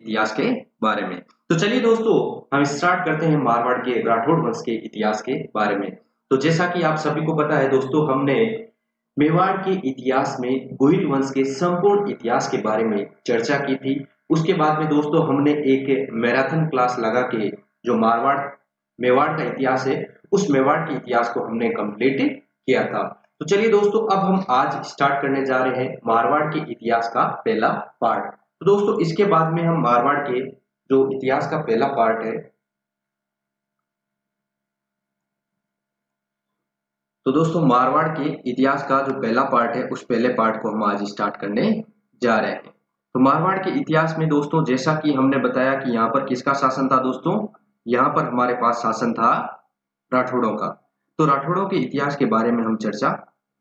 इतिहास के बारे में। तो चलिए दोस्तों, हम स्टार्ट करते हैं मारवाड़ के राठौड़ वंश के इतिहास के बारे में। तो जैसा कि आप सभी को पता है दोस्तों, हमने मेवाड़ के इतिहास में गोहिल वंश के संपूर्ण इतिहास के बारे में चर्चा की थी। उसके बाद में दोस्तों हमने एक मैराथन क्लास लगा के जो मेवाड़ का इतिहास है, उस मेवाड़ के इतिहास को हमने कंप्लीट किया था। तो चलिए दोस्तों, अब हम आज स्टार्ट करने जा रहे हैं मारवाड़ के इतिहास का पहला पार्ट। तो दोस्तों इसके बाद में हम मारवाड़ के जो इतिहास का पहला पार्ट है, तो दोस्तों मारवाड़ के इतिहास का जो पहला पार्ट है, उस पहले पार्ट को हम आज स्टार्ट करने जा रहे हैं। तो मारवाड़ के इतिहास में दोस्तों, जैसा कि हमने बताया कि यहाँ पर किसका शासन था दोस्तों, यहाँ पर हमारे पास शासन था राठौड़ों का। तो राठौड़ों के इतिहास के बारे में हम चर्चा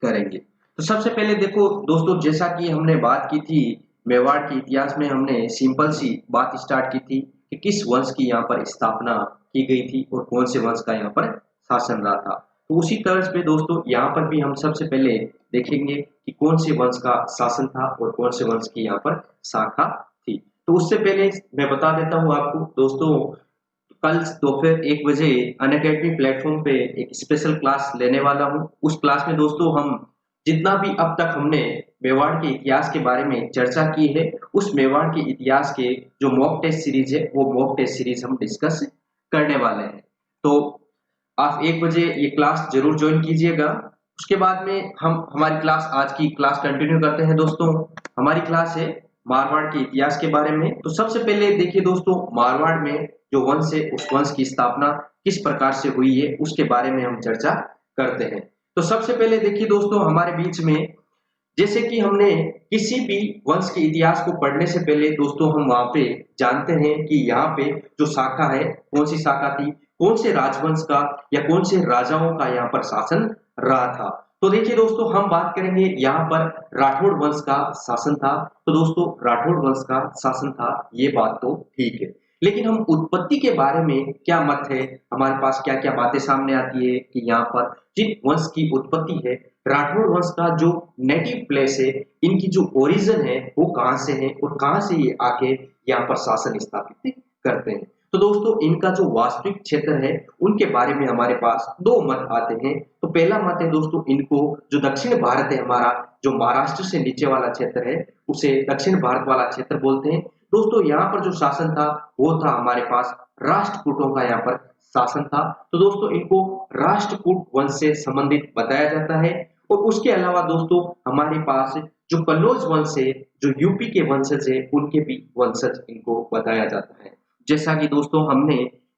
करेंगे। तो सबसे पहले देखो दोस्तों, जैसा कि हमने बात की थी मेवाड़ के इतिहास में, हमने सिंपल सी बात स्टार्ट की थी कि किस वंश की यहाँ पर स्थापना की गई थी और कौन से वंश का यहाँ पर शासन रहा था। तो उसी तर्ज पे दोस्तों यहाँ पर भी हम सबसे पहले देखेंगे कि कौन से वंश का शासन था और कौन से वंश की यहाँ पर शाखा थी। तो उससे पहले मैं बता देता हूँ आपको दोस्तों, कल दोपहर 1 बजे अनअकैडमी प्लेटफॉर्म पे एक स्पेशल क्लास लेने वाला हूँ। उस क्लास में दोस्तों हम जितना भी अब तक हमने मेवाड़ के इतिहास के बारे में चर्चा की है, उस मेवाड़ के इतिहास के जो मॉक टेस्ट सीरीज है, वो मॉक टेस्ट सीरीज हम डिस्कस करने वाले हैं। तो आप 1 बजे ये क्लास जरूर ज्वाइन कीजिएगा। उसके बाद में हम हमारी क्लास, आज की क्लास कंटिन्यू करते हैं दोस्तों। हमारी क्लास है मारवाड़ के इतिहास के बारे में। तो सबसे पहले देखिए दोस्तों, मारवाड़ में जो वंश है, उस वंश की स्थापना किस प्रकार से हुई है, उसके बारे में हम चर्चा करते हैं। तो सबसे पहले देखिए दोस्तों, हमारे बीच में जैसे कि हमने किसी भी वंश के इतिहास को पढ़ने से पहले दोस्तों हम वहां पे जानते हैं कि यहाँ पे जो शाखा है, कौन सी शाखा थी, कौन से राजवंश का या कौन से राजाओं का यहाँ पर शासन रहा था। तो देखिए दोस्तों, हम बात करेंगे यहाँ पर राठौड़ वंश का शासन था। तो दोस्तों राठौड़ वंश का शासन था, ये बात तो ठीक है, लेकिन हम उत्पत्ति के बारे में क्या मत है, हमारे पास क्या क्या बातें सामने आती है कि यहाँ पर जिन वंश की उत्पत्ति है, राठौड़ वंश का जो नेटिव प्लेस है, इनकी जो ओरिजिन है, वो कहाँ से है और कहाँ से ये आके यहाँ पर शासन स्थापित करते हैं। तो दोस्तों इनका जो वास्तविक क्षेत्र है, उनके बारे में हमारे पास दो मत आते हैं। तो पहला मत है दोस्तों, इनको जो दक्षिण भारत है हमारा, जो महाराष्ट्र से नीचे वाला क्षेत्र है, उसे दक्षिण भारत वाला क्षेत्र बोलते हैं। दोस्तों यहाँ पर जो शासन था, वो था हमारे पास राष्ट्रकूटों का यहाँ पर शासन था। तो दोस्तों इनको राष्ट्रकूट वंश से संबंधित बताया जाता है। और उसके अलावा दोस्तों हमारे पास जो कन्नौज वंश है, जो यूपी के वंशज है, उनके भी वंशज इनको बताया जाता है। जैसा कि दोस्तों हमने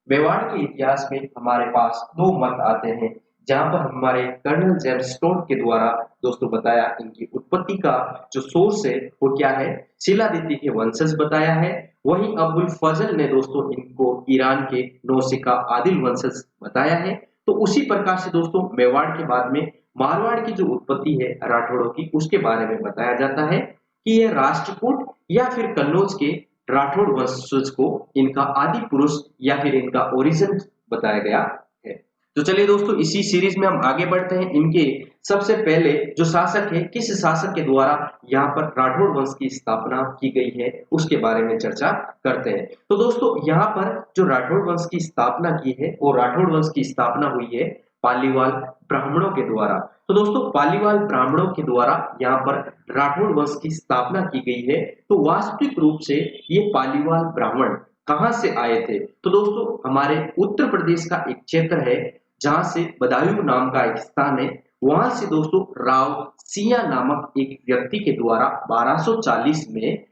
मेवाड़ के इतिहास में हमारे पास दो मत आते हैं, जहां पर हमारे कर्नल जेम्स टोड के द्वारा दोस्तों बताया, इनकी उत्पत्ति का जो सोर्स है वो क्या है, शिलादित्य के वंशज बताया है। वहीं अबुल फजल ने दोस्तों इनको ईरान के नौसिका आदिल वंशज बताया है। तो उसी प्रकार से दोस्तों मेवाड़ के बाद में मारवाड़ की जो उत्पत्ति है राठौड़ों की, उसके बारे में बताया जाता है कि यह राष्ट्रकूट या फिर कन्नौज के राठौड़ वंशज को इनका आदि पुरुष या फिर इनका ओरिजिन बताया गया है। तो चलिए दोस्तों, इसी सीरीज में हम आगे बढ़ते हैं। इनके सबसे पहले जो शासक है, किस शासक के द्वारा यहाँ पर राठौड़ वंश की स्थापना की गई है, उसके बारे में चर्चा करते हैं। तो दोस्तों यहाँ पर जो राठौड़ वंश की स्थापना की है, वो राठौड़ वंश की स्थापना हुई है पालीवाल ब्राह्मणों के द्वारा। तो दोस्तों पालीवाल ब्राह्मणों के द्वारा यहाँ पर राठौड़ वंश की स्थापना की गई है। तो वास्तविक रूप से ये पालीवाल ब्राह्मण कहाँ से आए थे, तो दोस्तों हमारे उत्तर प्रदेश का एक क्षेत्र है, जहां से बदायूं नाम का एक स्थान है, वहां से दोस्तों राव सिया नामक एक व्यक्ति के द्वारा 1240 में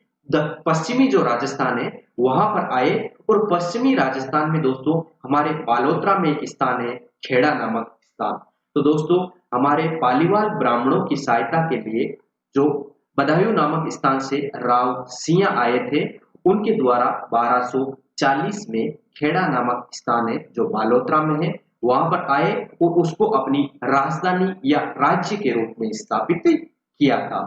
पश्चिमी जो राजस्थान है वहां पर आए। और पश्चिमी राजस्थान में दोस्तों हमारे बालोतरा में एक स्थान है, खेड़ा नामक स्थान। तो दोस्तों हमारे पालीवाल ब्राह्मणों की सहायता के लिए जो बदायूं नामक स्थान से राव सिया आए थे, उनके द्वारा 1240 में खेड़ा नामक स्थान है जो बालोतरा में है, वहां पर आए और उसको अपनी राजधानी या राज्य के रूप में स्थापित किया था।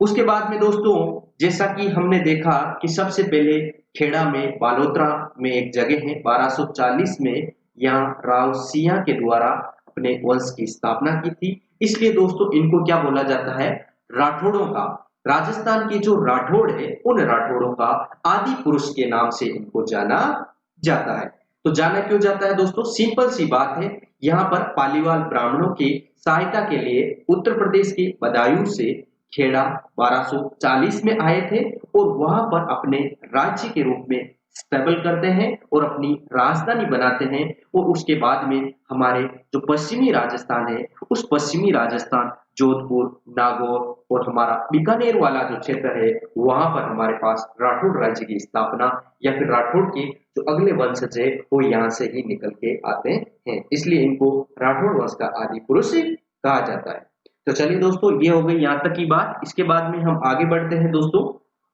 उसके बाद में दोस्तों जैसा कि हमने देखा कि सबसे पहले खेड़ा में, बालोतरा में एक जगह है, 1240 में यहाँ राव सिया के द्वारा अपने वंश की स्थापना की थी। इसलिए दोस्तों इनको क्या बोला जाता है, राठौड़ों का राजस्थान के जो राठौड़ है उन राठौड़ों का आदि पुरुष के नाम से इनको जाना जाता है। तो जाना क्यों जाता है दोस्तों? सिंपल सी बात है, यहाँ पर पालीवाल ब्राह्मणों की सहायता के लिए उत्तर प्रदेश के बदायूं से खेड़ा 1240 में आए थे और वहां पर अपने राज्य के रूप में स्टेबल करते हैं और अपनी राजधानी बनाते हैं। और उसके बाद में हमारे जो पश्चिमी राजस्थान है, उस पश्चिमी राजस्थान जोधपुर, नागौर और हमारा बीकानेर वाला जो क्षेत्र है, वहां पर हमारे पास राठौड़ राज्य की स्थापना या फिर राठौड़ के जो अगले वंशज है वो यहाँ से ही निकल के आते हैं, इसलिए इनको राठौड़ वंश का आदि पुरुष कहा जाता है। तो चलिए दोस्तों, ये हो गई यहाँ तक की बात। इसके बाद में हम आगे बढ़ते हैं दोस्तों।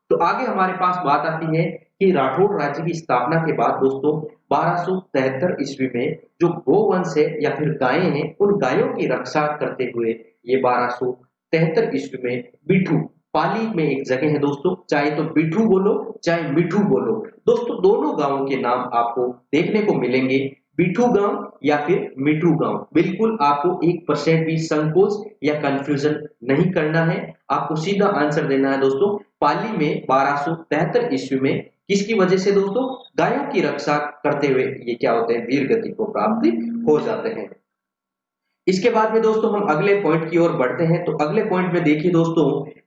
तो आगे हमारे पास बात आती है कि राठौड़ राज्य की स्थापना के बाद दोस्तों 1273 ईस्वी में जो गोवंश है या फिर गायें हैं, उन गायों की रक्षा करते हुए ये 1273 ईस्वी में बिठू, पाली में एक जगह है दोस्तों, चाहे तो बिठू बोलो चाहे मिठू बोलो दोस्तों, दोनों गांवों के नाम आपको देखने को मिलेंगे, बिठू गांव या फिर मिठू गांव। बिल्कुल आपको 1% भी संकोच या कंफ्यूजन नहीं करना है, आपको सीधा आंसर देना है दोस्तों। पाली में 1273 ईस्वी में किसकी वजह से दोस्तों? गायों की रक्षा करते हुए ये क्या होते हैं? वीर गति को प्राप्त हो जाते हैं। इसके बाद में दोस्तों हम अगले पॉइंट की ओर बढ़ते हैं। तो अगले पॉइंट में देखिए दोस्तों,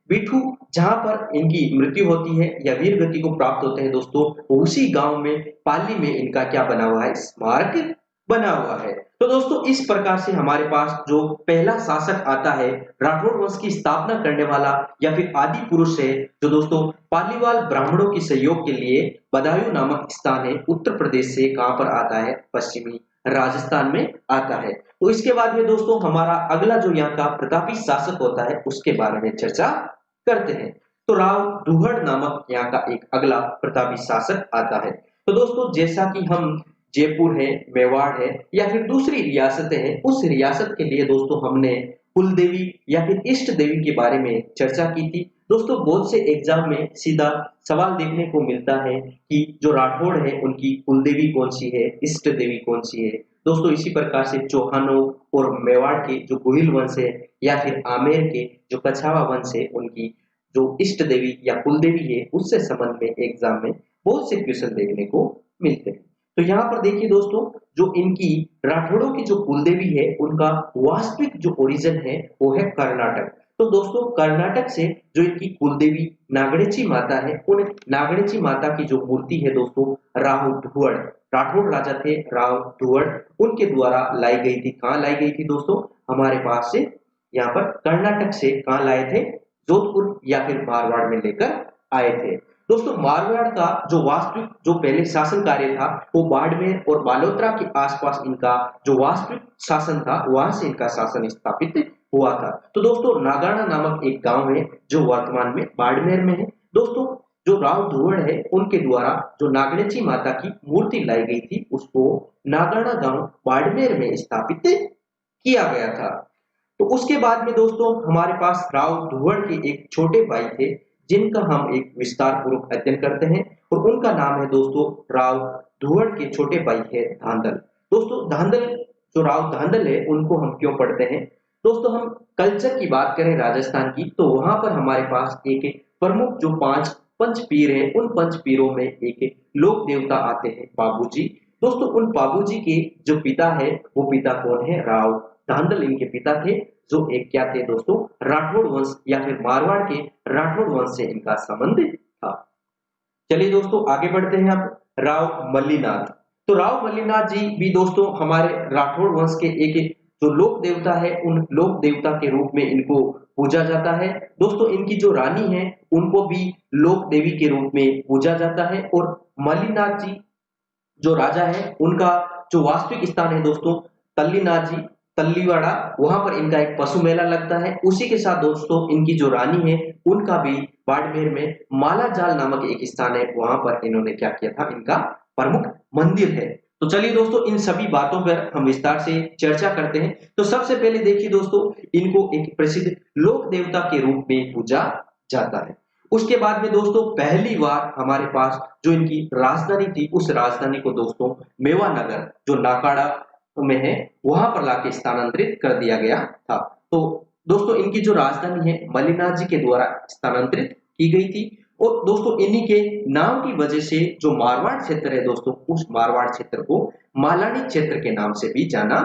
बिठू जहां पर इनकी मृत्यु होती है या वीर गति को प्राप्त होते हैं दोस्तों, उसी गांव में पाली में इनका क्या बना हुआ है? स्मारक बना हुआ है। तो दोस्तों इस प्रकार से हमारे पास जो पहला शासक आता है, राठौड़ वंश की स्थापना करने वाला या फिर आदि पुरुष है, जो दोस्तों पालीवाल ब्राह्मणों के सहयोग के लिए बदायूं नामक स्थान है, उत्तर प्रदेश से कहां पर आता है? पश्चिमी राजस्थान में आता है। तो इसके बाद में दोस्तों हमारा अगला जो यहाँ का प्रतापी शासक होता है उसके बारे में चर्चा करते हैं। तो राव दुहड़ नामक यहाँ का एक अगला प्रतापी शासक आता है। तो दोस्तों जैसा कि हम जयपुर है, मेवाड़ है या फिर दूसरी रियासतें हैं, उस रियासत के लिए दोस्तों हमने कुल देवी या फिर इष्ट देवी के बारे में चर्चा की थी। दोस्तों बहुत से एग्जाम में सीधा सवाल देखने को मिलता है कि जो राठौड़ है उनकी कुल देवी कौन सी है, इष्ट देवी कौन सी है। दोस्तों इसी प्रकार से चौहानों और मेवाड़ के जो गोहिल वंश है या फिर आमेर के जो कछावा वंश है, उनकी जो इष्ट देवी या कुल देवी है, उससे संबंध में एग्जाम में बहुत से क्वेश्चन देखने को मिलते हैं। तो यहाँ पर देखिए दोस्तों, जो इनकी राठौड़ों की जो कुलदेवी है उनका वास्तविक जो ओरिजिन है वो है कर्नाटक। तो दोस्तों कर्नाटक से जो इनकी कुलदेवी नागणेची माता है, उन नागणेची माता की जो मूर्ति है दोस्तों राव धुवड़, राठौड़ राजा थे राव धुवड़, उनके द्वारा लाई गई थी। कहाँ लाई गई थी दोस्तों? हमारे पास से यहाँ पर कर्नाटक से कहाँ लाए थे? जोधपुर या फिर मारवाड़ में लेकर आए थे। दोस्तों मारवाड़ का जो वास्तविक जो पहले शासन कार्य था वो बाड़मेर और बालोतरा के आसपास इनका जो वास्तविक शासन था, वहां से इनका शासन स्थापित हुआ था। तो दोस्तों नागाना नामक एक गांव है जो वर्तमान में बाड़मेर में है। दोस्तों जो राव धुवड़ है उनके द्वारा जो नागणेची माता की मूर्ति लाई गई थी उसको नागाना गांव बाड़मेर में स्थापित किया गया था। तो उसके बाद में दोस्तों हमारे पास राव धुवड़ के एक छोटे भाई थे जिनका हम एक विस्तार पूर्वक अध्ययन करते हैं, और उनका नाम है दोस्तों राव धुवड़ के छोटे भाई है धांधल। दोस्तों धांधल, जो राव धांधल है उनको हम क्यों पढ़ते हैं? दोस्तों हम कल्चर की बात करें राजस्थान की, तो वहां पर हमारे पास एक प्रमुख जो 5 पंच पीर है, उन पंच पीरों में एक लोक देवता आते हैं बाबूजी। दोस्तों उन बाबूजी के जो पिता है वो पिता कौन है? राव धांधल इनके पिता थे, जो एक क्या थे दोस्तों? राठौड़ वंश या फिर मारवाड़ के राठौड़ वंश से इनका संबंध था। चलिए दोस्तों आगे बढ़ते हैं अब राव मल्लीनाथ। तो राव मल्लीनाथ जी भी दोस्तों हमारे राठौड़ वंश के एक जो लोक देवता है, उन लोक देवता के रूप में इनको पूजा जाता है। दोस्तों इनकी जो रानी है उनको भी लोक देवी के रूप में पूजा जाता है। और मल्लीनाथ जी जो राजा है उनका जो वास्तविक स्थान है दोस्तों तल्लीनाथ जी, तल्लीवाड़ा, वहां पर इनका एक पशु मेला लगता है। उसी के साथ दोस्तों इनकी जो रानी है उनका भी बाड़मेर में माला जाल नामक एक स्थान है, वहां पर इन्होंने क्या किया था? इनका प्रमुख मंदिर है। तो चलिए दोस्तों इन सभी बातों पर हम विस्तार से चर्चा करते हैं। तो सबसे पहले देखिए दोस्तों, इनको एक प्रसिद्ध लोक देवता के रूप में पूजा जाता है। उसके बाद में दोस्तों पहली बार हमारे पास जो इनकी राजधानी थी, उस राजधानी को दोस्तों मेवानगर जो नाकाड़ा में है वहां पर लाके स्थानांतरित कर दिया गया था। तो दोस्तों इनकी जो राजधानी है मल्लिनाथ जी के द्वारा स्थानांतरित की गई थी। और दोस्तों इन्हीं के नाम की वजह से जो मारवाड़ क्षेत्र है दोस्तों, उस मारवाड़ क्षेत्र को मालानी क्षेत्र के नाम से भी जाना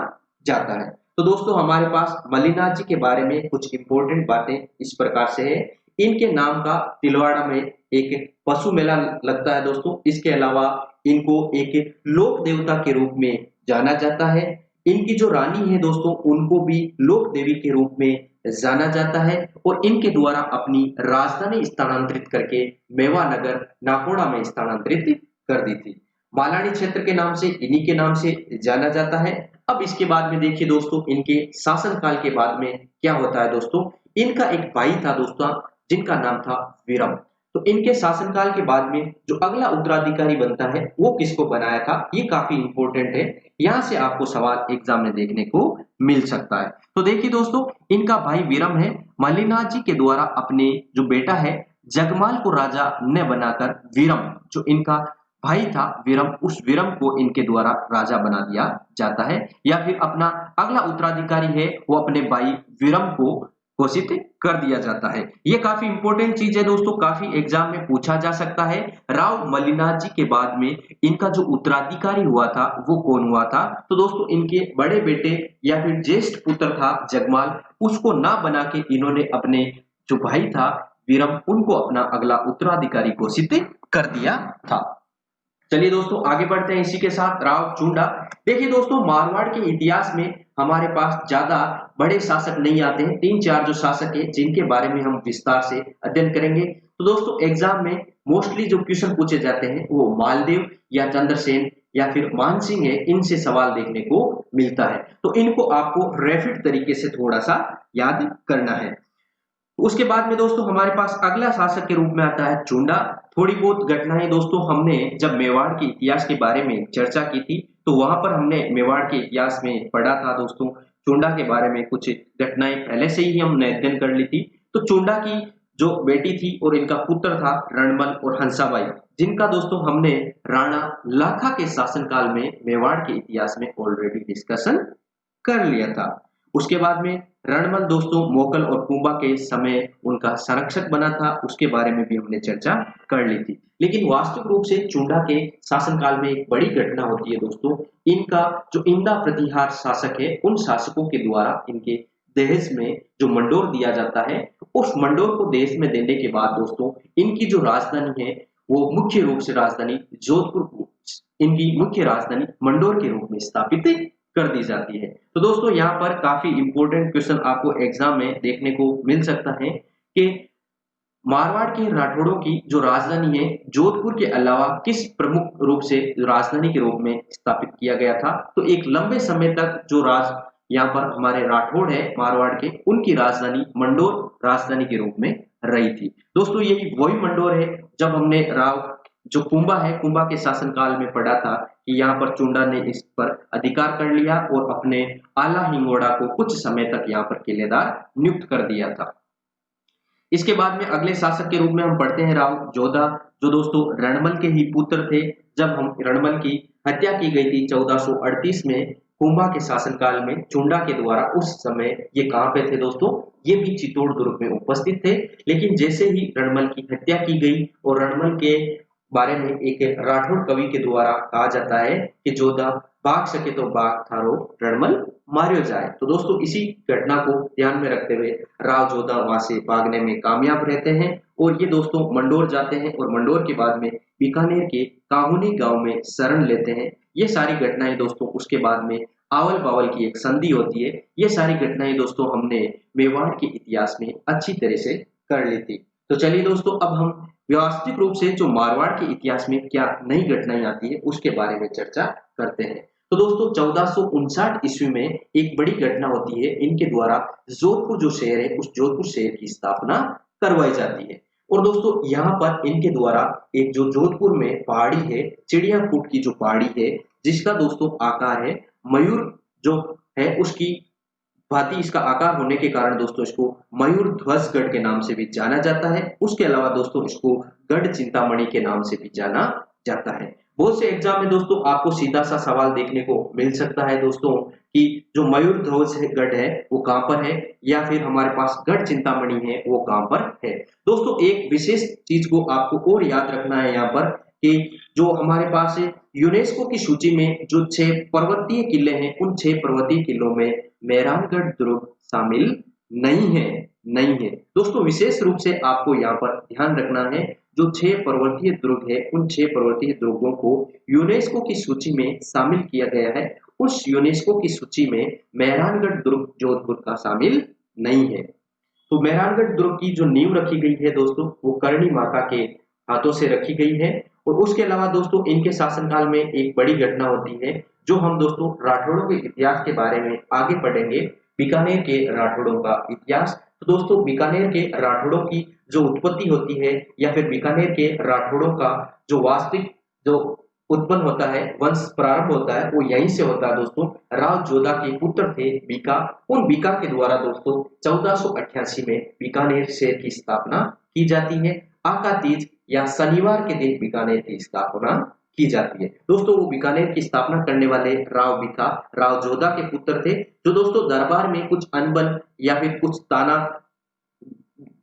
जाता है। तो दोस्तों हमारे पास मल्लिनाथ जी के बारे में कुछ इंपॉर्टेंट बातें इस प्रकार से है। इनके नाम का तिलवाड़ा में एक पशु मेला लगता है दोस्तों। इसके अलावा इनको एक लोक देवता के रूप में जाना जाता है। इनकी जो रानी है दोस्तों, उनको भी लोक देवी के रूप में जाना जाता है। और इनके द्वारा अपनी राजधानी स्थानांतरित करके मेवानगर नाकोड़ा में स्थानांतरित कर दी थी। मालानी क्षेत्र के नाम से, इन्हीं के नाम से जाना जाता है। अब इसके बाद में देखिए दोस्तों, इनके शासनकाल के बाद में क्या होता है दोस्तों, इनका एक भाई था दोस्तों जिनका नाम था विरम। तो इनके शासनकाल के बाद में जो अगला उत्तराधिकारी बनता है वो किसको बनाया था, ये काफी इंपॉर्टेंट है। यहाँ से आपको सवाल एग्जाम में देखने को मिल सकता है। तो देखिए दोस्तों, इनका भाई विरम है, मल्लिनाथ जी के द्वारा अपने जो बेटा है जगमाल को राजा ने बनाकर विरम, जो इनका भाई था विरम, उस विरम को इनके द्वारा राजा बना दिया जाता है। या फिर अपना अगला उत्तराधिकारी है वो अपने भाई विरम को घोषित कर दिया जाता है। ये काफी इंपॉर्टेंट चीज है दोस्तों, काफी एग्जाम में पूछा जा सकता है। राव मल्लिनाथ जी के बाद में इनका जो उत्तराधिकारी हुआ था वो कौन हुआ था, तो दोस्तों इनके बड़े बेटे या फिर ज्येष्ठ पुत्र था जगमाल, उसको ना बना के इन्होंने अपने जो भाई था विरम, उनको अपना अगला उत्तराधिकारी घोषित कर दिया था। चलिए दोस्तों आगे बढ़ते हैं इसी के साथ। राव चुंडा, देखिए दोस्तों मारवाड़ के इतिहास में हमारे पास ज्यादा बड़े शासक नहीं आते हैं, 3-4 जो शासक है जिनके बारे में हम विस्तार से अध्ययन करेंगे। तो दोस्तों एग्जाम में मोस्टली जो क्वेश्चन पूछे जाते हैं वो मालदेव या चंद्रसेन या फिर मानसिंह है, इनसे सवाल देखने को मिलता है। तो इनको आपको रैपिड तरीके से थोड़ा सा याद करना है। उसके बाद में दोस्तों हमारे पास अगला शासक के रूप में आता है चुंडा। थोड़ी बहुत घटनाएं दोस्तों हमने जब मेवाड़ के इतिहास के बारे में चर्चा की थी तो वहां पर हमने मेवाड़ के इतिहास में पढ़ा था दोस्तों, चुंडा के बारे में कुछ घटनाएं पहले से ही हमने अध्ययन कर ली थी। तो चुंडा की जो बेटी थी और इनका पुत्र था रणमल और हंसाबाई, जिनका दोस्तों हमने राणा लाखा के शासनकाल में मेवाड़ के इतिहास में ऑलरेडी डिस्कशन कर लिया था। उसके बाद में रणमल दोस्तों मोकल और कुंभा के समय उनका संरक्षक बना था, उसके बारे में भी हमने चर्चा कर ली थी। लेकिन वास्तविक रूप से चुंडा के शासनकाल में एक बड़ी घटना होती है दोस्तों, इनका जो इंदा प्रतिहार शासक है उन शासकों के द्वारा इनके दहेज में जो मंडोर दिया जाता है, उस मंडोर को देश में देने के बाद दोस्तों इनकी जो राजधानी है वो मुख्य रूप से राजधानी जोधपुर को इनकी मुख्य राजधानी मंडोर के रूप में स्थापित कर दी जाती है। तो दोस्तों यहाँ पर काफी इंपॉर्टेंट क्वेश्चन आपको एग्जाम में देखने को मिल सकता है कि मारवाड़ के राठौड़ों की जो राजधानी है जोधपुर के अलावा किस प्रमुख रूप से राजधानी के रूप में स्थापित किया गया था। तो एक लंबे समय तक जो राज यहाँ पर हमारे राठौड़ है मारवाड़ के, उनकी राजधानी मंडोर राजधानी के रूप में रही थी। दोस्तों यही वही मंडोर है जब हमने राव जो कुंभा है, कुंभा के शासनकाल में पढ़ा था कि यहाँ पर चुंडा ने इस पर अधिकार कर लिया और अपने आला हिंगोड़ा को कुछ समय तक यहाँ पर किलेदार नियुक्त कर दिया था। इसके बाद में अगले शासक के रूप में हम पढ़ते हैं राव जोधा, जो दोस्तों रणमल के ही पुत्र थे। जब हम रणमल की हत्या की गई थी 1438 में कुंभा के शासनकाल में चुंडा के द्वारा, उस समय ये कहाँ पे थे दोस्तों, ये भी चित्तौड़ दुर्ग में उपस्थित थे। लेकिन जैसे ही रणमल की हत्या की गई और रणमल के बारे में एक राठौड़ कवि के द्वारा कहा जाता है कि जोधा भाग सके तो भाग थारो रणमल मारियो जाए। तो दोस्तों इसी घटना को ध्यान में रखते हुए राव जोधा वहां से भागने में कामयाब रहते हैं और ये दोस्तों मंडोर जाते हैं और मंडोर के बाद में बीकानेर के काहुनी गांव में शरण लेते हैं। ये सारी घटनाएं दोस्तों, उसके बाद में आवल बावल की एक संधि होती है। ये सारी घटनाएं दोस्तों हमने मेवाड़ के इतिहास में अच्छी तरह से कर ली थी। तो चलिए दोस्तों अब हम व्यवस्थित रूप से जो मारवाड़ के इतिहास में क्या नई घटनाएं आती है उसके बारे में चर्चा करते हैं। तो दोस्तों 1459 ईस्वी में एक बड़ी घटना होती है, इनके द्वारा जोधपुर जो शहर है उस जोधपुर शहर की स्थापना करवाई जाती है। और दोस्तों यहाँ पर इनके द्वारा एक जो जोधपुर में पहाड़ी है, चिड़ियाकूट की जो पहाड़ी है, जिसका दोस्तों आकार है मयूर जो है उसकी भांति इसका आकार होने के कारण दोस्तों इसको मयूर ध्वजगढ़ के नाम से भी जाना जाता है। उसके अलावा दोस्तों इसको गढ़ चिंतामणि के नाम से भी जाना जाता है। बहुत से एग्जाम में दोस्तों आपको सीधा सा सवाल देखने को मिल सकता है दोस्तों कि जो मयूर ध्वज गढ़ है वो कहाँ पर है, या फिर हमारे पास गढ़ चिंतामणि है वो कहाँ पर है। दोस्तों एक विशेष चीज को आपको और याद रखना है यहाँ पर कि जो हमारे पास यूनेस्को की सूची में जो 6 पर्वतीय किले हैं उन 6 पर्वतीय किलों में मेहरानगढ़ दुर्ग शामिल नहीं है, नहीं है। दोस्तों विशेष रूप से आपको यहाँ पर ध्यान रखना है, जो 6 पर्वतीय दुर्ग है उन 6 पर्वतीय दुर्गों को यूनेस्को की सूची में शामिल किया गया है। उस यूनेस्को की सूची में मेहरानगढ़ दुर्ग जोधपुर का शामिल नहीं है। तो मेहरानगढ़ दुर्ग की जो नींव रखी गई है दोस्तों वो करणी माता के हाथों से रखी गई है। और उसके अलावा दोस्तों इनके शासनकाल में एक बड़ी घटना होती है जो हम दोस्तों राठौड़ों के इतिहास के बारे में आगे पढ़ेंगे, बीकानेर के राठौड़ों का इतिहास। तो दोस्तों बीकानेर के राठौड़ों की जो उत्पत्ति होती है या फिर बीकानेर के राठौड़ों का जो वास्तविक जो उत्पन्न होता है, वंश प्रारंभ होता है, वो यहीं से होता है दोस्तों। राव जोधा के पुत्र थे बीका, उन बीका के द्वारा दोस्तों 1488 में बीकानेर शहर की स्थापना की जाती है। आका तीज या शनिवार के दिन बीकानेर की स्थापना की जाती है। दोस्तों वो बीकानेर की स्थापना करने वाले राव बीका राव जोधा के पुत्र थे, जो दोस्तों दरबार में कुछ अनबन या फिर कुछ ताना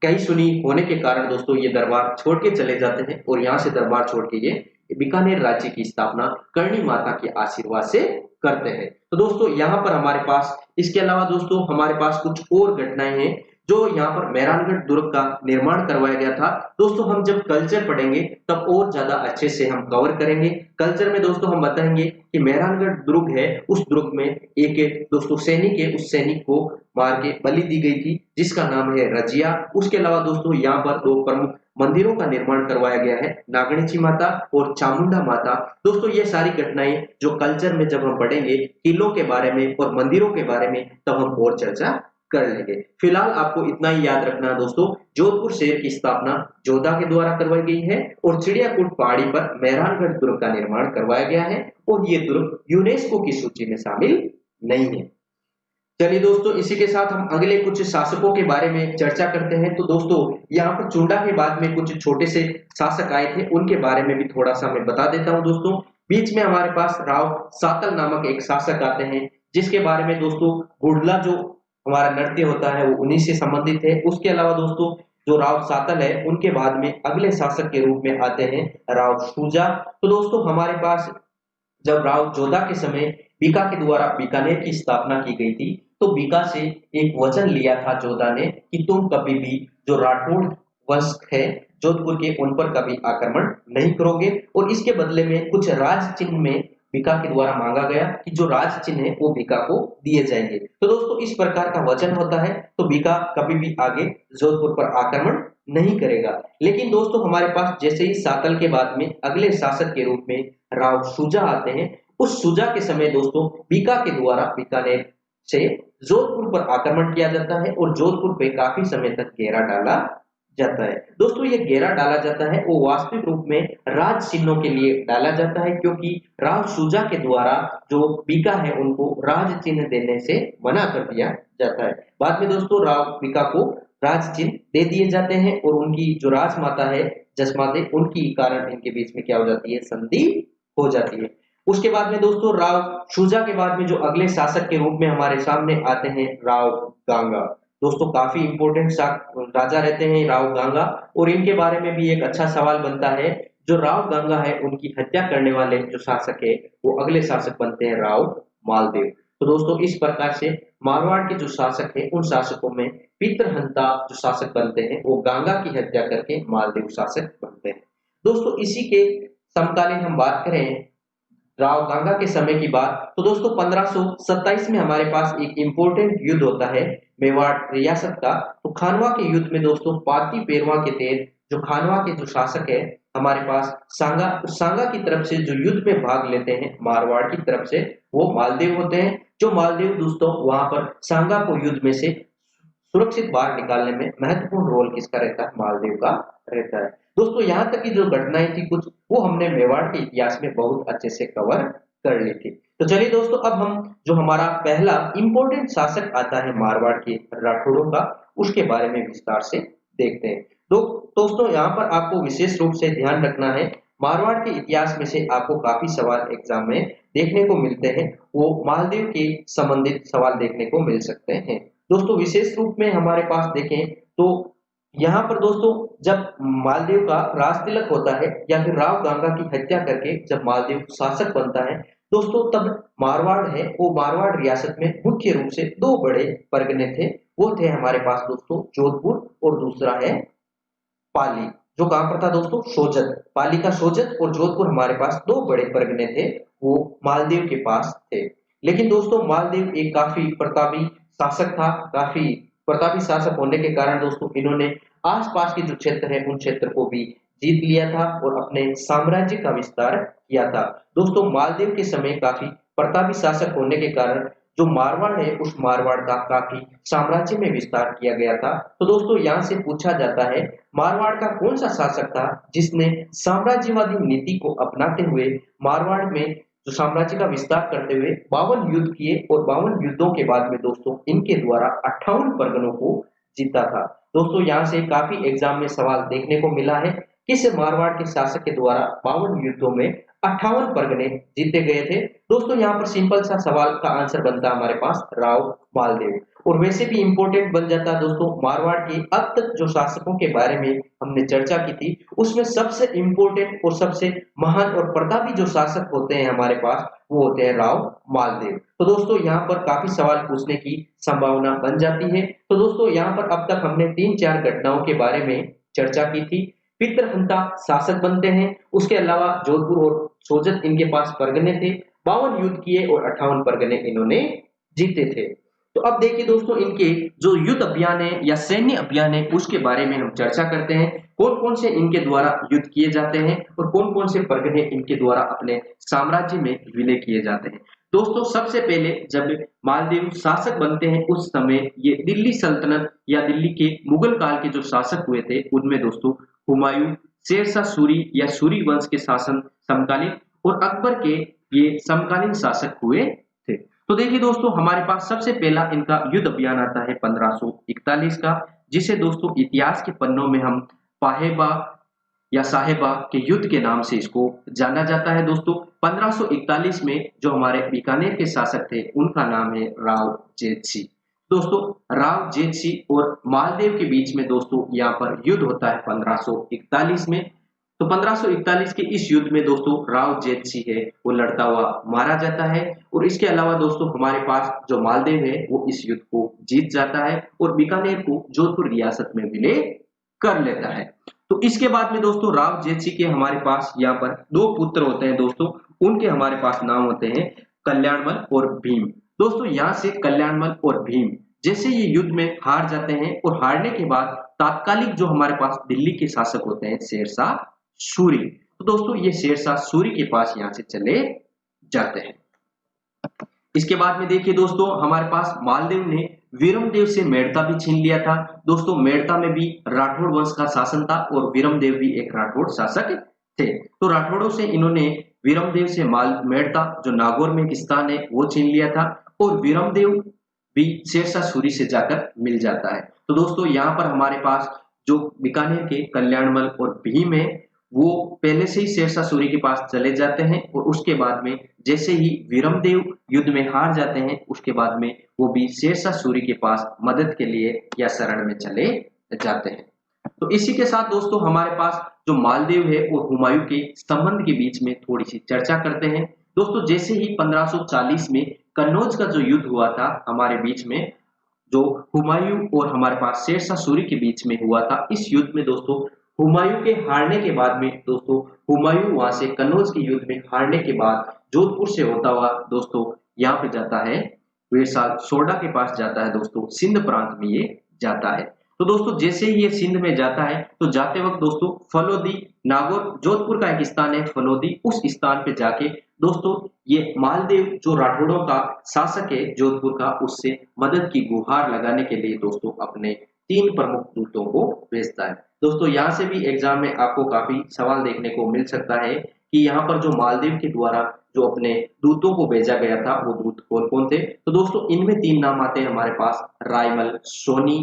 कहीं सुनी होने के कारण दोस्तों ये दरबार छोड़ के चले जाते हैं और यहाँ से दरबार छोड़ के ये बीकानेर राज्य की स्थापना करणी माता के आशीर्वाद से करते हैं। तो दोस्तों यहाँ पर हमारे पास इसके अलावा दोस्तों हमारे पास कुछ और घटनाएं हैं जो यहाँ पर मेहरानगढ़ दुर्ग का निर्माण करवाया गया था। दोस्तों हम जब कल्चर पढ़ेंगे तब और ज्यादा अच्छे से हम कवर करेंगे। कल्चर में दोस्तों हम बताएंगे कि मेहरानगढ़ दुर्ग है, उस दुर्ग में एक दोस्तों सैनिक है, उस सैनिक को मार के बलि दी गई थी जिसका नाम है रजिया। उसके अलावा दोस्तों यहाँ पर 2 प्रमुख मंदिरों का निर्माण करवाया गया है, नागणेची माता और चामुंडा माता। दोस्तों ये सारी घटनाएं जो कल्चर में जब हम पढ़ेंगे किलों के बारे में और मंदिरों के बारे में तब हम और चर्चा कर लेंगे। फिलहाल आपको इतना ही याद रखना है दोस्तों, जोधपुर शहर की स्थापना जोधा के द्वारा करवाई गई है और चिड़ियाकूट पहाड़ी पर मेहरानगढ़ दुर्ग का निर्माण करवाया गया है और ये दुर्ग यूनेस्को की सूची में शामिल नहीं है। चलिए दोस्तों इसी के साथ हम अगले कुछ शासकों के बारे में चर्चा करते हैं। तो दोस्तों यहाँ पर चुंडा के बाद में कुछ छोटे से शासक आए थे, उनके बारे में भी थोड़ा सा मैं बता देता हूँ दोस्तों। बीच में हमारे पास राव सातल नामक एक शासक आते हैं जिसके बारे में दोस्तों गुड़ला जो हमारा नृत्य होता है वो उन्हीं से संबंधित है। उसके अलावा दोस्तों जो राव सातल है उनके बाद में अगले शासक के रूप में आते हैं राव शुजा। तो दोस्तों हमारे पास जब राव जोधा के समय बीका के द्वारा बीकानेर की स्थापना की गई थी तो बीका से एक वचन लिया था जोधा ने कि तुम कभी भी जो राठौड़ वंश है जोधपुर के उन पर कभी आक्रमण नहीं करोगे, और इसके बदले में कुछ राज चिन्ह में बीका के द्वारा मांगा गया कि जो राज चिन्ह है वो बीका को दिए जाएंगे। तो दोस्तों इस प्रकार का वचन होता है तो बीका कभी भी आगे जोधपुर पर आक्रमण नहीं करेगा। लेकिन दोस्तों हमारे पास जैसे ही सातल के बाद में अगले शासक के रूप में राव शुजा आते हैं, उस शुजा के समय दोस्तों बीका के द्वारा बीकानेर से जोधपुर पर आक्रमण किया जाता है और जोधपुर पे काफी समय तक घेरा डाला जाता है। दोस्तों ये घेरा डाला जाता है वो वास्तविक रूप में राज चिन्हों के लिए डाला जाता है, क्योंकि राव शुजा के द्वारा जो बीका है उनको राज चिन्ह देने से मना कर दिया जाता है। बाद में दोस्तों राव बीका को राज चिन्ह दे दिए जाते हैं और उनकी जो राजमाता है जसमाते उनकी कारण इनके बीच में क्या हो जाती है, संधि हो जाती है। उसके बाद में दोस्तों राव शुजा के बाद में जो अगले शासक के रूप में हमारे सामने आते हैं राव गांगा। दोस्तों काफी इंपोर्टेंट राजा रहते हैं राव गांगा, और इनके बारे में भी एक अच्छा सवाल बनता है। जो राव गांगा है उनकी हत्या करने वाले जो शासक है वो अगले शासक बनते हैं राव मालदेव। तो दोस्तों इस प्रकार से मारवाड़ के जो शासक है उन शासकों में पितृहंता जो शासक बनते हैं वो गांगा की हत्या करके मालदेव शासक बनते हैं। दोस्तों इसी के समकालीन हम बात करें राव गांगा के समय की बात, तो दोस्तों 1527 में हमारे पास एक इंपॉर्टेंट युद्ध होता है मेवाड़ रियासत का। तो खानवा के युद्ध में दोस्तों पाती पेरवा के तेज जो खानवा के जो शासक है हमारे पास सांगा, उस सांगा की तरफ से जो युद्ध में भाग लेते हैं मारवाड़ की तरफ से वो मालदेव होते हैं। जो मालदेव दोस्तों वहां पर सांगा को युद्ध में से सुरक्षित बाहर निकालने में महत्वपूर्ण रोल किसका रहता है, मालदेव का रहता है। दोस्तों यहाँ तक की जो घटनाएं थी कुछ वो हमने मेवाड़ के इतिहास में बहुत अच्छे से कवर कर ली थी। तो चलिए दोस्तों अब हम जो हमारा पहला इंपॉर्टेंट शासक आता है मारवाड़ के राठौड़ों का उसके बारे में विस्तार से देखते हैं। तो दोस्तों यहाँ पर आपको विशेष रूप से ध्यान रखना है मारवाड़ के इतिहास में से आपको काफी सवाल एग्जाम में देखने को मिलते हैं, वो मालदीव के संबंधित सवाल देखने को मिल सकते हैं। दोस्तों विशेष रूप में हमारे पास देखें तो यहाँ पर दोस्तों जब मालदीव का राज तिलक होता है या फिर राव गांगा की हत्या करके जब मालदीव शासक बनता है दोस्तों, तब मारवाड़ है वो मारवाड़ रियासत में मुख्य रूप से दो बड़े परगने थे। वो थे हमारे पास दोस्तों जोधपुर और दूसरा है पाली, जो कहां पर था दोस्तों, सोजत। पाली का सोजत और जोधपुर हमारे पास दो बड़े परगने थे, वो मालदीव के पास थे। लेकिन दोस्तों मालदीव एक काफी प्रतापी शासक था। काफी प्रतापी शासक होने के कारण दोस्तों इन्होंने आसपास के जो क्षेत्र है उन क्षेत्र को भी जीत लिया था और अपने साम्राज्य का विस्तार किया था। दोस्तों मालदीव के समय काफी प्रतापी शासक होने के कारण जो मारवाड़ है उस मारवाड़ का काफी साम्राज्य में विस्तार किया गया था। तो दोस्तों यहाँ से पूछा जाता है मारवाड़ का कौन सा शासक था जिसने साम्राज्यवादी नीति को अपनाते हुए मारवाड़ में जो साम्राज्य का विस्तार करते हुए 52 युद्ध किए और 52 युद्धों के बाद में दोस्तों इनके द्वारा 58 परगनों को जीता था। दोस्तों यहाँ से काफी एग्जाम में सवाल देखने को मिला है, किस मारवाड़ के शासक के द्वारा 52 युद्धों में 58 परगने जीते गए थे। दोस्तों यहाँ पर सिंपल सा सवाल का आंसर बनता हमारे पास राव मालदेव। और वैसे भी इंपॉर्टेंट बन जाता है दोस्तों मारवाड़ के अब तक जो शासकों के बारे में हमने चर्चा की थी उसमें सबसे इंपॉर्टेंट और सबसे महान और प्रतापी जो शासक होते हैं हमारे पास वो होते हैं राव मालदेव। तो दोस्तों यहाँ पर काफी सवाल पूछने की संभावना बन जाती है। तो दोस्तों यहाँ पर अब तक हमने 3-4 घटनाओं के बारे में चर्चा की थी। पितृहंता शासक बनते हैं, उसके अलावा जोधपुर और सोजत इनके पास परगने थे, 52 युद्ध किए और 58 परगने इन्होंने जीते थे। तो अब देखिए दोस्तों इनके जो युद्ध अभियान है या सैन्य अभियान है उसके बारे में हम चर्चा करते हैं। कौन कौन से इनके द्वारा युद्ध किए जाते हैं और कौन कौन से परगने इनके द्वारा अपने साम्राज्य में विलय किए जाते हैं। दोस्तों सबसे पहले जब मालदीव शासक बनते हैं उस समय ये दिल्ली सल्तनत या दिल्ली के मुगल काल के जो शासक हुए थे उनमें दोस्तों हुमायूं, शेरशाह सूरी या सूरी वंश के शासन समकालीन और अकबर के ये समकालीन शासक हुए थे। तो देखिए दोस्तों हमारे पास सबसे पहला इनका युद्ध अभियान आता है 1541 का, जिसे दोस्तों इतिहास के पन्नों में हम पाहेबा या साहेबा के युद्ध के नाम से इसको जाना जाता है। दोस्तों 1541 में जो हमारे बीकानेर के शासक थे उनका नाम है राव जेत सिंह। दोस्तों राव जेत सिंह और मालदेव के बीच में दोस्तों यहाँ पर युद्ध होता है 1541 में। तो 1541 के इस युद्ध में दोस्तों राव जेत सिंह है वो लड़ता हुआ मारा जाता है और इसके अलावा दोस्तों हमारे पास जो मालदेव है वो इस युद्ध को जीत जाता है और बीकानेर को जोधपुर रियासत में विलय कर लेता है। तो इसके बाद में दोस्तों राव जेत सिंह के हमारे पास यहाँ पर दो पुत्र होते हैं दोस्तों, उनके हमारे पास नाम होते हैं कल्याणमल और भीम। दोस्तों यहाँ से कल्याणमल और भीम जैसे ये युद्ध में हार जाते हैं और हारने के बाद तात्कालिक जो हमारे पास दिल्ली के शासक होते हैं शेरशाह सूरी, तो दोस्तों ये शेरशाह सूरी के पास यहाँ से चले जाते हैं। इसके बाद में देखिए दोस्तों हमारे पास मालदेव ने वीरमदेव से मेड़ता भी छीन लिया था। दोस्तों मेड़ता में भी राठौड़ वंश का शासन था और वीरमदेव भी एक राठौड़ शासक थे। तो राठौड़ों से इन्होंने वीरमदेव से मेड़ता जो नागौर में एक स्थान है वो छीन लिया था और वीरमदेव भी शेरशाह सूरी से जाकर मिल जाता है। तो दोस्तों यहाँ पर हमारे पास जो बीकानेर के कल्याणमल और भीम है वो पहले से ही शेरशाह सूरी के पास चले जाते हैं और उसके बाद में जैसे ही वीरमदेव युद्ध में हार जाते हैं उसके बाद में वो भी शेरशाह सूरी के पास मदद के लिए या शरण में चले जाते हैं। तो इसी के साथ दोस्तों हमारे पास जो मालदेव है और हुमायूं के संबंध के बीच में थोड़ी सी चर्चा करते हैं। दोस्तों जैसे ही 1540 में कन्नौज का जो युद्ध हुआ था हमारे बीच में, जो हुमायूं और हमारे पास शेरशाह सूरी के बीच में हुआ था, इस युद्ध में दोस्तों हुमायूं के हारने के बाद में दोस्तों हुमायूं वहां से कन्नौज के युद्ध में हारने के बाद जोधपुर से होता हुआ दोस्तों यहाँ पे जाता है वेरसाल सोरडा के पास जाता है। दोस्तों सिंध प्रांत में ये जाता है। तो दोस्तों जैसे ही ये सिंध में जाता है तो जाते वक्त दोस्तों फलोदी नागौर जोधपुर का एक स्थान है फलोदी, उस स्थान पे जाके दोस्तों ये मालदेव जो राठौड़ों का शासक है जोधपुर का उससे मदद की गुहार लगाने के लिए दोस्तों अपने 3 प्रमुख दूतों को भेजता है। दोस्तों यहाँ से भी एग्जाम में आपको काफी सवाल देखने को मिल सकता है कि यहाँ पर जो मालदेव के द्वारा जो अपने दूतों को भेजा गया था वो दूत कौन कौन थे। तो दोस्तों इनमें 3 नाम आते हैं हमारे पास रायमल सोनी,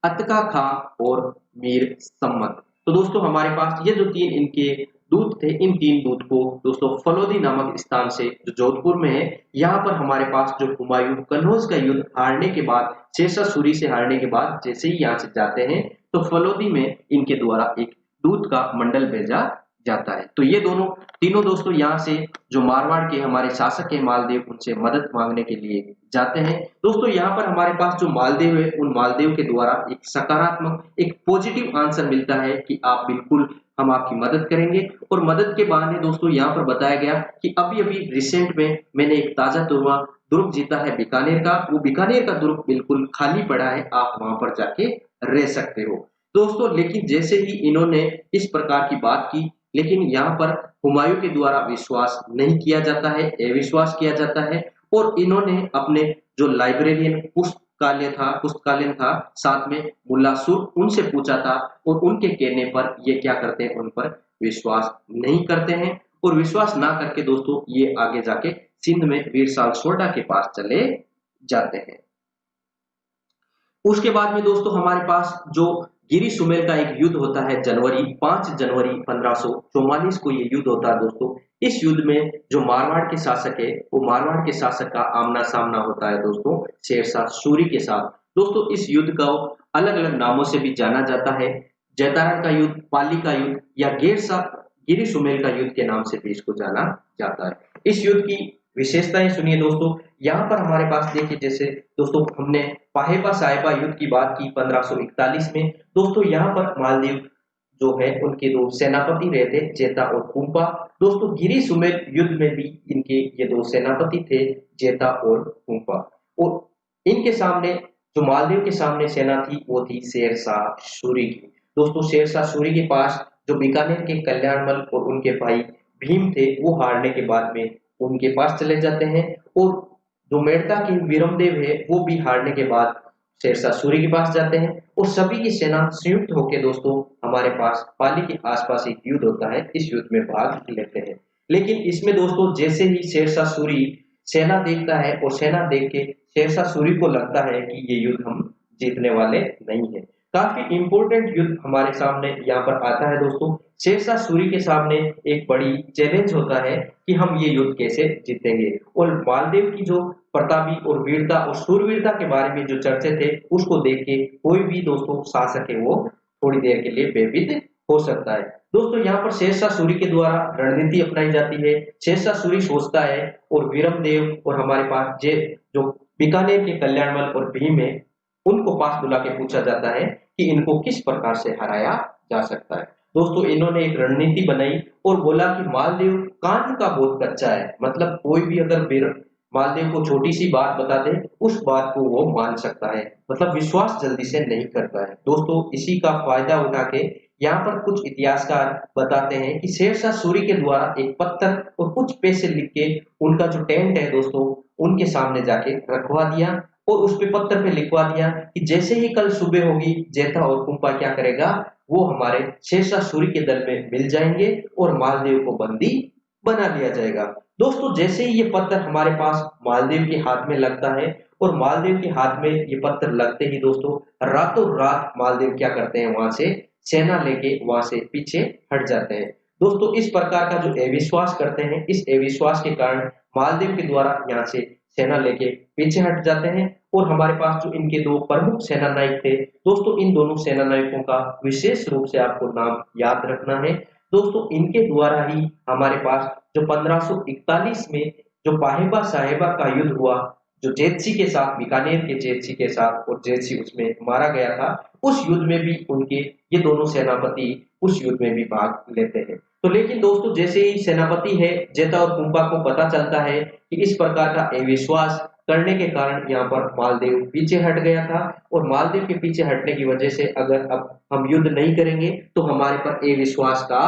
अतका खां और मीर सम्मत। तो दोस्तों हमारे पास ये जो 3 इनके दूत थे, इन 3 दूत को दोस्तों फलोदी नामक स्थान से जो जोधपुर में है, यहाँ पर हमारे पास जो हुमायूं कन्नौज का युद्ध हारने के बाद, शेरशाह सूरी से हारने के बाद जैसे ही यहाँ से जाते हैं तो फलोदी में इनके द्वारा एक दूत का मंडल भेजा जाता है। तो ये दोनों तीनों दोस्तों यहाँ से जो मारवाड़ के हमारे शासक है मालदेव, उनसे मदद मांगने के लिए जाते हैं। दोस्तों यहाँ पर हमारे पास जो मालदेव है, उन मालदेव के द्वारा एक सकारात्मक, एक पॉजिटिव आंसर मिलता है कि आप बिल्कुल, हम आपकी मदद करेंगे। और मदद के बहाने दोस्तों यहाँ पर बताया गया कि अभी अभी रिसेंट में मैंने एक ताजा दुर्ग जीता है बीकानेर का, वो बीकानेर का दुर्ग बिल्कुल खाली पड़ा है, आप वहां पर जाके रह सकते हो दोस्तों। लेकिन जैसे ही इन्होंने इस प्रकार की बात की, लेकिन यहाँ पर हुमायूं के द्वारा विश्वास नहीं किया जाता है, अविश्वास किया जाता है। और इन्होंने अपने जो लाइब्रेरियन पुस्तकालय था साथ में मुल्ला सुर, उनसे पूछा था और उनके कहने पर ये क्या करते हैं, उन पर विश्वास नहीं करते हैं। और विश्वास ना करके दोस्तों ये आगे जाके सिंध में वीर साल सोडा के पास चले जाते हैं। उसके बाद में दोस्तों हमारे पास जो गिरी सुमेल का एक युद्ध होता है, 5 जनवरी 1544 को ये युद्ध होता है दोस्तों। इस युद्ध में जो मारवाड़ के शासक है, वो मारवाड़ के शासक का आमना सामना होता है दोस्तों शेरशाह सूरी के साथ। दोस्तों इस युद्ध को अलग अलग नामों से भी जाना जाता है, जैतारण का युद्ध, पाली का युद्ध या गिरी सुमेल का युद्ध के नाम से भी इसको जाना जाता है। इस युद्ध की विशेषताएं सुनिए दोस्तों। यहाँ पर हमारे पास देखिए, जैसे दोस्तों हमने पाहेबा साहेबा युद्ध की बात की 1541 में। दोस्तों यहाँ पर मालदीव जो है उनके 2 सेनापति रहे थे, जेता और कुंपा। दोस्तों गिरी सुमेल युद्ध में भी इनके ये 2 सेनापति थे, जेता और कुंपा। और इनके सामने जो मालदीव के सामने सेना थी वो थी शेरशाह सूरी की। दोस्तों शेरशाह सूरी के पास जो बीकानेर के कल्याणमल और उनके भाई भीम थे, वो हारने के बाद में उनके पास चले जाते हैं। और जो मेड़ता के वीरमदेव है, वो भी हारने के बाद शेरशाह सूरी के पास जाते हैं। और सभी की सेना संयुक्त होकर दोस्तों हमारे पास पाली के आसपास एक युद्ध होता है, इस युद्ध में भाग लेते हैं। लेकिन इसमें दोस्तों जैसे ही शेरशाह सूरी सेना देखता है और सेना देख के शेरशाह सूरी को लगता है कि ये युद्ध हम जीतने वाले नहीं है। काफी इंपोर्टेंट युद्ध हमारे सामने यहाँ पर आता है दोस्तों। शेरशाह सूरी के सामने एक बड़ी चैलेंज होता है कि हम ये युद्ध कैसे जीतेंगे। और मालदेव की जो प्रतापी और वीरता और शूरवीरता के बारे में जो चर्चे थे, उसको देख के कोई भी दोस्तों शासक है वो थोड़ी देर के लिए बेभीत हो सकता है। दोस्तों यहाँ पर शेरशाह सूरी के द्वारा रणनीति अपनाई जाती है। शेरशाह सूरी सोचता है और वीरमदेव और हमारे पास जो बीकानेर के कल्याणमल और भीम है, उनको पास बुला के पूछा जाता है कि इनको किस प्रकार से हराया जा सकता है। दोस्तों इन्होंने एक रणनीति बनाई और बोला कि मालदेव कान का बहुत कच्चा है, मतलब कोई भी अगर मालदेव को छोटी सी बात बता दे, उस बात को वो मान सकता है, मतलब विश्वास जल्दी से नहीं करता है। दोस्तों इसी का फायदा उठा के यहाँ पर कुछ इतिहासकार बताते हैं कि शेरशाह सूरी के द्वारा एक पत्थर और कुछ पैसे लिख के उनका जो टेंट है दोस्तों उनके सामने जाके रखवा दिया और उस पे पत्थर पे लिखवा दिया कि जैसे ही कल सुबह होगी, जेठा और कुंपा क्या करेगा, वो हमारे शेरशाह सूरी के दल में मिल जाएंगे और मालदेव को बंदी बना लिया जाएगा। दोस्तों जैसे ही ये पत्थर हमारे पास मालदेव के हाथ में लगता है और मालदेव के हाथ में ये पत्थर लगते ही दोस्तों रातों रात मालदेव क्या करते हैं, वहां से सेना लेके वहां से पीछे हट जाते हैं। दोस्तों इस प्रकार का जो अविश्वास करते हैं, इस अविश्वास के कारण मालदेव के द्वारा यहाँ से सेना लेके पीछे हट जाते हैं। और हमारे पास जो इनके 2 प्रमुख सेना नायक थे दोस्तों, इन दोनों सेना नायकों का विशेष रूप से आपको नाम याद रखना है। दोस्तों इनके द्वारा ही हमारे पास जो 1541 में जो पाहेबा साहेबा का युद्ध हुआ, जो जेतसी के साथ, बीकानेर के जेतसी के साथ, और जेतसी उसमें मारा गया था, उस युद्ध में भी उनके ये दोनों सेनापति उस युद्ध में भी भाग लेते हैं। तो लेकिन दोस्तों जैसे ही सेनापति है जेता और कुंपा को पता चलता है कि इस प्रकार का अविश्वास करने के कारण यहाँ पर मालदेव पीछे हट गया था, और मालदेव के पीछे हटने की वजह से अगर अब हम युद्ध नहीं करेंगे तो हमारे पर अविश्वास का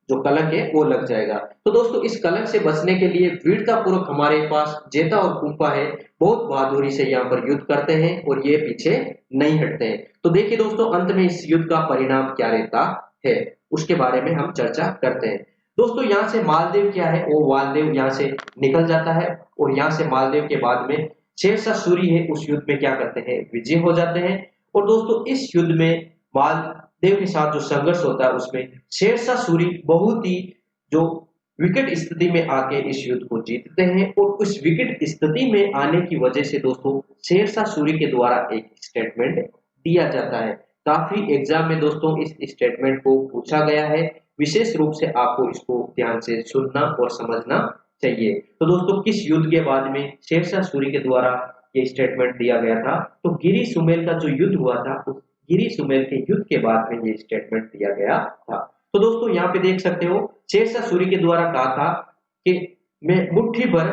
जो कलंक है वो लग जाएगा। तो दोस्तों इस कलंक से बचने के लिए वीरता पूर्वक हमारे पास जेता और कुंपा है बहुत बहादुरी से यहाँ पर युद्ध करते हैं और ये पीछे नहीं हटते हैं। तो देखिए दोस्तों अंत में इस युद्ध का परिणाम क्या रहता है उसके बारे में हम चर्चा करते हैं। दोस्तों यहाँ से मालदेव क्या है, वो मालदेव यहाँ से निकल जाता है और यहाँ से मालदेव के बाद में शेरशाह सूरी है उस युद्ध में क्या करते हैं, विजय हो जाते हैं। और दोस्तों इस युद्ध में देव के साथ जो संघर्ष होता है उसमें शेरशाह सूरी बहुत ही जो विकट स्थिति में आके इस युद्ध को जीतते हैं और उस विकट स्थिति में आने की वजह से दोस्तों शेरशाह सूरी के द्वारा एक स्टेटमेंट दिया जाता है। काफी एग्जाम में दोस्तों इस स्टेटमेंट को पूछा गया है, विशेष रूप से आपको इसको ध्यान से सुनना और समझना चाहिए। तो दोस्तों किस युद्ध के बाद में शेरशाह सूरी के द्वारा ये स्टेटमेंट दिया गया था? तो गिरी सुमेल का जो युद्ध हुआ था उस गिरी सुमेल के युद्ध के बाद में ये स्टेटमेंट दिया गया था। तो दोस्तों यहाँ पे देख सकते हो शेरशाह सूरी के द्वारा कहा था कि मैं मुट्ठी भर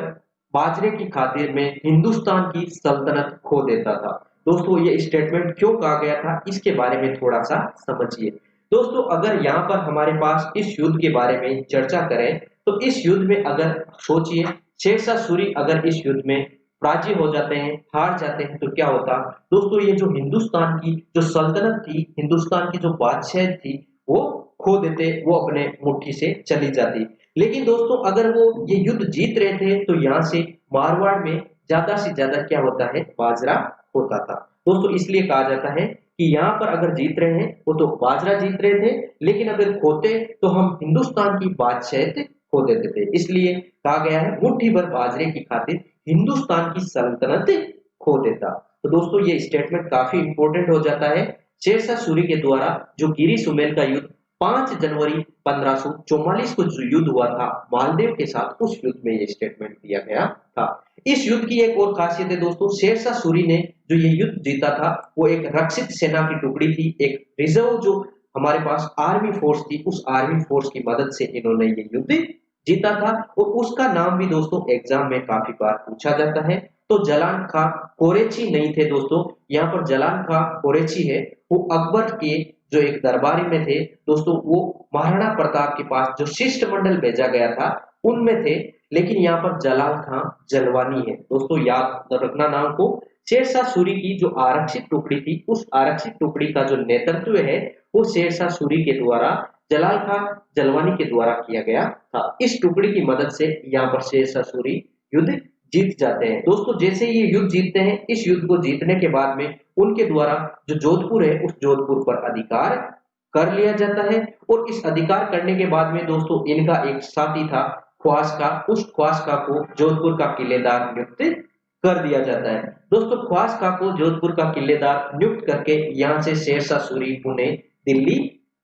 बाजरे की खातिर में हिंदुस्तान की सल्तनत खो देता था। दोस्तों ये स्टेटमेंट क्यों कहा गया था इसके बारे में थोड़ा सा समझिए। दोस्तों अगर यहाँ पर हमारे पास इस युद्ध के बारे में चर्चा करें तो इस युद्ध में अगर सोचिए शेरशाह सूरी अगर इस युद्ध में पराजय हो जाते हैं, हार जाते हैं तो क्या होता दोस्तों? ये जो हिंदुस्तान की जो सल्तनत थी, हिंदुस्तान की जो बादशाह थी वो खो देते, वो अपने मुट्ठी से चली जाती। लेकिन दोस्तों अगर वो ये युद्ध जीत रहे थे तो यहाँ से मारवाड़ में ज्यादा से ज्यादा क्या होता है? बाजरा होता था दोस्तों। इसलिए कहा जाता है कि यहाँ पर अगर जीत रहे हैं वो तो बाजरा जीत रहे थे, लेकिन अगर खोते तो हम हिंदुस्तान की बादशाह खो देते थे। इसलिए कहा गया है मुट्ठी भर बाजरे की खातिर हिंदुस्तान की सल्तनत खो देता। तो दोस्तों ये स्टेटमेंट काफी इंपॉर्टेंट हो जाता है। शेरशाह सूरी के द्वारा जो गिरी सुमेल का युद्ध 5 जनवरी 1544 को जो युद्ध हुआ था मालदेव के साथ, उस युद्ध में ये स्टेटमेंट दिया गया था। इस युद्ध की एक और खासियत है दोस्तों, शेरशाह सूरी ने जो ये युद्ध जीता था वो एक रक्षित सेना की टुकड़ी थी, एक रिजर्व जो हमारे पास आर्मी फोर्स थी, उस आर्मी फोर्स की मदद से इन्होंने ये युद्ध जीता था। और उसका नाम भी दोस्तों एग्जाम में काफी बार पूछा जाता है। तो जलान खां कोरेची नहीं थे दोस्तों, यहाँ पर जलान खां कोरेची है, वो अकबर के जो एक दरबारी में थे दोस्तों, वो महाराणा प्रताप के पास जो शिष्टमंडल भेजा गया था उनमें थे। लेकिन यहाँ पर जलाल खां जलवानी है दोस्तों, याद रखना नाम को। शेरशाह सूरी की जो आरक्षित टुकड़ी थी, उस आरक्षित टुकड़ी का जो नेतृत्व है वो शेरशाह सूरी के द्वारा जलाल खां जलवानी के द्वारा किया गया था। इस टुकड़ी की मदद से यहाँ पर शेरशाह सूरी युद्ध जीत जाते हैं दोस्तों। जैसे ये युद्ध जीतते हैं, इस युद्ध को जीतने के बाद में उनके द्वारा जो जोधपुर है उस जोधपुर पर अधिकार कर लिया जाता है। और इस अधिकार करने के बाद में दोस्तों इनका एक साथी था ख्वास्का, उस ख्वास्का को जोधपुर का किलेदार नियुक्त कर दिया जाता है दोस्तों। ख्वास्का को जोधपुर का किलेदार नियुक्त करके यहाँ से शेरशाह सूरी पुणे दिल्ली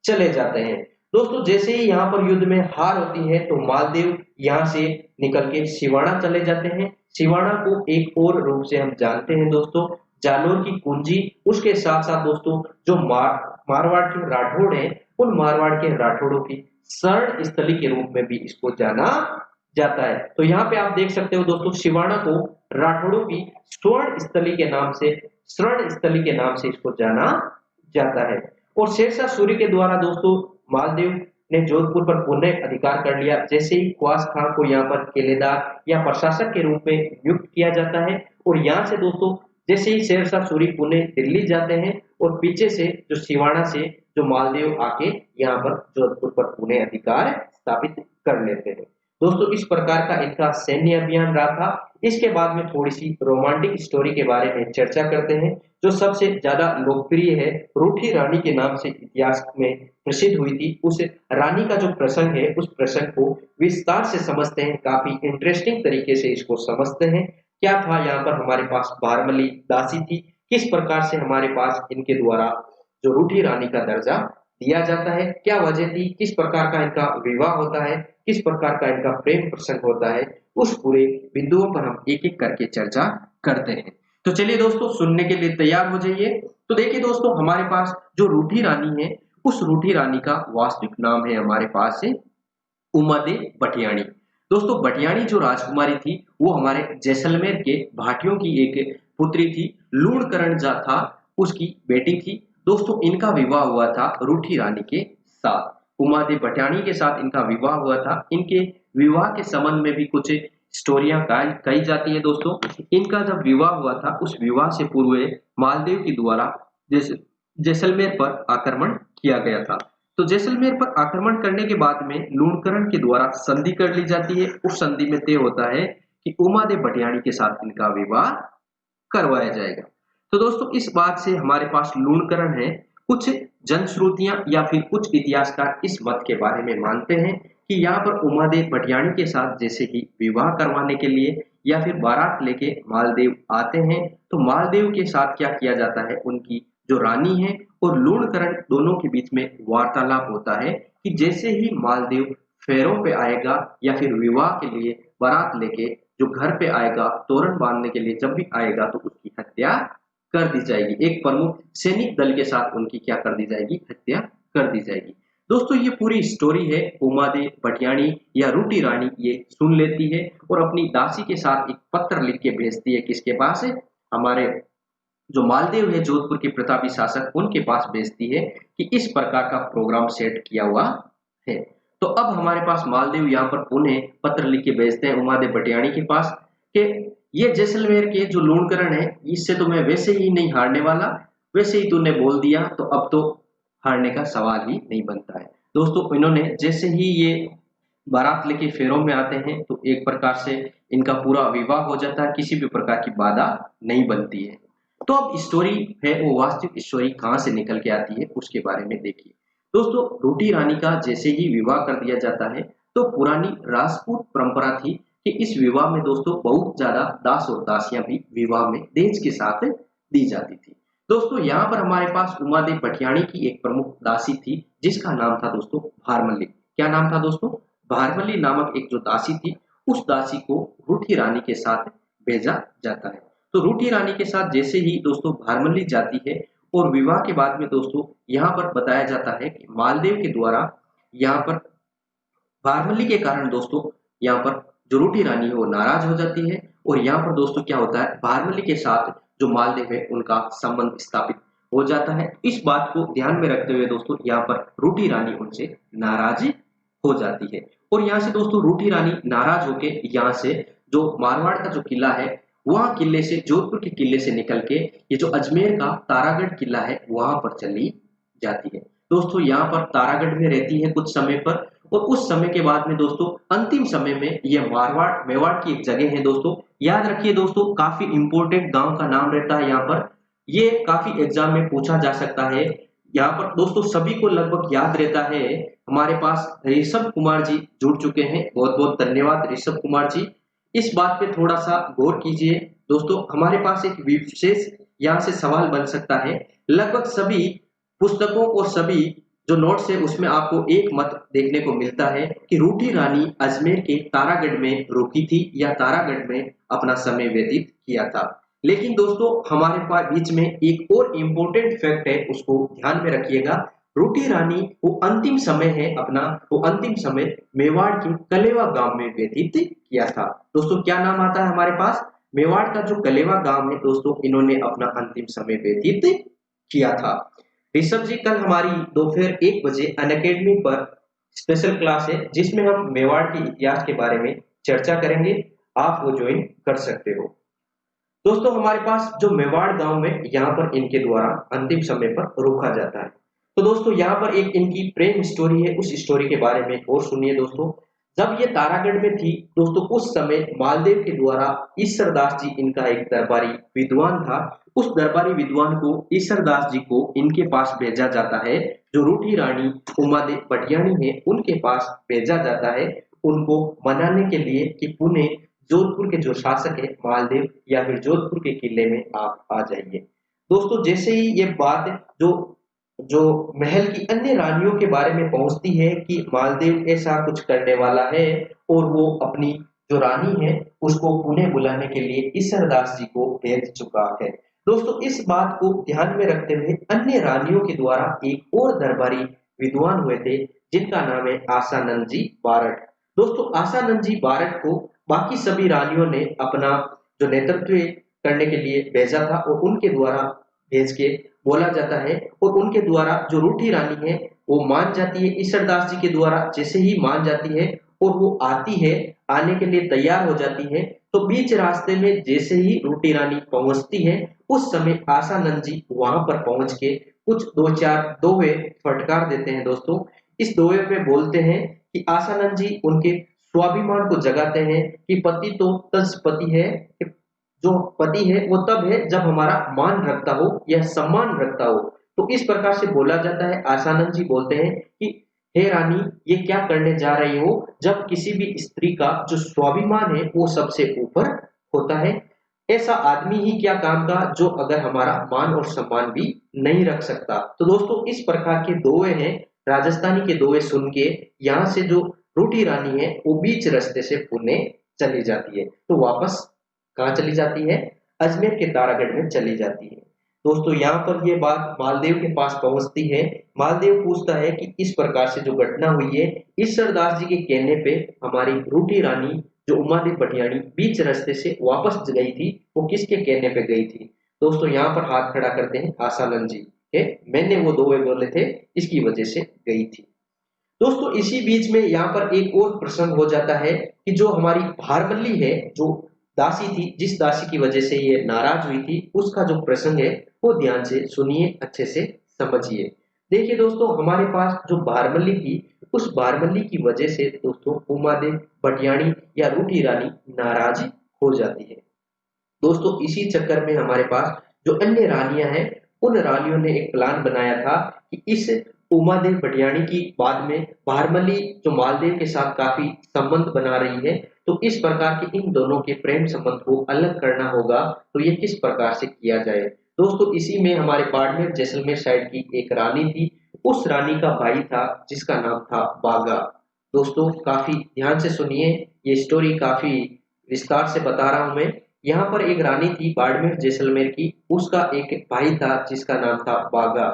चले जाते हैं दोस्तों। जैसे ही यहाँ पर युद्ध में हार होती है तो मालदेव यहाँ से निकल के सिवाड़ा चले जाते हैं। सिवाड़ा को एक और रूप से हम जानते हैं दोस्तों जालोर की कुंजी। उसके साथ साथ दोस्तों जो मारवाड़ के राठौड़ हैं, उन मारवाड़ के राठौड़ों की शरण स्थली के रूप में भी इसको जाना जाता है। तो यहाँ पे आप देख सकते हो दोस्तों सिवाड़ा को राठौड़ों की शरण स्थली के नाम से इसको जाना जाता है। और शेरशाह सूरी के द्वारा दोस्तों मालदेव ने जोधपुर पर पुनः अधिकार कर लिया। जैसे ही ख्वास खां को यहाँ पर किलेदार या प्रशासक के रूप में नियुक्त किया जाता है। और यहाँ से दोस्तों जैसे ही शेरशाह सूरी पुणे दिल्ली जाते हैं और पीछे से जो सिवाड़ा से जो मालदेव आके यहाँ पर जोधपुर पर पुणे अधिकार स्थापित कर लेते हैं दोस्तों। इस प्रकार का इनका सैन्य अभियान रहा था। इसके बाद में थोड़ी सी रोमांटिक स्टोरी के बारे में चर्चा करते हैं जो सबसे ज्यादा लोकप्रिय है, रूठी रानी के नाम से इतिहास में प्रसिद्ध हुई थी। उस रानी का जो प्रसंग है उस प्रसंग को विस्तार से समझते हैं, काफी इंटरेस्टिंग तरीके से इसको समझते हैं। क्या था यहाँ पर हमारे पास बारमली दासी थी, किस प्रकार से हमारे पास इनके द्वारा जो रूठी रानी का दर्जा दिया जाता है, क्या वजह थी, किस प्रकार का इनका विवाह होता है, किस प्रकार का इनका प्रेम प्रसंग होता है, उस पूरे बिंदुओं पर हम एक एक करके चर्चा करते हैं। तो चलिए दोस्तों सुनने के लिए तैयार हो जाइए। तो देखिए दोस्तों हमारे पास जो रूठी रानी है उस रूठी रानी का वास्तविक नाम है हमारे पास है उमादे बटियाणी। दोस्तों बटियाणी जो राजकुमारी थी वो हमारे जैसलमेर के भाटियों की एक पुत्री थी, लूणकरण जा था उसकी बेटी थी दोस्तों। इनका विवाह हुआ था रूठी रानी के साथ, उमादे बटियाणी के साथ इनका विवाह हुआ था। इनके विवाह के संबंध में भी कुछ स्टोरियां कही जाती है दोस्तों। इनका जब विवाह हुआ था उस विवाह से पूर्व मालदेव के द्वारा जैसलमेर पर आक्रमण किया गया था। तो जैसलमेर पर आक्रमण करने के बाद में लूणकरण के द्वारा संधि कर ली जाती है। उस संधि में तय होता है कि उमादे बटियाणी के साथ इनका विवाह करवाया जाएगा। तो दोस्तों इस बात से हमारे पास लूणकरण है कुछ जनश्रुतियां या फिर कुछ इतिहासकार इस मत के बारे में मानते हैं कि यहाँ पर उमादेव भटियाणी के साथ जैसे कि विवाह करवाने के लिए या फिर बारात लेके मालदेव आते हैं, तो मालदेव के साथ क्या किया जाता है, उनकी जो रानी है और लूणकरण दोनों के बीच में वार्तालाप होता है कि जैसे ही मालदेव फेरों पे आएगा या फिर विवाह के लिए बारात लेके जो घर पे आएगा तोरण बांधने के लिए जब भी आएगा तो उसकी हत्या कर दी जाएगी। एक प्रमुख सैनिक दल के साथ उनकी क्या कर दी जाएगी, हत्या कर दी जाएगी। दोस्तों ये पूरी स्टोरी है, उमादेव भटियाणी या रूटी रानी ये सुन लेती है और अपनी दासी के साथ एक पत्र लिख के भेजती है, किसके पास है, हमारे जो मालदेव है जोधपुर के प्रतापी शासक उनके पास भेजती है कि इस प्रकार का प्रोग्राम सेट किया हुआ है। तो अब हमारे पास मालदेव यहाँ पर पुनः पत्र लिख के भेजते हैं उमादेव भटियाणी के पास कि ये जैसलमेर के जो लूणकरण है इससे तो मैं वैसे ही नहीं हारने वाला, वैसे ही तूने बोल दिया तो अब तो हारने का सवाल ही नहीं बनता है। दोस्तों इन्होंने जैसे ही ये बारात लेके फेरों में आते हैं तो एक प्रकार से इनका पूरा विवाह हो जाता है, किसी भी प्रकार की बाधा नहीं बनती है। तो अब स्टोरी है वो वास्तविक स्टोरी कहाँ से निकल के आती है उसके बारे में देखिए। दोस्तों रूटी रानी का जैसे ही विवाह कर दिया जाता है तो पुरानी राजपूत परंपरा थी कि इस विवाह में दोस्तों बहुत ज्यादा दास और दासियां भी विवाह में दहेज के साथ दी जाती थी। दोस्तों यहाँ पर हमारे पास उमादेव भटियाणी की एक प्रमुख दासी थी जिसका नाम था दोस्तों भारमल्ली। क्या नाम था दोस्तों, भारमल्ली नामक एक जो दासी थी उस दासी को रूठी रानी के साथ भेजा जाता है। तो रूठी रानी के साथ जैसे ही दोस्तों भारमल्ली जाती है और विवाह के बाद में दोस्तों यहाँ पर बताया जाता है कि मालदेव के द्वारा यहाँ पर भारमल्ली के कारण दोस्तों यहाँ पर जो रूठी रानी है वो नाराज हो जाती है और यहाँ पर दोस्तों क्या होता है, भारमल्ली के साथ जो मालदेव है उनका संबंध स्थापित हो जाता है। इस बात को ध्यान में रखते हुए दोस्तों यहाँ पर रूठी रानी उनसे नाराज हो जाती है और यहाँ से दोस्तों रूठी रानी नाराज होके यहाँ से जो मारवाड़ का जो किला है वहां किले से, जोधपुर के किले से निकल के ये जो अजमेर का तारागढ़ किला है वहां पर चली जाती है। दोस्तों यहाँ पर तारागढ़ में रहती है कुछ समय पर और उस समय के बाद में दोस्तों अंतिम समय में ये मारवाड़ मेवाड़ की एक जगह है दोस्तों, याद रखिए दोस्तों काफी इंपोर्टेंट गांव का नाम रहता है यहाँ पर, ये काफी एग्जाम में पूछा जा सकता है। यहाँ पर दोस्तों सभी को लगभग याद रहता है। हमारे पास ऋषभ कुमार जी जुड़ चुके हैं, बहुत बहुत धन्यवाद ऋषभ कुमार जी। इस बात पे थोड़ा सा गौर कीजिए दोस्तों, हमारे पास एक विशेष यहाँ से सवाल बन सकता है। लगभग सभी पुस्तकों और सभी जो नोट्स है उसमें आपको एक मत देखने को मिलता है कि रूठी रानी अजमेर के तारागढ़ में रुकी थी या तारागढ़ में अपना समय व्यतीत किया था। लेकिन दोस्तों हमारे पास बीच में एक और इम्पोर्टेंट फैक्ट है, उसको ध्यान में रखिएगा। रूठी रानी वो अंतिम समय है अपना, वो अंतिम समय मेवाड़ के कलेवा गांव में व्यतीत किया था। दोस्तों क्या नाम आता है हमारे पास, मेवाड़ का जो कलेवा गांव है दोस्तों इन्होंने अपना अंतिम समय व्यतीत किया था। ऋषभ जी कल हमारी दोपहर 1 बजे अनअकैडमी पर स्पेशल क्लास है जिसमें हम मेवाड़ के इतिहास के बारे में चर्चा करेंगे, आप वो ज्वाइन कर सकते हो। दोस्तों हमारे पास जो मेवाड़ गांव में यहाँ पर इनके द्वारा अंतिम समय पर रोका जाता है। तो दोस्तों यहाँ पर एक इनकी प्रेम स्टोरी है, उस स्टोरी के बारे में और सुनिए दोस्तों। जब ये तारागढ़ में थी दोस्तों उस समय मालदेव के द्वारा ईश्वरदास जी इनका एक दरबारी विद्वान था, उस दरबारी विद्वान को ईश्वरदास जी को इनके पास भेजा जाता है, जो रूठी रानी उमादेव भटियाणी है उनके पास भेजा जाता है उनको मनाने के लिए कि पुणे जोधपुर के जो शासक है मालदेव या फिर जोधपुर के किले में आप आ जाइए। दोस्तों जैसे ही ये बात जो जो महल की अन्य रानियों के बारे में पहुंचती है कि मालदेव ऐसा कुछ करने वाला है और वो अपनी जो रानी है उसको पुणे बुलाने के लिए ईश्वरदास जी को भेज चुका है। दोस्तों इस बात को ध्यान में रखते हुए अन्य रानियों के द्वारा एक और दरबारी विद्वान हुए थे जिनका नाम है आसानंद जी बारट। दोस्तों आसानंद जी बारट को बाकी सभी रानियों ने अपना जो नेतृत्व करने के लिए भेजा था और उनके द्वारा भेज के बोला जाता है और उनके द्वारा जो रूठी रानी है वो मान जाती है ईश्वरदास जी के द्वारा। जैसे ही मान जाती है और वो आती है, आने के लिए तैयार हो जाती है, तो बीच रास्ते में जैसे ही रूठी रानी पहुंचती है उस समय आसानंद जी वहां पर पहुंच के कुछ 2-4 दोहे फटकार देते हैं। दोस्तों इस दोहे पे बोलते हैं कि आसानंद जी उनके स्वाभिमान को जगाते हैं कि पति तो तज पति है, जो पति है वो तब है जब हमारा मान रखता हो या सम्मान रखता हो, तो इस प्रकार से बोला जाता है, आसानंद जी बोलते हैं कि हे रानी, ये क्या करने जा रही हो, जब किसी भी स्त्री का जो स्वाभिमान है वो सबसे ऊपर होता है। ऐसा आदमी ही क्या काम का जो अगर हमारा मान और सम्मान भी नहीं रख सकता। तो दोस्तों इस प्रकार के दोहे हैं, राजस्थानी के दोहे सुन के यहाँ से जो रूठी रानी है वो बीच रास्ते से पुणे चली जाती है। तो वापस कहाँ चली जाती है, अजमेर के तारागढ़ में चली जाती है। दोस्तों यहाँ पर ये बात मालदेव के पास पहुंचती है। मालदेव पूछता है कि इस प्रकार से जो घटना हुई है, ईश्वरदास जी के कहने पे हमारी रूठी रानी जो उमादेव भटियाणी बीच रास्ते से वापस गई थी, वो किसके कहने पे गई थी। दोस्तों यहाँ पर हाथ खड़ा करते हैं आसानंद जी के, मैंने वो दोहे बोले थे इसकी वजह से गई थी। दोस्तों इसी बीच में यहाँ पर एक और प्रसंग हो जाता है कि जो हमारी भारमल्ली है, जो दासी थी, जिस दासी की वजह से ये नाराज हुई थी, उसका जो प्रसंग है वो ध्यान से सुनिए, अच्छे से समझिए। देखिए दोस्तों, हमारे पास जो भारमल्ली थी, उस भारमल्ली की वजह से दोस्तों उमादेव भटियाणी या रूठी रानी नाराज हो जाती है। दोस्तों इसी चक्कर में हमारे पास जो अन्य रानियां हैं, उन रानियों ने एक प्लान बनाया था कि इस उमादेव भटियाणी की बाद में भारमल्ली जो मालदेव के साथ काफी संबंध बना रही है, तो इस प्रकार के इन दोनों के प्रेम संबंध को अलग करना होगा। तो ये किस प्रकार से किया जाए। दोस्तों इसी में हमारे बाड़मेर जैसलमेर साइड की एक रानी थी, उस रानी का भाई था जिसका नाम था बागा। दोस्तों काफी ध्यान से सुनिए, ये स्टोरी काफी विस्तार से बता रहा हूं मैं। यहाँ पर एक रानी थी बाड़मेर जैसलमेर की, उसका एक भाई था जिसका नाम था बागा।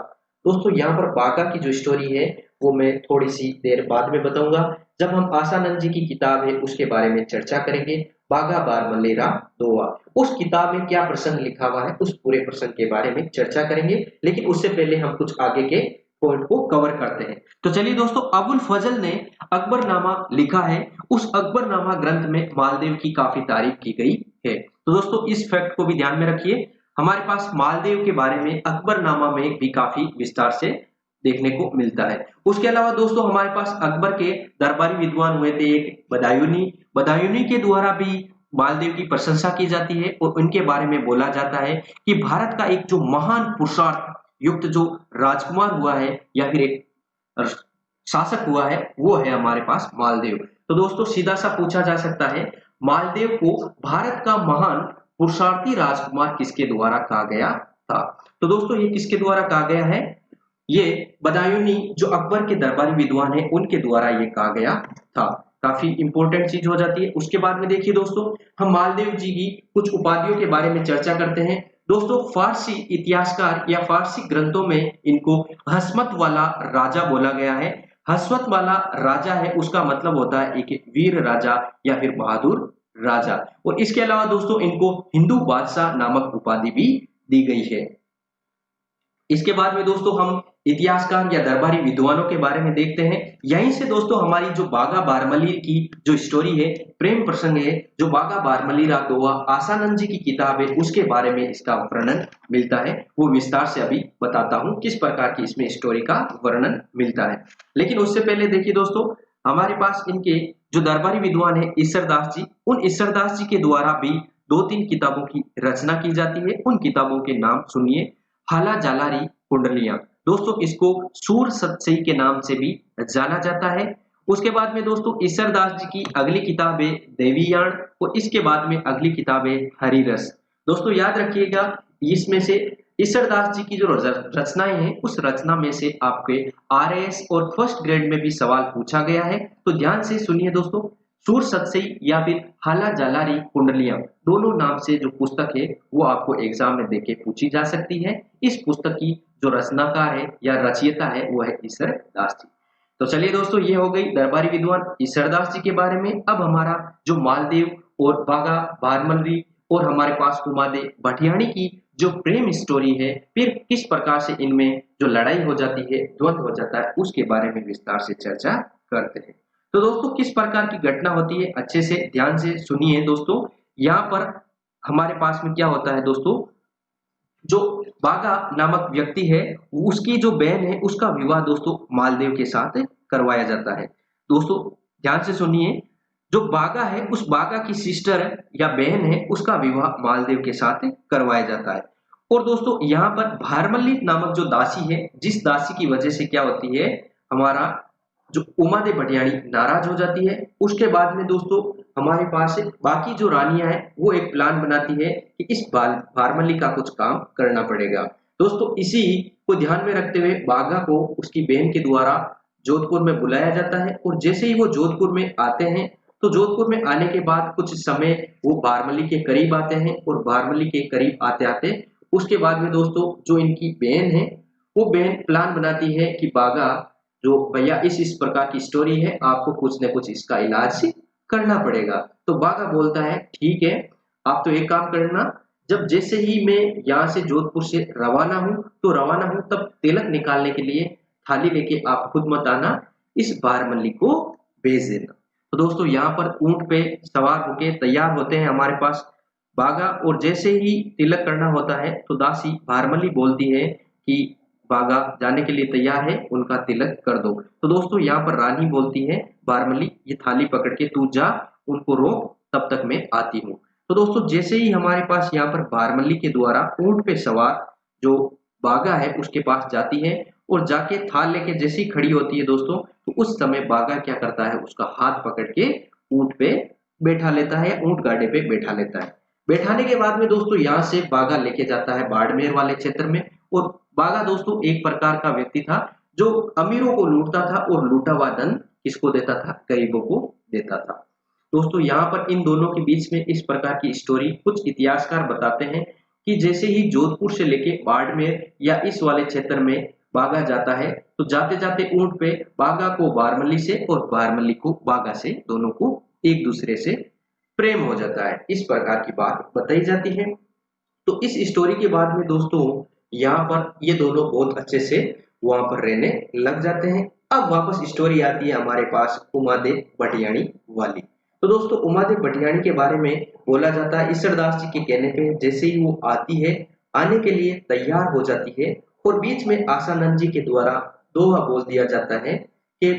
दोस्तों यहाँ पर बागा की जो स्टोरी है वो मैं थोड़ी सी देर बाद में बताऊंगा, जब हम आसानंद जी की किताब है उसके बारे में चर्चा करेंगे, बागा बारमल्ली रा दोवा। उस किताब में क्या प्रसंग लिखा हुआ है, उस पूरे प्रसंग के बारे में चर्चा करेंगे, लेकिन उससे पहले हम कुछ आगे के पॉइंट को कवर करते हैं। तो चलिए दोस्तों, अबुल फजल ने अकबरनामा लिखा है, उस अकबरनामा ग्रंथ में मालदेव की काफी तारीफ की गई है। तो दोस्तों इस फैक्ट को भी ध्यान में रखिए, हमारे पास मालदेव के बारे में अकबरनामा में भी काफी विस्तार से देखने को मिलता है। उसके अलावा दोस्तों हमारे पास अकबर के दरबारी विद्वान हुए थे एक बदायूनी, बदायूनी के द्वारा भी मालदेव की प्रशंसा की जाती है और उनके बारे में बोला जाता है कि भारत का एक जो महान पुरुषार्थ युक्त जो राजकुमार हुआ है या फिर एक शासक हुआ है, वो है हमारे पास मालदेव। तो दोस्तों सीधा सा पूछा जा सकता है, मालदेव को भारत का महान पुरुषार्थी राजकुमार किसके द्वारा कहा गया था। तो दोस्तों ये किसके द्वारा कहा गया है, ये बदायूनी जो अकबर के दरबारी विद्वान है उनके द्वारा ये कहा गया था। काफी इंपॉर्टेंट चीज हो जाती है। उसके बाद में देखिए दोस्तों, हम मालदेव जी की कुछ उपाधियों के बारे में चर्चा करते हैं। दोस्तों फारसी इतिहासकार या फारसी ग्रंथों में इनको हसमत वाला राजा बोला गया है। हसमत वाला राजा है, उसका मतलब होता है एक वीर राजा या फिर बहादुर राजा। और इसके अलावा दोस्तों इनको हिंदू बादशाह नामक उपाधि भी दी गई है। इसके बाद में दोस्तों हम इतिहासकार या दरबारी विद्वानों के बारे में देखते हैं। यहीं से दोस्तों हमारी जो बागा बारमल्ली की जो स्टोरी है, प्रेम प्रसंग है, जो बागा बारमल्ली रा दोहा आसानंद जी की किताब है, उसके बारे में इसका वर्णन मिलता है। वो विस्तार से अभी बताता हूँ किस प्रकार की इसमें स्टोरी का वर्णन मिलता है। लेकिन उससे पहले देखिए दोस्तों, हमारे पास इनके जो दरबारी विद्वान है ईश्वरदास जी, उन ईश्वरदास जी के द्वारा भी 2-3 किताबों की रचना की जाती है। उन किताबों के नाम सुनिए, हाला जालारी कुंडलियां, दोस्तों इसको सूर सतसई के नाम से भी जाना जाता है। उसके बाद में दोस्तों ईश्वरदास जी की अगली किताब है देवीयाण, और इसके बाद में अगली किताब है हरिरस। दोस्तों याद रखिएगा, इसमें से ईश्वरदास जी की जो रचनाएं हैं, उस रचना में से आपके आरएएस और फर्स्ट ग्रेड में भी सवाल पूछा गया है। तो ध्यान से सुनिए दोस्तों, सूर सतसई या फिर हाला जालारी कुंडलियां, दोनों नाम से जो पुस्तक है वो आपको एग्जाम में देके पूछी जा सकती है। इस पुस्तक की जो रचनाकार है या रचयिता है वो है ईश्वरदास जी। तो चलिए दोस्तों, ये हो गई दरबारी विद्वान ईश्वरदास जी के बारे में। अब हमारा जो मालदेव और बागा बारमल्ली और हमारे पास उमादेव भटियाणी की जो प्रेम स्टोरी है, फिर किस प्रकार से इनमें जो लड़ाई हो जाती है, द्वंद्व हो जाता है, उसके बारे में विस्तार से चर्चा करते हैं। तो दोस्तों किस प्रकार की घटना होती है, अच्छे से ध्यान से सुनिए दोस्तों। यहाँ पर हमारे पास में क्या होता है दोस्तों, जो बागा नामक व्यक्ति है, उसकी जो बहन है, उसका विवाह दोस्तों मालदेव के साथ करवाया जाता है। दोस्तों ध्यान से सुनिए, जो बागा है, उस बागा की सिस्टर या बहन है, उसका विवाह मालदेव के साथ करवाया जाता है। और दोस्तों यहाँ पर भारमल्ली नामक जो दासी है, जिस दासी की वजह से क्या होती है, हमारा जो उमादेव भटियाणी नाराज हो जाती है, उसके बाद में दोस्तों हमारे पास बाकी जो रानियां हैं वो एक प्लान बनाती है कि इस भारमल्ली का कुछ काम करना पड़ेगा। दोस्तों इसी को ध्यान में रखते हुए बाघा को उसकी बहन के द्वारा जोधपुर में बुलाया जाता है, और जैसे ही वो जोधपुर में आते हैं तो जोधपुर में आने के बाद कुछ समय वो भारमल्ली के करीब आते हैं, और भारमल्ली के करीब आते आते उसके बाद में दोस्तों जो इनकी बहन है वो बहन प्लान बनाती है कि बाघा जो भैया इस प्रकार की स्टोरी है, आपको कुछ न कुछ इसका इलाज करना पड़ेगा। तो बाघा बोलता है ठीक है, आप तो एक काम करना, जब जैसे ही मैं यहाँ से जोधपुर से रवाना हूँ तो रवाना हूँ तब तिलक निकालने के लिए थाली लेके आप खुद मत आना, इस बारमल्ली को भेज देना। तो दोस्तों यहाँ पर ऊंट पे सवार होके तैयार होते हैं हमारे पास बाघा, और जैसे ही तिलक करना होता है तो दासी भारमल्ली बोलती है कि बाघा जाने के लिए तैयार है, उनका तिलक कर दो। तो दोस्तों यहाँ पर रानी बोलती है भारमल्ली ये थाली पकड़ के तू जा, उनको रोक, तब तक मैं आती हूँ। तो दोस्तों जैसे ही हमारे पास यहाँ पर भारमल्ली के द्वारा ऊंट पे सवार जो बाघा है उसके पास जाती है, और जाके थाल लेके जैसी खड़ी होती है दोस्तों, तो उस समय बाघा क्या करता है, उसका हाथ पकड़ के ऊंट पे बैठा लेता है, ऊंट गाड़े पे बैठा लेता है। बैठाने के बाद में दोस्तों यहाँ से बाघा लेके जाता है बाड़मेर वाले क्षेत्र में। और बाघा दोस्तों एक प्रकार का व्यक्ति था जो अमीरों को लूटता था, और लूटा हुआ धन किसको देता था, गरीबों को देता था। दोस्तों यहाँ पर इन दोनों के बीच में इस प्रकार की स्टोरी कुछ इतिहासकार बताते हैं कि जैसे ही जोधपुर से लेके बाड़मेर या इस वाले क्षेत्र में बाघा जाता है, तो जाते जाते ऊंट पे बाघा को बारमल्ली से और बारमल्ली को बाघा से, दोनों को एक दूसरे से प्रेम हो जाता है, इस प्रकार की बात बताई जाती है। तो इस स्टोरी के बाद में दोस्तों यहाँ पर ये दोनों बहुत अच्छे से वहां पर रहने लग जाते हैं। अब वापस स्टोरी आती है हमारे पास उमादेव भटियाणी वाली। तो दोस्तों उमादेव भटियाणी के बारे में बोला जाता है, ईश्वरदास जी के कहने पे जैसे ही वो आती है, आने के लिए तैयार हो जाती है, और बीच में आसानंद जी के द्वारा दोहा बोल दिया जाता है कि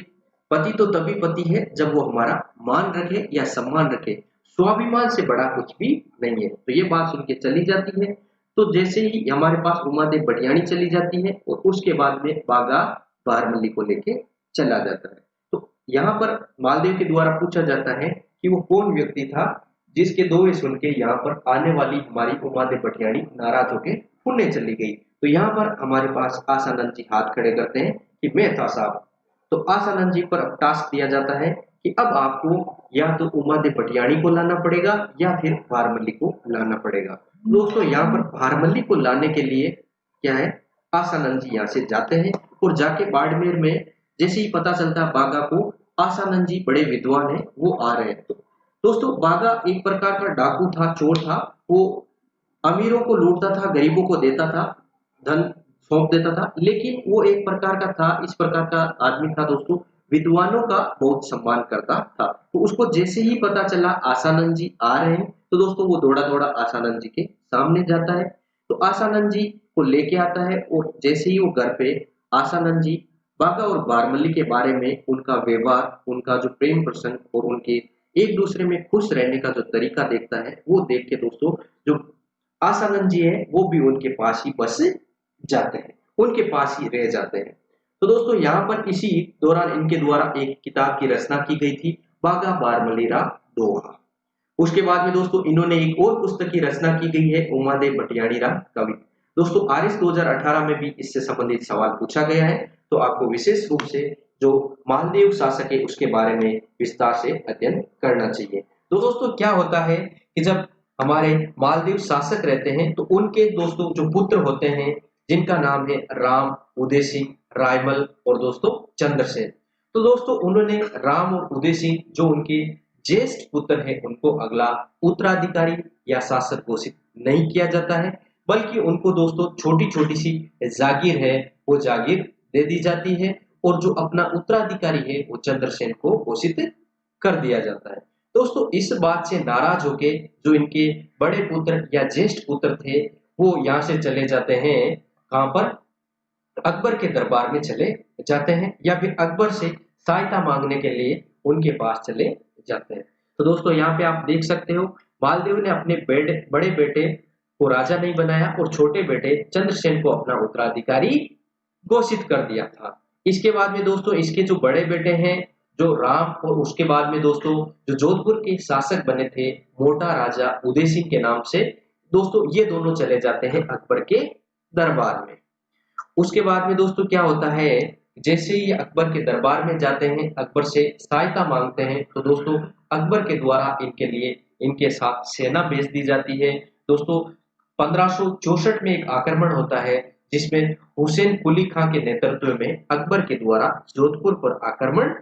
पति तो तभी पति है जब वो हमारा मान रखे या सम्मान रखे, स्वाभिमान से बड़ा कुछ भी नहीं है। तो ये बात सुन के चली जाती है। तो जैसे ही हमारे पास उमादेव भटियाणी चली जाती है, और उसके बाद में बाघा बारमल्ली को लेके चला जाता है। तो यहाँ पर मालदेव के द्वारा पूछा जाता है कि वो कौन व्यक्ति था जिसके दोहे सुन के यहाँ पर आने वाली हमारी उमादेव भटियाणी नाराज होके पुण्य चली गई। तो यहाँ पर हमारे पास आसानंद जी हाथ खड़े करते हैं कि मैं था साहब। तो आसानंद जी पर अब टास्क दिया जाता है कि अब आपको या तो उमादेव भटियाणी को लाना पड़ेगा या फिर भारमल्ली को लाना पड़ेगा। दोस्तों यहाँ पर भारमल्ली को लाने के लिए क्या है, आसानंद जी यहाँ से जाते हैं, और जाके बाड़मेर में जैसे ही पता चलता है बाघा को, आसानंद जी बड़े विद्वान हैं, वो आ रहे हैं। तो दोस्तों बाघा एक प्रकार का डाकू था, चोर था, वो अमीरों को लूटता था, गरीबों को देता था, धन सौंप देता था, लेकिन वो एक प्रकार का था, इस प्रकार का आदमी था दोस्तों, विद्वानों का बहुत सम्मान करता था। तो उसको जैसे ही पता चला आसानंद जी आ रहे हैं, तो दोस्तों वो दौड़ा दौड़ा आसानंद जी के सामने जाता है। तो आसानंद जी को लेके आता है, और जैसे ही वो घर पे आसानंद जी बाघा और बारमल्ली के बारे में, उनका व्यवहार, उनका जो प्रेम प्रसंग और उनके एक दूसरे में खुश रहने का जो तरीका देखता है, वो देख के दोस्तों जो आसानंद जी है वो भी उनके पास ही बस जाते हैं, उनके पास ही रह जाते हैं। तो दोस्तों यहाँ पर इसी दौरान इनके द्वारा एक किताब की रचना की गई थी, बाघा बारमल्ली रा दोहा। उसके बाद में दोस्तों इन्होंने एक और पुस्तक की रचना की गई है, उमादेव भटियाणी रा कवि। दोस्तों आरएस 2018 में भी इससे संबंधित सवाल पूछा गया है, तो आपको विशेष रूप से जो मालदेव शासक है उसके बारे में विस्तार से अध्ययन करना चाहिए। तो दोस्तों क्या होता है कि जब हमारे मालदीव शासक रहते हैं तो उनके दोस्तों जो पुत्र होते हैं जिनका नाम है राम, उदयसिंह, रायमल और दोस्तों चंद्रसेन। तो दोस्तों उन्होंने राम और उदयसिंह जो उनके ज्येष्ठ पुत्र है उनको अगला उत्तराधिकारी या शासक घोषित नहीं किया जाता है, बल्कि उनको दोस्तों छोटी छोटी सी जागीर है वो जागीर दे दी जाती है, और जो अपना उत्तराधिकारी है वो चंद्रसेन को घोषित कर दिया जाता है। दोस्तों इस बात से नाराज होके जो इनके बड़े पुत्र या ज्येष्ठ पुत्र थे वो यहाँ से चले जाते हैं, कहाँ पर, अकबर के दरबार में चले जाते हैं, या फिर अकबर से सहायता मांगने के लिए उनके पास चले जाते हैं। तो दोस्तों यहाँ पे आप देख सकते हो मालदेव ने अपने बड़े बेटे को राजा नहीं बनाया और छोटे बेटे चंद्रसेन को अपना उत्तराधिकारी घोषित कर दिया था। इसके बाद में दोस्तों इसके जो बड़े बेटे हैं जो राम, और उसके बाद में दोस्तों जो जोधपुर के शासक बने थे मोटा राजा उदय सिंह के नाम से, दोस्तों ये दोनों चले जाते हैं अकबर के दरबार में। उसके बाद में दोस्तों क्या होता है, जैसे ही अकबर के दरबार में जाते हैं, अकबर से सहायता मांगते हैं, तो दोस्तों अकबर के द्वारा इनके लिए इनके साथ सेना भेज दी जाती है। दोस्तों 1564 में एक आक्रमण होता है जिसमें हुसैन कुली खां के नेतृत्व में अकबर के द्वारा जोधपुर पर आक्रमण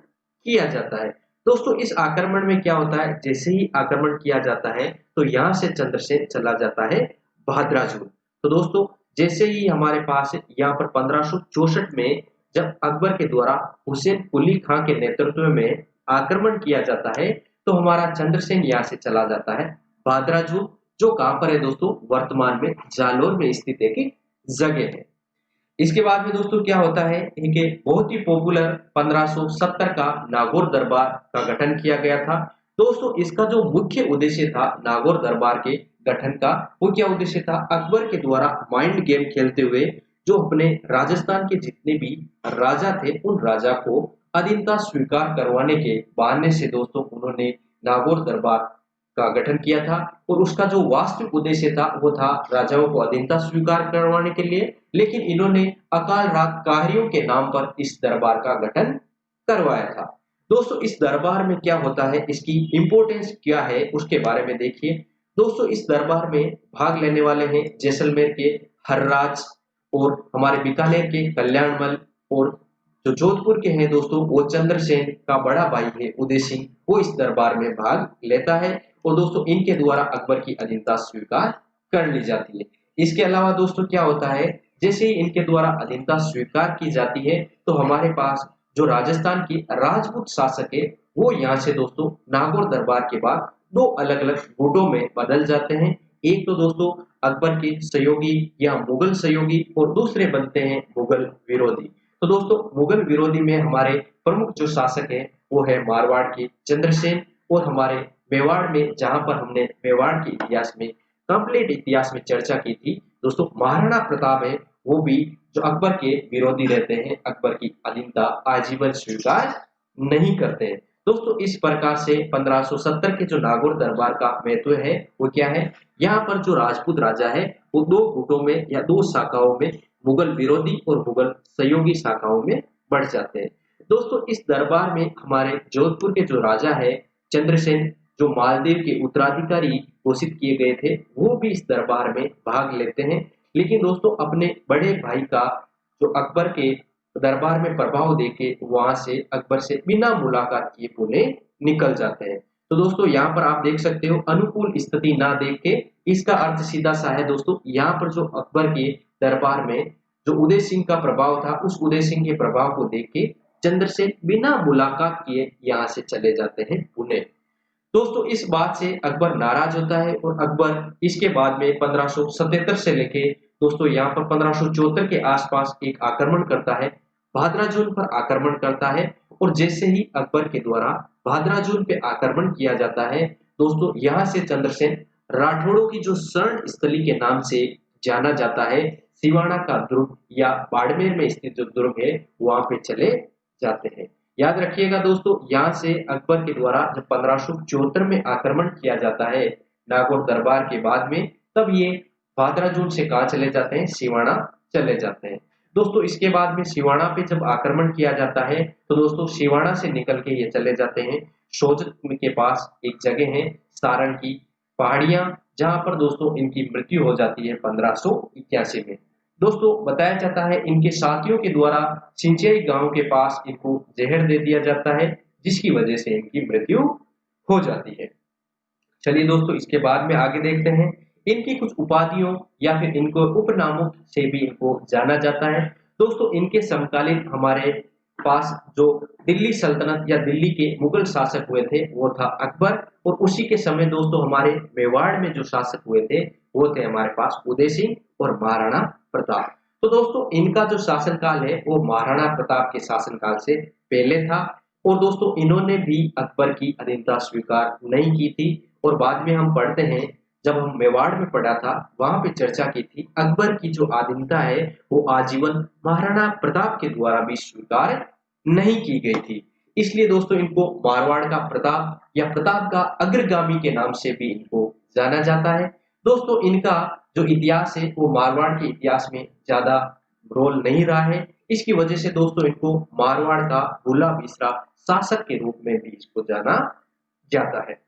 किया जाता है। दोस्तों इस आक्रमण में क्या होता है, जैसे ही आक्रमण किया जाता है तो यहाँ से चंद्रसेन चला जाता है भाद्राजून। तो दोस्तों जैसे ही हमारे पास यहाँ पर 1564 में जब अकबर के द्वारा हुसैन कुली खां के नेतृत्व में आक्रमण किया जाता है तो हमारा चंद्रसेन यहाँ से चला जाता है भाद्राजून, जो कहां पर है दोस्तों, वर्तमान में जालोर में स्थित एक जगह है। इसके बाद में दोस्तों क्या होता है, इनके बहुत ही पॉपुलर 1570 का नागौर दरबार का गठन किया गया था। दोस्तों इसका जो मुख्य उद्देश्य था नागौर दरबार के गठन का, वो क्या उद्देश्य था, अकबर के द्वारा माइंड गेम खेलते हुए जो अपने राजस्थान के जितने भी राजा थे उन राजा को अधीनता स्वीकार करवाने के बहाने से दोस्तों उन्होंने नागौर दरबार का गठन किया था। और उसका जो वास्तविक उद्देश्य था वो था राजाओं को अधीनता स्वीकार करवाने के लिए, लेकिन इन्होंने अकाल राजकारियों के नाम पर इस दरबार का गठन करवाया था। दोस्तों इस दरबार में क्या होता है, इसकी इंपॉर्टेंस क्या है उसके बारे में देखिए। दोस्तों इस दरबार में भाग लेने वाले हैं जैसलमेर के हर्राज और हमारे बीकानेर के कल्याणमल, और जो जोधपुर के हैं दोस्तों वो चंद्रसेन का बड़ा भाई है उदय सिंह, वो इस दरबार में भाग लेता है और दोस्तों इनके द्वारा अकबर की अधीनता स्वीकार कर ली जाती है। इसके अलावा दोस्तों क्या होता है, जैसे ही इनके द्वारा अधीनता स्वीकार की जाती है तो हमारे पास जो राजस्थान की राजपूत शासक है वो यहाँ से दोस्तों नागौर दरबार के बाद दो अलग अलग गुटों में बदल जाते हैं। एक तो दोस्तों अकबर के सहयोगी या मुगल सहयोगी और दूसरे बनते हैं मुगल विरोधी। तो दोस्तों मुगल विरोधी में हमारे प्रमुख जो शासक है वो है मारवाड़ के चंद्रसेन, और हमारे मेवाड़ में जहां पर हमने मेवाड़ के इतिहास में कंप्लीट इतिहास में चर्चा की थी दोस्तों, महाराणा प्रताप है वो भी जो अकबर के विरोधी रहते हैं, अकबर की अधीनता आजीवन स्वीकार नहीं करते हैं। दोस्तों इस प्रकार से 1570 के जो नागौर दरबार का महत्व है वो क्या है, यहाँ पर जो राजपूत राजा है वो दो गुटों में या दो शाखाओं में, मुगल विरोधी और मुगल सहयोगी शाखाओं में बढ़ जाते हैं। दोस्तों इस दरबार में हमारे जोधपुर के जो राजा है चंद्रसेन, जो मालदीव के उत्तराधिकारी घोषित किए गए थे, वो भी इस दरबार में भाग लेते हैं। लेकिन दोस्तों अपने बड़े भाई का जो अकबर के दरबार में प्रभाव देके वहां से अकबर से बिना मुलाकात किए पुणे निकल जाते हैं। तो दोस्तों यहाँ पर आप देख सकते हो अनुकूल स्थिति ना देख के, इसका अर्थ सीधा सा है दोस्तों, यहाँ पर जो अकबर के दरबार में जो उदय सिंह का प्रभाव था उस उदय सिंह के प्रभाव को देख के चंद्रसेन बिना मुलाकात किए यहाँ से चले जाते हैं पुणे। दोस्तों इस बात से अकबर नाराज होता है और अकबर इसके बाद में 1577 से लेके दोस्तों यहाँ पर 1574 के आसपास एक आक्रमण करता है, भाद्राजून पर आक्रमण करता है। और जैसे ही अकबर के द्वारा भाद्राजून पे आक्रमण किया जाता है दोस्तों, यहाँ से चंद्रसेन राठौड़ों की जो स्वर्ण स्थली के नाम से जाना जाता है, सिवाना का दुर्ग या बाड़मेर में स्थित जो दुर्ग है वहां पे चले जाते हैं। याद रखिएगा दोस्तों, यहाँ से अकबर के द्वारा जब 1574 में आक्रमण किया जाता है नागौर दरबार के बाद में, तब ये भाद्राजून से कहाँ चले जाते हैं, सिवाना चले जाते हैं। दोस्तों इसके बाद में सिवाना पे जब आक्रमण किया जाता है तो दोस्तों सिवाना से निकल के ये चले जाते हैं सोजत के पास एक जगह है सारण की पहाड़ियां, जहां पर दोस्तों इनकी मृत्यु हो जाती है 1581 में। दोस्तों बताया जाता है इनके साथियों के द्वारा सिंचियाई गांव के पास इनको जहर दे दिया जाता है, जिसकी वजह से इनकी मृत्यु हो जाती है। चलिए दोस्तों इसके बाद में आगे देखते हैं इनकी कुछ उपाधियों या फिर इनको उपनामों से भी इनको जाना जाता है। दोस्तों इनके समकालीन हमारे पास जो दिल्ली सल्तनत या दिल्ली के मुगल शासक हुए थे वो था अकबर, और उसी के समय दोस्तों हमारे मेवाड़ में जो शासक हुए थे वो थे हमारे पास उदय सिंह और महाराणा प्रताप। तो दोस्तों इनका जो शासनकाल है वो महाराणा प्रताप के शासनकाल से पहले था, और दोस्तों इन्होंने भी अकबर की अधीनता स्वीकार नहीं की थी। और बाद में हम पढ़ते हैं जब हम मेवाड़ में पढ़ा था वहां पे चर्चा की थी, अकबर की जो आधीनता है वो आजीवन महाराणा प्रताप के द्वारा भी स्वीकार नहीं की गई थी। इसलिए दोस्तों इनको मारवाड़ का प्रताप या प्रताप का अग्रगामी के नाम से भी इनको जाना जाता है। दोस्तों इनका जो इतिहास है वो मारवाड़ के इतिहास में ज्यादा रोल नहीं रहा है। इसकी वजह से दोस्तों इनको मारवाड़ का भूला बिसरा शासक के रूप में भी इसको जाना जाता है।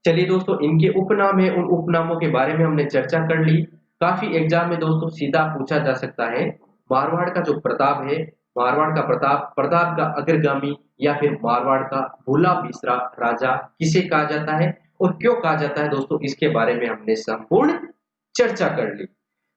चलिए दोस्तों इनके उपनाम है, उन उपनामों के बारे में हमने चर्चा कर ली। काफी एग्जाम में दोस्तों सीधा पूछा जा सकता है, मारवाड़ का जो प्रताप है, मारवाड़ का प्रताप, प्रताप का अग्रगामी या फिर मारवाड़ का भूला बिसरा राजा किसे कहा जाता है और क्यों कहा जाता है दोस्तों, इसके बारे में हमने संपूर्ण चर्चा कर ली।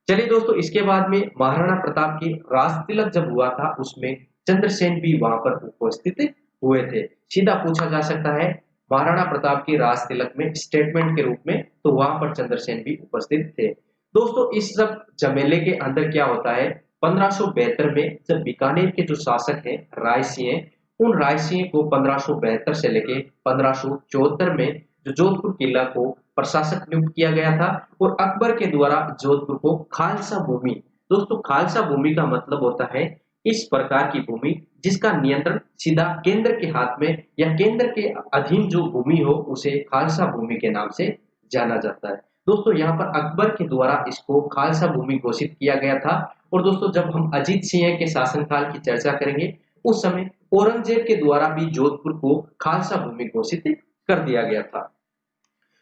चलिए दोस्तों इसके बाद में महाराणा प्रताप की राज तिलक जब हुआ था उसमें चंद्रसेन भी वहां पर उपस्थित हुए थे। सीधा पूछा जा सकता है महाराणा प्रताप की राज तिलक में स्टेटमेंट के रूप में, तो वहां पर चंद्रसेन भी उपस्थित थे। दोस्तों इस सब झमेले के अंदर क्या होता है, 1572 में जब बीकानेर के जो शासक हैं रायसिंह, उन रायसिंह को 1572 से लेके 1574 में जो जोधपुर किला को प्रशासक नियुक्त किया गया था और अकबर के द्वारा जोधपुर को खालसा भूमि, दोस्तों खालसा भूमि का मतलब होता है इस प्रकार की भूमि जिसका नियंत्रण सीधा केंद्र के हाथ में या केंद्र के अधीन जो भूमि हो उसे खालसा भूमि के नाम से जाना जाता है। दोस्तों यहाँ पर अकबर के द्वारा इसको खालसा भूमि घोषित किया गया था। और दोस्तों जब हम अजीत सिंह के शासनकाल की चर्चा करेंगे उस समय औरंगजेब के द्वारा भी जोधपुर को खालसा भूमि घोषित कर दिया गया था।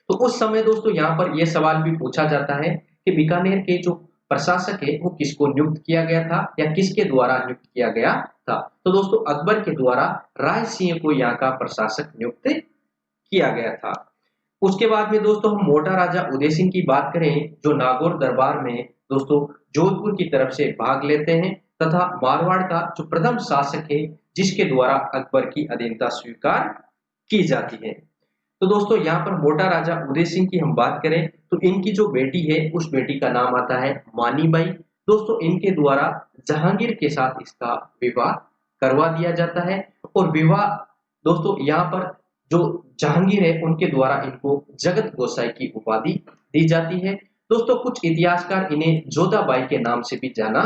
तो उस समय दोस्तों यहाँ पर यह सवाल भी पूछा जाता है कि बीकानेर के जो प्रशासक है वो किसको नियुक्त किया गया था या किसके द्वारा नियुक्त किया गया था। तो दोस्तों अकबर के द्वारा राय सिंह को यहाँ का प्रशासक नियुक्त किया गया था। उसके बाद में दोस्तों हम मोटा राजा उदय सिंह की बात करें जो नागौर दरबार में दोस्तों जोधपुर की तरफ से भाग लेते हैं तथा मारवाड़ का जो प्रथम शासक है जिसके द्वारा अकबर की अधीनता स्वीकार की जाती है। तो दोस्तों यहाँ पर मोटा राजा उदय सिंह की हम बात करें तो इनकी जो बेटी है उस बेटी का नाम आता है मानीबाई। दोस्तों इनके द्वारा जहांगीर के साथ इसका विवाह करवा दिया जाता है और विवाह दोस्तों यहाँ पर जो जहांगीर है उनके द्वारा इनको जगत गोसाई की उपाधि दी जाती है। दोस्तों कुछ इतिहासकार इन्हें जोधाबाई के नाम से भी जाना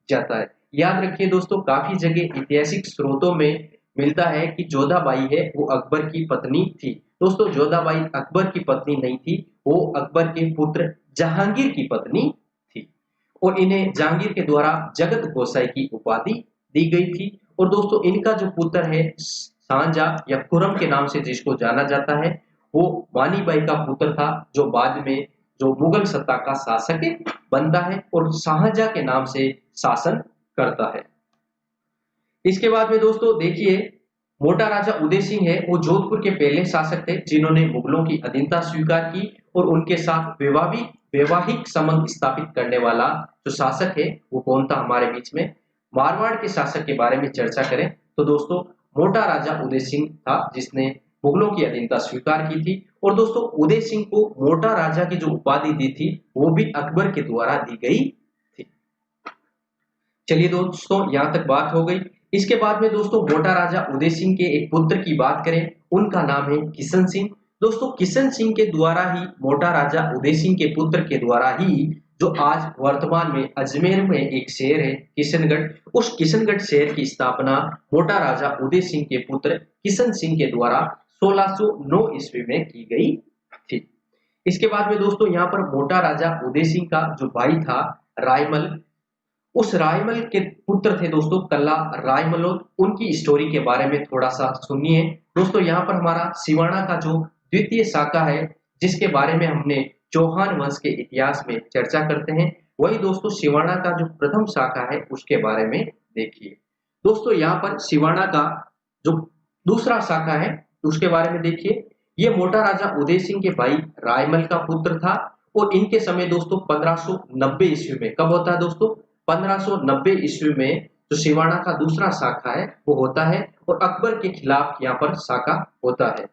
जाता है। याद रखिए दोस्तों काफी जगह ऐतिहासिक स्रोतों में मिलता है कि जोधाबाई है वो अकबर की पत्नी थी। दोस्तों जोधाबाई अकबर की पत्नी नहीं थी, वो अकबर के पुत्र जहांगीर की पत्नी थी और इन्हें जहांगीर के द्वारा जगत गोसाई की उपाधि दी गई थी। और दोस्तों इनका जो पुत्र है सांझा या खुरम के नाम से जिसको जाना जाता है वो मानीबाई का पुत्र था जो बाद में जो मुगल सत्ता का शासक बनता है और शाहजहां के नाम से शासन करता है। इसके बाद में दोस्तों देखिए मोटा राजा उदय सिंह है वो जोधपुर के पहले शासक थे जिन्होंने मुगलों की अधीनता स्वीकार की और उनके साथ वैवाहिक संबंध स्थापित करने वाला जो शासक है वो कौन था हमारे बीच में। मारवाड़ के शासक के बारे में चर्चा करें तो दोस्तों मोटा राजा उदय सिंह था जिसने मुगलों की अधीनता स्वीकार की थी और दोस्तों उदय सिंह को मोटा राजा की जो उपाधि दी थी वो भी अकबर के द्वारा दी गई थी। चलिए दोस्तों यहाँ तक बात हो गई। इसके बाद में दोस्तों मोटा राजा उदय सिंह के एक पुत्र की बात करें उनका नाम है किशन सिंह। दोस्तों किशन सिंह के द्वारा ही मोटा राजा उदय सिंह के पुत्र के द्वारा ही जो आज वर्तमान में अजमेर में एक शहर है किशनगढ़, उस किशनगढ़ शहर की स्थापना मोटा राजा उदय सिंह के पुत्र किशन सिंह के द्वारा 1609 ईस्वी में की गई थी। इसके बाद में दोस्तों यहाँ पर मोटा राजा उदय सिंह का जो भाई था रायमल, उस रायमल के पुत्र थे दोस्तों कल्ला रायमलोद। उनकी स्टोरी के बारे में थोड़ा सा सुनिए दोस्तों। यहाँ पर हमारा सिवाना का जो द्वितीय शाखा है जिसके बारे में हमने चौहान वंश के इतिहास में चर्चा करते हैं, वही दोस्तों सिवाना का जो प्रथम शाखा है उसके बारे में देखिए। दोस्तों यहाँ पर सिवाना का जो दूसरा शाखा है उसके बारे में देखिए। ये मोटा राजा उदय सिंह के भाई रायमल का पुत्र था और इनके समय दोस्तों 1590 ईस्वी में, कब होता है दोस्तों 1590 ईस्वी में जो सिवाना का दूसरा शाखा है वो होता है और अकबर के खिलाफ यहाँ पर शाखा होता है।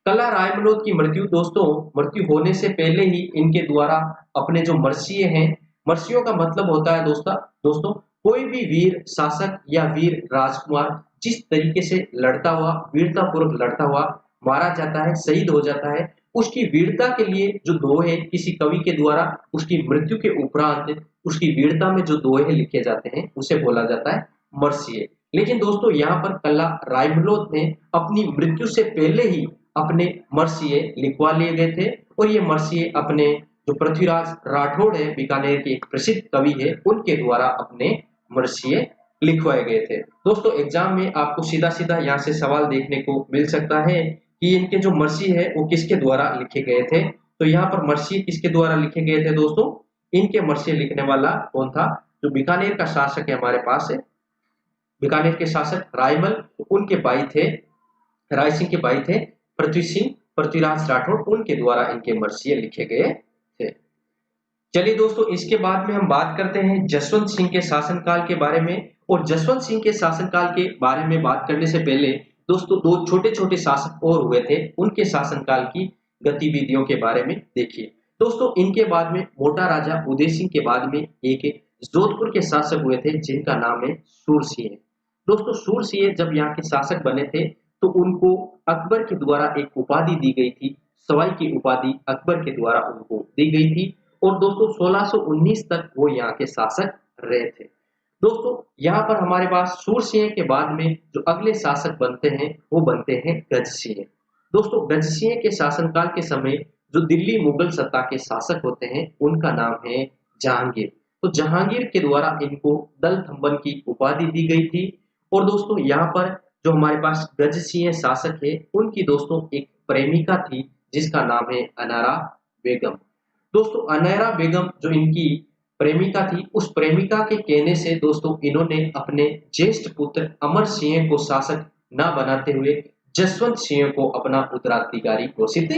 कला रायमलोद की मृत्यु होने से पहले ही इनके द्वारा अपने जो मर्सिये हैं, मर्सियों का मतलब होता है दोस्तों कोई भी वीर शासक या वीर राजकुमार जिस तरीके से लड़ता हुआ वीरता पूर्वक लड़ता हुआ मारा जाता है, शहीद हो जाता है, उसकी वीरता के लिए जो दोहे किसी कवि के द्वारा उसकी मृत्यु के उपरांत उसकी वीरता में जो दोहे लिखे जाते हैं उसे बोला जाता है मरसिए। लेकिन दोस्तों यहाँ पर कल्ला रायबलोत ने अपनी मृत्यु से पहले ही अपने मरसिए लिखवा लिए गए थे और ये मरसिए अपने जो पृथ्वीराज राठौड़ है बीकानेर के एक प्रसिद्ध कवि है उनके द्वारा अपने मरसिए लिखवाए गए थे। दोस्तों एग्जाम में आपको सीधा सीधा यहाँ से सवाल देखने को मिल सकता है कि इनके जो मरसी है वो किसके द्वारा लिखे गए थे। तो यहाँ पर मरसी किसके द्वारा लिखे गए थे दोस्तों, इनके मरसी लिखने वाला कौन था, जो बीकानेर का शासक है हमारे पास है, बीकानेर के शासक रायमल, उनके भाई थे, राय सिंह के भाई थे पृथ्वी सिंह, पृथ्वीराज राठौड़, उनके द्वारा इनके मरसिए लिखे गए थे। चलिए दोस्तों इसके बाद में हम बात करते हैं जसवंत सिंह के शासनकाल के बारे में। और जसवंत सिंह के शासनकाल के बारे में बात करने से पहले दोस्तों दो छोटे छोटे शासक और हुए थे, उनके शासनकाल की गतिविधियों के बारे में देखिए। दोस्तों इनके बाद में मोटा राजा उदय सिंह के बाद में एक जोधपुर के शासक हुए थे जिनका नाम है सूरसिंह। दोस्तों सूरसिंह जब यहाँ के शासक बने थे तो उनको अकबर के द्वारा एक उपाधि दी गई थी, सवाई की उपाधि अकबर के द्वारा उनको दी गई थी। और दोस्तों 1619 तक वो यहाँ के शासक रहे थे। दोस्तों यहाँ पर हमारे पास सूरसिंह के बाद में जो अगले शासक बनते हैं वो बनते हैं गजसिंह। दोस्तों गजसिंह के शासनकाल के समय जो दिल्ली मुगल सत्ता के शासक होते हैं उनका नाम है जहांगीर। तो जहांगीर के द्वारा इनको दल थंबन की उपाधि दी गई थी। और दोस्तों यहाँ पर जो हमारे पास गजसिंह शासक है उनकी दोस्तों एक प्रेमिका थी जिसका नाम है अनारा बेगम। दोस्तों अनारा बेगम जो इनकी प्रेमिका थी, उस प्रेमिका के कहने से दोस्तों इन्होंने अपने ज्येष्ठ पुत्र अमर सिंह को शासक न बनाते हुए जसवंत सिंह को अपना उत्तराधिकारी घोषित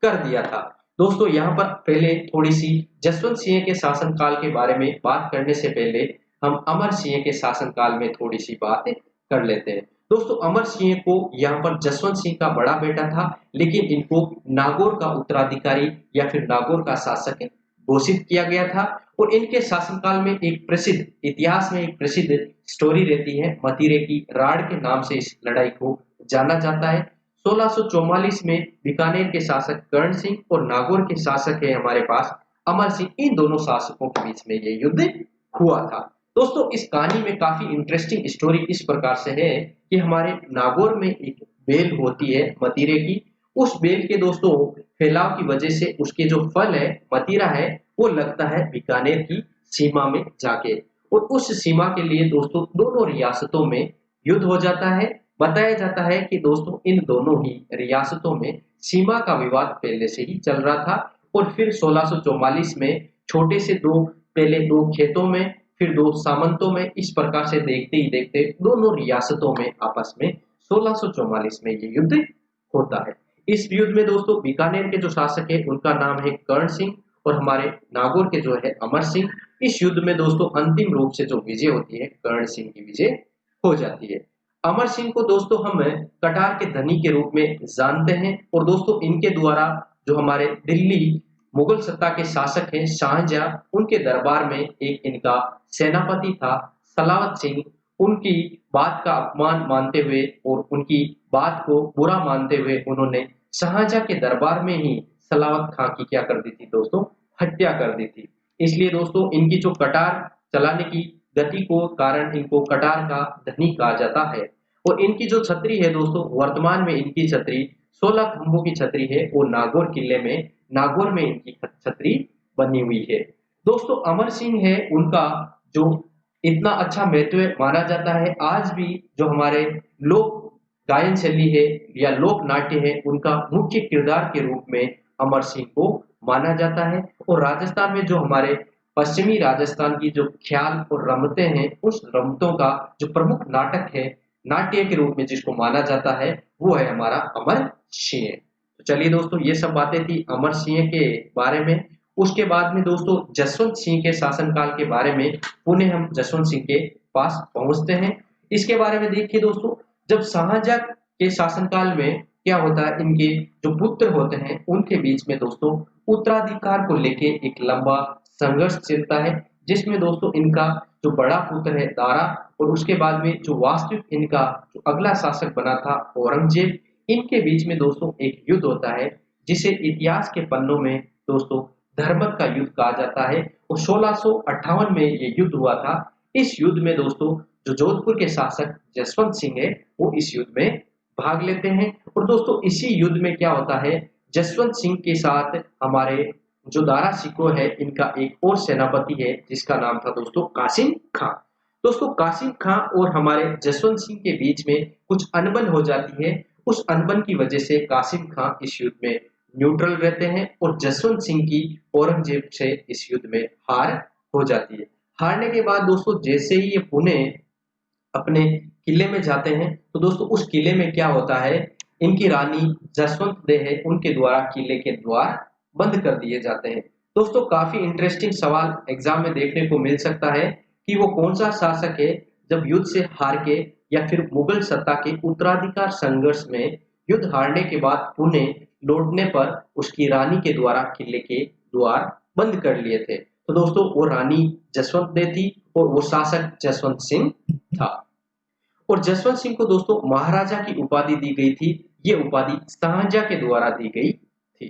कर दिया था। दोस्तों यहाँ पर पहले थोड़ी सी जसवंत सिंह के शासनकाल के बारे में बात करने से पहले हम अमर सिंह के शासनकाल में थोड़ी सी बात कर लेते हैं। दोस्तों अमर सिंह को यहाँ पर जसवंत सिंह का बड़ा बेटा था, लेकिन इनको नागौर का उत्तराधिकारी या फिर नागौर का शासक घोषित किया गया था। और इनके शासनकाल में एक प्रसिद्ध इतिहास में एक प्रसिद्ध स्टोरी रहती है, मतीरे की राड़ के नाम से इस लड़ाई को जाना जाता है। 1644 में बीकानेर के शासक कर्ण सिंह और नागौर के शासक है हमारे पास अमर सिंह, इन दोनों शासकों के बीच में ये युद्ध हुआ था। दोस्तों इस कहानी में काफी इंटरेस्टिंग स्टोरी इस प्रकार से है कि हमारे नागौर में एक बेल होती है मतीरे की, उस बेल के दोस्तों फैलाव की वजह से उसके जो फल है मतीरा है वो लगता है बीकानेर की सीमा में जाके, और उस सीमा के लिए दोस्तों दोनों रियासतों में युद्ध हो जाता है। बताया जाता है कि दोस्तों इन दोनों ही रियासतों में सीमा का विवाद पहले से ही चल रहा था। और फिर 1644 में छोटे से पहले दो खेतों में फिर दो सामंतों में, इस प्रकार से देखते ही देखते दोनों रियासतों में आपस में 1644 में ये युद्ध होता है। इस युद्ध में दोस्तों बीकानेर के जो शासक है उनका नाम है कर्ण सिंह और हमारे नागौर के जो है अमर सिंह। इस युद्ध में दोस्तों अंतिम रूप से जो विजय होती है कर्ण सिंह की विजय हो जाती है। अमर सिंह को दोस्तों हम कटार के धनी के रूप में जानते हैं। और दोस्तों इनके द्वारा जो हमारे दिल्ली मुगल सत्ता के शासक हैं शाहजहां, उनके दरबार में एक इनका सेनापति था सलावत सिंह, उनकी बात का अपमान मानते हुए और उनकी बात को बुरा मानते हुए उन्होंने शाहजहां के दरबार में ही सलावत खां की क्या कर दी थी दोस्तों, हत्या कर दी थी। इसलिए दोस्तों इनकी जो कटार चलाने की गति को कारण इनको कटार का धनी कहा जाता है। और इनकी जो छतरी है दोस्तों, वर्तमान में इनकी छतरी 16 खंभों की छतरी है और नागौर किले में नागौर में इनकी छतरी बनी हुई है। दोस्तों अमर सिंह है उनका जो इतना अच्छा महत्व माना जाता है, आज भी जो हमारे लोक गायन शैली है या लोक नाट्य है उनका मुख्य किरदार के रूप में अमर सिंह को माना जाता है। और राजस्थान में जो हमारे पश्चिमी राजस्थान की जो ख्याल और रमतें हैं, उस रमतों का जो प्रमुख नाटक है नाट्य के रूप में जिसको माना जाता है वो है हमारा अमर सिंह। तो चलिए दोस्तों ये सब बातें थी अमर सिंह के बारे में। उसके बाद में दोस्तों जसवंत सिंह के शासनकाल के बारे में पुनः हम जसवंत सिंह के पास पहुंचते हैं। इसके बारे में देखिए दोस्तों, जब शाहजहां के शासनकाल में क्या होता है, इनके जो पुत्र होते हैं उनके बीच में दोस्तों उत्तराधिकार को लेके एक लंबा संघर्ष चलता है, जिसमें दोस्तों इनका जो बड़ा पुत्र है दारा और उसके बाद में जो वास्तविक इनका जो अगला शासक बना था औरंगजेब, इनके बीच में दोस्तों एक युद्ध होता है जिसे इतिहास के पन्नों में दोस्तों धर्मत का युद्ध कहा जाता है। और 1658 में ये युद्ध हुआ था। इस युद्ध में दोस्तों जो जोधपुर के शासक जसवंत सिंह है वो इस युद्ध में भाग लेते हैं। और दोस्तों इसी युद्ध में क्या होता है, जसवंत सिंह के साथ हमारे जो दारा शिकोह है इनका एक और सेनापति है जिसका नाम था दोस्तों कासिम खां। दोस्तों कासिम खां और हमारे जसवंत सिंह के बीच में कुछ अनबन हो जाती है। उस अनबन की वजह से कासिम खां इस युद्ध में न्यूट्रल रहते हैं और जसवंत सिंह की औरंगजेब से इस युद्ध में हार हो जाती है। हारने के बाद दोस्तों जैसे ही ये पुणे अपने किले में जाते हैं तो दोस्तों उस किले में क्या होता है, इनकी रानी जसवंत दे है उनके द्वारा किले के द्वार बंद कर दिए जाते हैं। दोस्तों काफी इंटरेस्टिंग सवाल एग्जाम में देखने को मिल सकता है कि वो कौन सा शासक है जब युद्ध से हार के या फिर मुगल सत्ता के उत्तराधिकार संघर्ष में युद्ध हारने के बाद पुणे लौटने पर उसकी रानी के द्वारा किले के द्वार बंद कर लिए थे। तो दोस्तों वो रानी जसवंत दे थी और वो शासक जसवंत सिंह था। और जसवंत सिंह को दोस्तों महाराजा की उपाधि दी गई थी। ये उपाधि शाहजहां के द्वारा दी गई थी।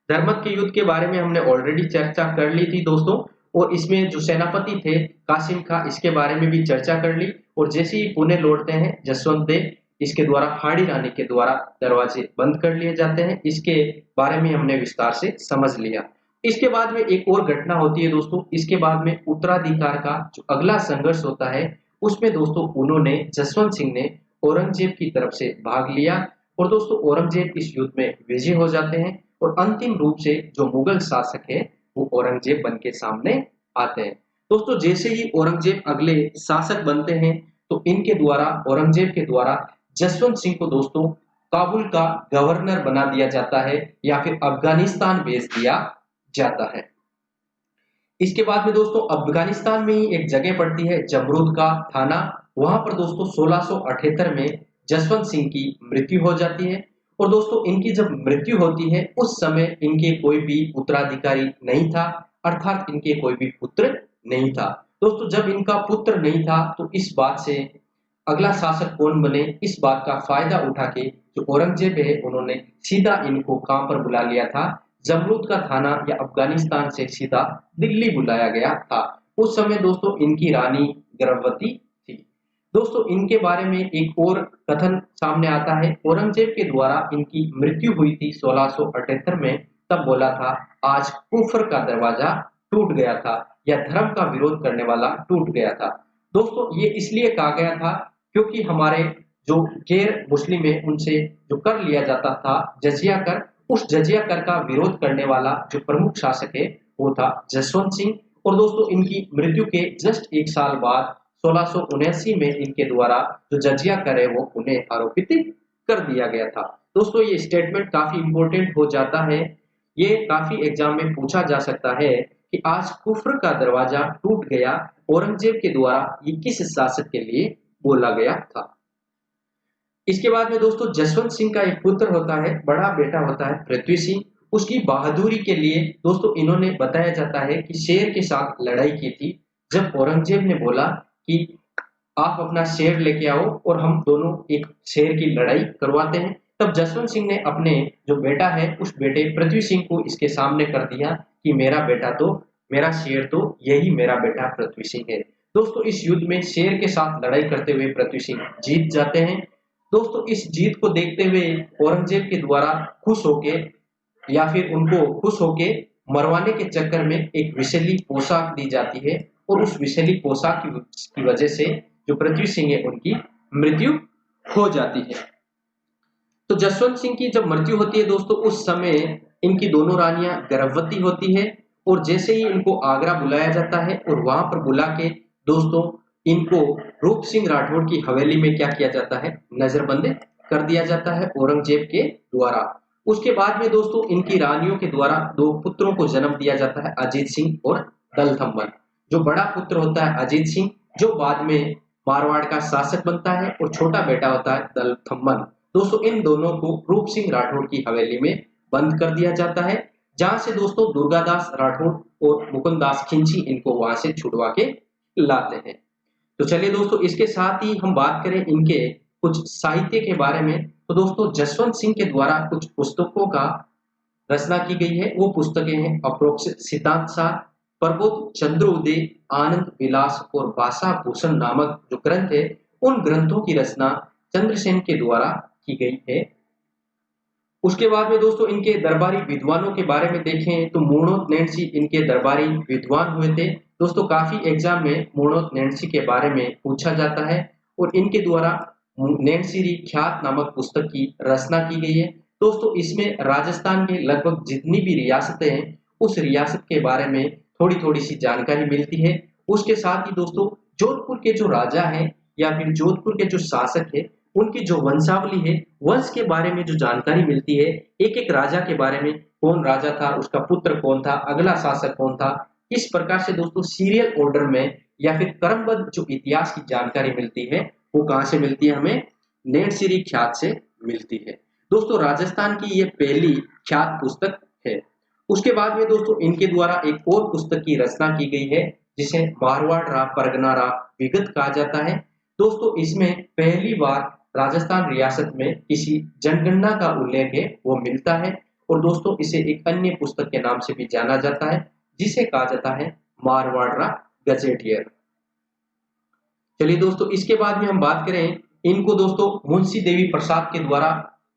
धर्मत के युद्ध के बारे में हमने ऑलरेडी चर्चा कर ली थी दोस्तों। और इसमें जो सेनापति थे कासिम खां इसके बारे में भी चर्चा कर ली। और जैसे ही पुणे लौटते हैं जसवंत दे इसके द्वारा हाड़ी रानी के द्वारा दरवाजे बंद कर लिए जाते हैं। इसके बारे में हमने विस्तार से समझ लिया। इसके बाद में एक और घटना होती है दोस्तों। इसके बाद में उत्तराधिकार का जो अगला संघर्ष होता है उसमें दोस्तों उन्होंने जसवंत सिंह ने औरंगजेब की तरफ से भाग लिया। और दोस्तों औरंगजेब इस युद्ध में विजय हो जाते हैं और अंतिम रूप से जो मुगल शासक है वो औरंगजेब बन के सामने आते हैं। दोस्तों जैसे ही औरंगजेब अगले शासक बनते हैं तो इनके द्वारा औरंगजेब के द्वारा जसवंत सिंह को दोस्तों काबुल का गवर्नर बना दिया जाता है या फिर अफगानिस्तान भेज दिया जाता है। इसके बाद में दोस्तों अफगानिस्तान में ही एक जगह पड़ती है जमरूद का थाना। वहां पर दोस्तों 1678 में जसवंत सिंह की मृत्यु हो जाती है। और दोस्तों इनकी जब मृत्यु होती है उस समय इनके कोई भी उत्तराधिकारी नहीं था, अर्थात इनके कोई भी पुत्र नहीं था। दोस्तों जब इनका पुत्र नहीं था तो इस बात से अगला शासक कौन बने इस बात का फायदा उठा के जो औरंगजेब है उन्होंने सीधा इनको काम पर बुला लिया था। जमरूद का थाना या अफगानिस्तान से सीधा दिल्ली बुलाया गया था। उस समय दोस्तों इनकी रानी गर्भवती थी। दोस्तों इनके बारे में एक और कथन सामने आता है। औरंगजेब के द्वारा इनकी मृत्यु हुई थी 1678 में। तब बोला था आज कुफ्र का दरवाजा टूट गया था या धर्म का विरोध करने वाला टूट गया था। दोस्तों ये इसलिए कहा गया था क्योंकि हमारे जो गैर मुस्लिम है उनसे जो कर लिया जाता था जजिया कर, उस जजिया कर का विरोध करने वाला जो प्रमुख शासक है वो था जसवंत सिंह। और दोस्तों इनकी मृत्यु के जस्ट एक साल बाद 1679 में इनके द्वारा जो जजिया कर है वो उन्हें आरोपित कर दिया गया था। दोस्तों ये स्टेटमेंट काफी इंपॉर्टेंट हो जाता है। ये काफी एग्जाम में पूछा जा सकता है कि आज कुफ्र का दरवाजा टूट गया औरंगजेब के द्वारा ये किस शासक के लिए बोला गया था। इसके बाद में दोस्तों जसवंत सिंह का एक पुत्र होता है, बड़ा बेटा होता है पृथ्वी सिंह। उसकी बहादुरी के लिए दोस्तों इन्होंने बताया जाता है कि शेर के साथ लड़ाई की थी। जब औरंगजेब ने बोला कि आप अपना शेर लेके आओ और हम दोनों एक शेर की लड़ाई करवाते हैं, तब जसवंत सिंह ने अपने जो बेटा है उस बेटे पृथ्वी सिंह को इसके सामने कर दिया कि मेरा शेर तो यही मेरा बेटा पृथ्वी सिंह है। दोस्तों इस युद्ध में शेर के साथ लड़ाई करते हुए पृथ्वी सिंह जीत जाते हैं। दोस्तों इस जीत को देखते हुए औरंगजेब के द्वारा खुश होके या फिर उनको खुश होके मरवाने के चक्कर में एक विषैली पोशाक दी जाती है और उस विषैली पोशाक की वजह से जो पृथ्वी सिंह है उनकी मृत्यु हो जाती है। तो जसवंत सिंह की जब मृत्यु होती है दोस्तों उस समय इनकी दोनों रानियां गर्भवती होती है। और जैसे ही इनको आगरा बुलाया जाता है और वहां पर बुला के दोस्तों इनको रूप सिंह राठौड़ की हवेली में क्या किया जाता है, नजरबंद कर दिया जाता है औरंगजेब के द्वारा। उसके बाद में दोस्तों इनकी रानियों के द्वारा दो पुत्रों को जन्म दिया जाता है, अजीत सिंह और दलथम्बन। जो बड़ा पुत्र होता है अजीत सिंह जो बाद में मारवाड़ का शासक बनता है और छोटा बेटा होता है दलथम्बन। दोस्तों इन दोनों को रूप सिंह राठौड़ की हवेली में बंद कर दिया जाता है, जहां से दोस्तों दुर्गादास राठौड़ और मुकुंदास खिंची इनको वहां से छुड़वा के लाते हैं। तो चलिए दोस्तों इसके साथ ही हम बात करें इनके कुछ साहित्य के बारे में। तो दोस्तों जसवंत सिंह के द्वारा कुछ पुस्तकों का रचना की गई है। वो पुस्तकें हैं अप्रोक्ष सिद्धांत सार, प्रबोध चंद्रोदय, आनंद विलास और भाषा भूषण नामक जो ग्रंथ है, उन ग्रंथों की रचना चंद्रसेन के द्वारा की गई है। उसके बाद में दोस्तों इनके दरबारी विद्वानों के बारे में देखें तो मूर्णोत नैणसी इनके दरबारी विद्वान हुए थे। दोस्तों काफी एग्जाम में मूर्णोत नैणसी के बारे में पूछा जाता है और इनके द्वारा नैणसीरी ख्यात नामक पुस्तक की रचना की गई है। दोस्तों इसमें राजस्थान के लगभग जितनी भी रियासतें हैं उस रियासत के बारे में थोड़ी थोड़ी सी जानकारी मिलती है। उसके साथ ही दोस्तों जोधपुर के जो राजा हैं या फिर जोधपुर के जो शासक है उनकी जो वंशावली है, वंश के बारे में जो जानकारी मिलती है, एक एक राजा के बारे में, कौन राजा था, उसका पुत्र कौन था, अगला शासक कौन था, इस प्रकार से दोस्तों सीरियल ऑर्डर में या फिर क्रमबद्ध जो इतिहास की जानकारी मिलती है वो कहां से मिलती है, हमें नैणसीरी ख्यात से मिलती है। दोस्तों राजस्थान की ये पहली ख्यात पुस्तक है। उसके बाद में दोस्तों इनके द्वारा एक और पुस्तक की रचना की गई है जिसे मारवाड़ रा परगना रा विगत कहा जाता है। दोस्तों इसमें पहली बार राजस्थान रियासत में किसी जनगणना का उल्लेख है वो मिलता है और दोस्तों इसे एक अन्य पुस्तक के नाम से भी जाना जाता है जिसे कहा जाता है मारवाड़ गजेटियर। चलिए दोस्तों इसके बाद में हम बात करें, इनको दोस्तों मुंशी देवी प्रसाद के द्वारा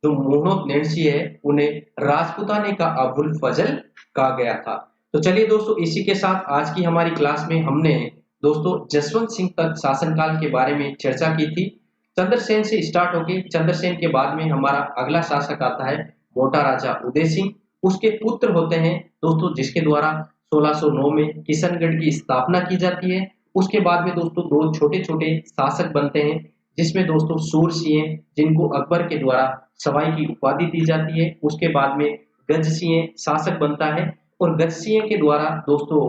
जो मूर्णोत नैणसी है उन्हें राजपुताने का अबुल फजल कहा गया था। तो चलिए दोस्तों इसी के साथ आज की हमारी क्लास में हमने दोस्तों जसवंत सिंह तक शासनकाल के बारे में चर्चा की थी। चंद्रसेन से स्टार्ट होके चंद्रसेन के बाद में हमारा अगला शासक आता है मोटा राजा उदय सिंह। उसके पुत्र होते हैं दोस्तों जिसके द्वारा 1609 में किशनगढ़ की स्थापना की जाती है। उसके बाद में दोस्तों दो छोटे छोटे शासक बनते हैं जिसमें दोस्तों सूर सिंह जिनको अकबर के द्वारा सवाई की उपाधि दी जाती है। उसके बाद में गज सिंह शासक बनता है और गज सिंह के द्वारा दोस्तों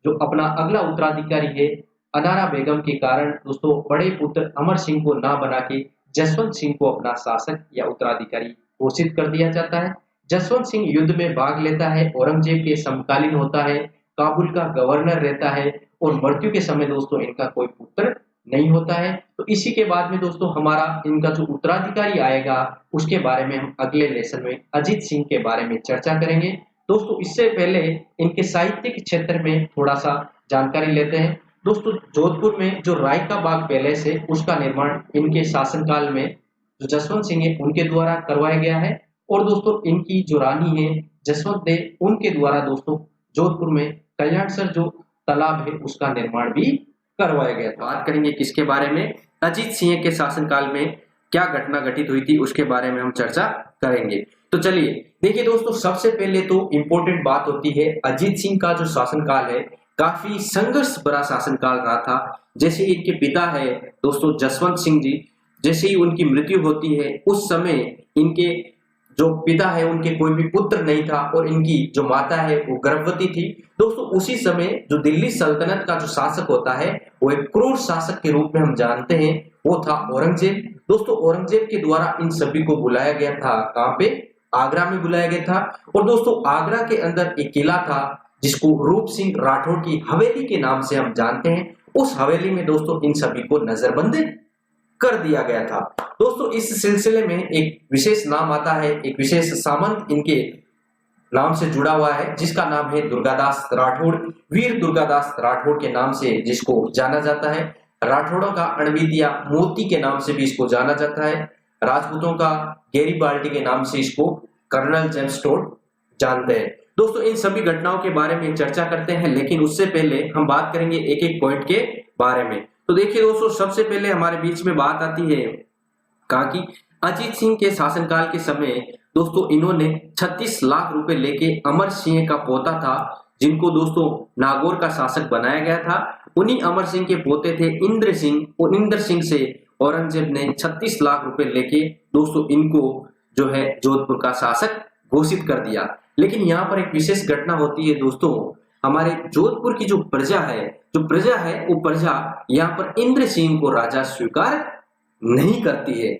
जो अपना अगला उत्तराधिकारी है अनारा बेगम के कारण दोस्तों बड़े पुत्र अमर सिंह को ना बना के जसवंत सिंह को अपना शासक या उत्तराधिकारी घोषित कर दिया जाता है। जसवंत सिंह युद्ध में भाग लेता है, औरंगजेब के समकालीन होता है, काबुल का गवर्नर रहता है और मृत्यु के समय दोस्तों इनका कोई पुत्र नहीं होता है। तो इसी के बाद में दोस्तों हमारा इनका जो उत्तराधिकारी आएगा उसके बारे में हम अगले लेसन में अजीत सिंह के बारे में चर्चा करेंगे। दोस्तों इससे पहले इनके साहित्य के क्षेत्र में थोड़ा सा जानकारी लेते हैं। दोस्तों जोधपुर में जो राय का बाग पैलेस है उसका निर्माण इनके शासनकाल में जो जसवंत सिंह है उनके द्वारा करवाया गया है और दोस्तों इनकी जो रानी है जसवंत दे उनके द्वारा दोस्तों जोधपुर में कल्याणसर जो तालाब है उसका निर्माण भी करवाया गया था। बात करेंगे किसके बारे में, अजीत सिंह के शासनकाल में क्या घटना घटित हुई थी उसके बारे में हम चर्चा करेंगे। तो चलिए देखिए दोस्तों सबसे पहले तो इंपॉर्टेंट बात होती है अजीत सिंह का जो शासनकाल है काफी संघर्ष भरा शासनकाल रहा था। जैसे ही इनके पिता है दोस्तों जसवंत सिंह जी, जैसे ही उनकी मृत्यु होती है उस समय इनके जो पिता है उनके कोई भी पुत्र नहीं था और इनकी जो माता है वो गर्भवती थी। दोस्तों उसी समय जो दिल्ली सल्तनत का जो शासक होता है वो एक क्रूर शासक के रूप में हम जानते हैं, वो था औरंगजेब। दोस्तों औरंगजेब के द्वारा इन सभी को बुलाया गया था, कहाँ पे, आगरा में बुलाया गया था। और दोस्तों आगरा के अंदर एक किला था जिसको रूप सिंह राठौड़ की हवेली के नाम से हम जानते हैं। उस हवेली में दोस्तों इन सभी को नजरबंद कर दिया गया था। दोस्तों इस सिलसिले में एक विशेष नाम आता है, एक विशेष सामंत इनके नाम से जुड़ा हुआ है जिसका नाम है दुर्गादास राठौड़, वीर दुर्गादास राठौड़ के नाम से जिसको जाना जाता है। राठौड़ों का अणवीत या मोती के नाम से भी इसको जाना जाता है। राजपूतों का गैरीबाल्डी के नाम से इसको कर्नल जेम्स टोड जानते हैं। दोस्तों इन सभी घटनाओं के बारे में चर्चा करते हैं, लेकिन उससे पहले हम बात करेंगे एक एक पॉइंट के बारे में। तो देखिए दोस्तों सबसे पहले हमारे बीच में बात आती है कहा कि अजीत सिंह के शासनकाल के समय दोस्तों इन्होंने 36 लाख रुपए लेके अमर सिंह का पोता था जिनको दोस्तों नागौर का शासक बनाया गया था। उन्हीं अमर सिंह के पोते थे इंद्र सिंह और इंद्र सिंह से औरंगजेब ने 36 लाख रुपए लेके दोस्तों इनको जो है जोधपुर का शासक घोषित कर दिया। लेकिन यहाँ पर एक विशेष घटना होती है दोस्तों, हमारे जोधपुर की जो प्रजा है वो प्रजा यहाँ पर इंद्र सिंह को राजा स्वीकार नहीं करती है।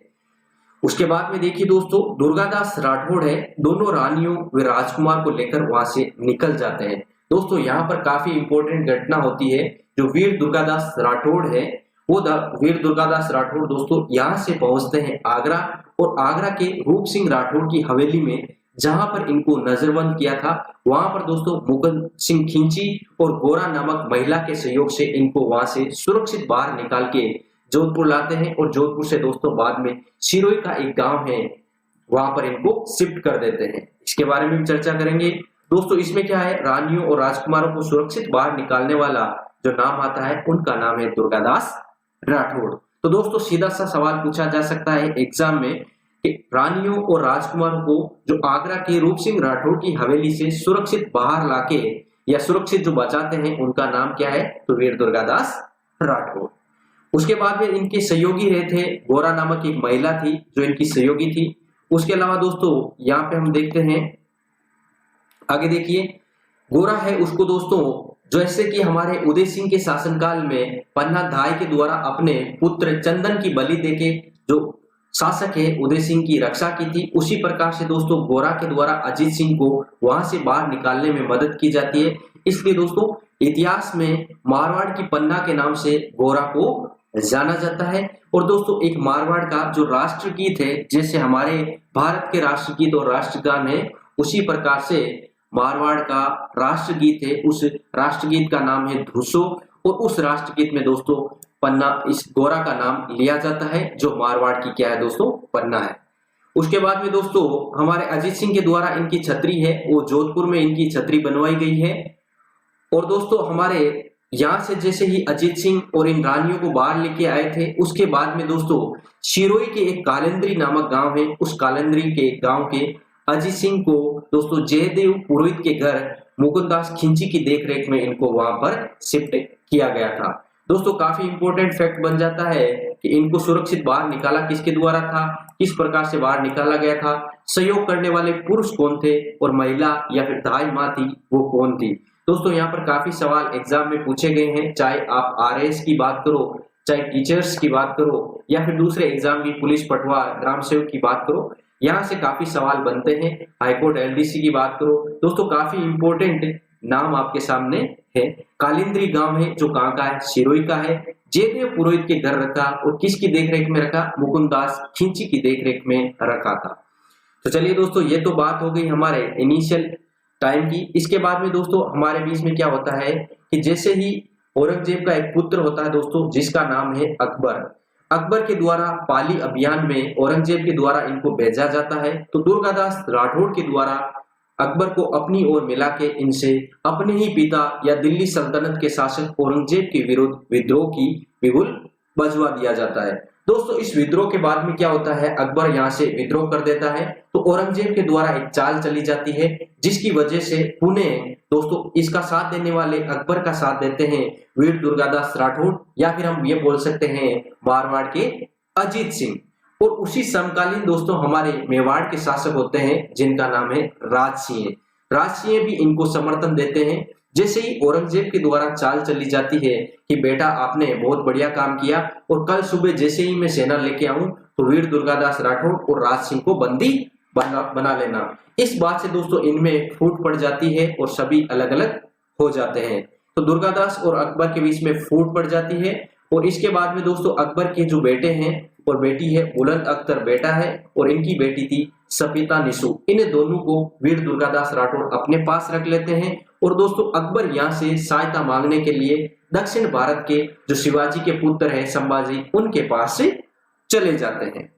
उसके बाद में देखिए दोस्तों दुर्गादास राठौड़ है, दोनों रानियों व राजकुमार को लेकर वहां से निकल जाते हैं। दोस्तों यहाँ पर काफी इंपॉर्टेंट घटना होती है। जो वीर दुर्गादास राठौड़ है वो वीर दुर्गादास राठौड़ दोस्तों यहाँ से पहुंचते हैं आगरा और आगरा के रूप सिंह राठौड़ की हवेली में जहां पर इनको नजरबंद किया था, वहां पर दोस्तों मुकुंद सिंह खिंची और गोरा नामक महिला के सहयोग से इनको वहां से सुरक्षित बाहर निकाल के जोधपुर लाते हैं और जोधपुर से दोस्तों बाद में सिरोही का एक गांव है वहां पर इनको शिफ्ट कर देते हैं। इसके बारे में भी चर्चा करेंगे दोस्तों। इसमें क्या है, रानियों और राजकुमारों को सुरक्षित बाहर निकालने वाला जो नाम आता है उनका नाम है दुर्गादास राठौड़। तो दोस्तों सीधा सा सवाल पूछा जा सकता है एग्जाम में कि रानियों और राजकुमारों को जो आगरा के रूप सिंह राठौड़ की हवेली से सुरक्षित बाहर लाके या सुरक्षित जो बचाते हैं उनका नाम क्या है, तो वीर दुर्गादास राठौड़। उसके बाद में इनके सहयोगी रहे थे, गोरा नामक एक महिला थी जो इनकी सहयोगी थी। उसके अलावा दोस्तों यहाँ पे हम देखते हैं, आगे देखिए, गोरा है उसको दोस्तों जैसे कि हमारे उदय सिंह के शासनकाल में पन्ना धाय के द्वारा अपने पुत्र चंदन की बलि देके जो शासक है उदय सिंह की रक्षा की थी, उसी प्रकार से दोस्तों गोरा के द्वारा अजीत सिंह को वहां से बाहर निकालने में मदद की जाती है। इसलिए दोस्तों इतिहास में मारवाड़ की पन्ना के नाम से गोरा को जाना जाता है। और दोस्तों एक मारवाड़ का जो राष्ट्रगीत है, जैसे हमारे भारत के राष्ट्रगीत और राष्ट्रगान है, उसी प्रकार से मारवाड़ का राष्ट्रगीत है, उस राष्ट्रगीत का नाम है धूसो। और उस राष्ट्रगीत में दोस्तों पन्ना, इस गोरा का नाम लिया जाता है जो मारवाड़ की क्या है दोस्तों, पन्ना है। उसके बाद में दोस्तों हमारे अजीत सिंह के द्वारा इनकी छतरी है वो जोधपुर में इनकी छतरी बनवाई गई है। और दोस्तों हमारे यहाँ से जैसे ही अजीत सिंह और इन रानियों को बाहर लेके आए थे, उसके बाद में दोस्तों सिरोही के एक कालेंद्री नामक गांव है, उस कालेंद्री के गांव के अजीत सिंह को दोस्तों जयदेव पुरोहित के घर मुकुंदास खिंची की देखरेख में इनको वहां पर शिफ्ट किया गया था। दोस्तों काफी इंपॉर्टेंट फैक्ट बन जाता है कि इनको सुरक्षित बाहर निकाला किसके द्वारा था, किस प्रकार से बाहर निकाला गया था, सहयोग करने वाले पुरुष कौन थे और महिला या फिर दाई माँ थी वो कौन थी। दोस्तों यहाँ पर काफी सवाल एग्जाम में पूछे गए हैं, चाहे आप आरएएस की बात करो, चाहे टीचर्स की बात करो, या फिर दूसरे एग्जाम की पुलिस, पटवार, ग्राम सेवक की बात करो, यहाँ से काफी सवाल बनते हैं। हाईकोर्ट, एलडीसी की बात करो दोस्तों, काफी इंपोर्टेंट नाम आपके सामने है। कालिंद्री गांव है जो कहाँ का है, सिरोही का है। जयदेव पुरोहित के घर रखा और किसकी देखरेख में रखा, मुकुंदास खिंची की देखरेख में रखा था। तो चलिए दोस्तों ये तो बात हो गई हमारे इनिशियल टाइम की। इसके बाद में दोस्तों हमारे बीच में क्या होता है कि जैसे ही औरंगजेब का एक पुत्र होता है दोस्तों जिसका नाम है अकबर, अकबर के द्वारा पाली अभियान में औरंगजेब के द्वारा इनको भेजा जाता है। तो दुर्गादास राठौड़ के द्वारा अकबर को अपनी ओर मिला के इनसे अपने ही पिता या दिल्ली सल्तनत के शासक औरंगजेब के विरुद्ध विद्रोह की बिगुल बजवा दिया जाता है। दोस्तों इस विद्रोह के बाद में क्या होता है, अकबर यहाँ से विद्रोह कर देता है। तो औरंगजेब के द्वारा एक चाल चली जाती है जिसकी वजह से पुनः दोस्तों इसका साथ देने वाले अकबर का साथ देते हैं वीर दुर्गादास राठौड़, या फिर हम ये बोल सकते हैं मारवाड़ के अजीत सिंह। और उसी समकालीन दोस्तों हमारे मेवाड़ के शासक होते हैं जिनका नाम है राजसिंह। राजसिंह भी इनको समर्थन देते हैं। जैसे ही औरंगजेब के द्वारा चाल चली जाती है कि बेटा आपने बहुत बढ़िया काम किया और कल सुबह जैसे ही मैं सेना लेके आऊं तो वीर दुर्गादास राठौड़ और राज सिंह को बंदी बना लेना। इस बात से दोस्तों इनमें फूट पड़ जाती है और सभी अलग अलग हो जाते हैं। तो दुर्गादास और अकबर के बीच में फूट पड़ जाती है। और इसके बाद में दोस्तों अकबर के जो बेटे हैं और बेटी है, बुलंद अख्तर बेटा है और इनकी बेटी थी सपिता निसु, इन दोनों को वीर दुर्गादास राठौड़ अपने पास रख लेते हैं। और दोस्तों अकबर यहाँ से सहायता मांगने के लिए दक्षिण भारत के जो शिवाजी के पुत्र हैं संभाजी, उनके पास से चले जाते हैं।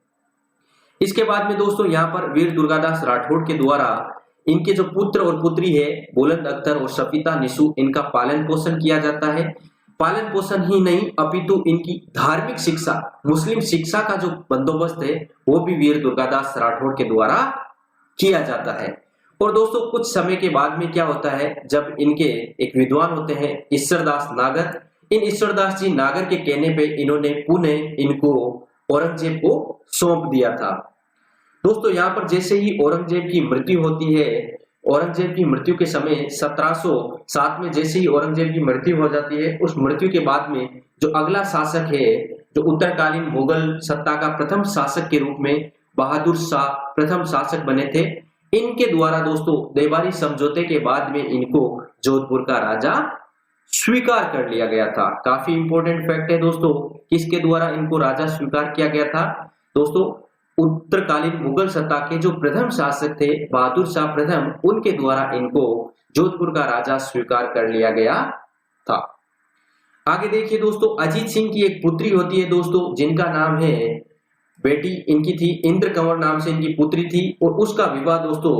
इसके बाद में दोस्तों यहाँ पर वीर दुर्गादास राठौड़ के द्वारा इनके जो पुत्र और पुत्री है बुलंद अख्तर और सपिता निसु, इनका पालन पोषण किया जाता है। पालन पोषण ही नहीं अपितु इनकी धार्मिक शिक्षा, मुस्लिम शिक्षा का जो बंदोबस्त है वो भी वीर दुर्गादास राठौड़ के द्वारा किया जाता है। और दोस्तों कुछ समय के बाद में क्या होता है, जब इनके एक विद्वान होते हैं ईश्वरदास नागर, इन ईश्वरदास जी नागर के कहने पे इन्होंने पुनः इनको औरंगजेब को सौंप दिया था। दोस्तों यहाँ पर जैसे ही औरंगजेब की मृत्यु होती है, औरंगजेब की मृत्यु के समय 1707 में जैसे ही औरंगजेब की मृत्यु हो जाती है, उस मृत्यु के बाद में जो अगला शासक है, जो उत्तरकालीन मुगल सत्ता का प्रथम शासक के रूप में बहादुर शाह प्रथम शासक बने थे, इनके द्वारा दोस्तों देवारी समझौते के बाद में इनको जोधपुर का राजा स्वीकार कर लिया गया था। काफी इंपॉर्टेंट फैक्ट है दोस्तों, किसके द्वारा इनको राजा स्वीकार किया गया था दोस्तों, उत्तरकालीन मुगल सत्ता के जो प्रथम शासक थे बहादुर शाह प्रथम, उनके द्वारा इनको जोधपुर का राजा स्वीकार कर लिया गया था। आगे देखिए दोस्तों, अजीत सिंह की एक पुत्री होती है दोस्तों, जिनका नाम है, बेटी इनकी थी इंद्र कंवर, नाम से इनकी पुत्री थी, और उसका विवाह दोस्तों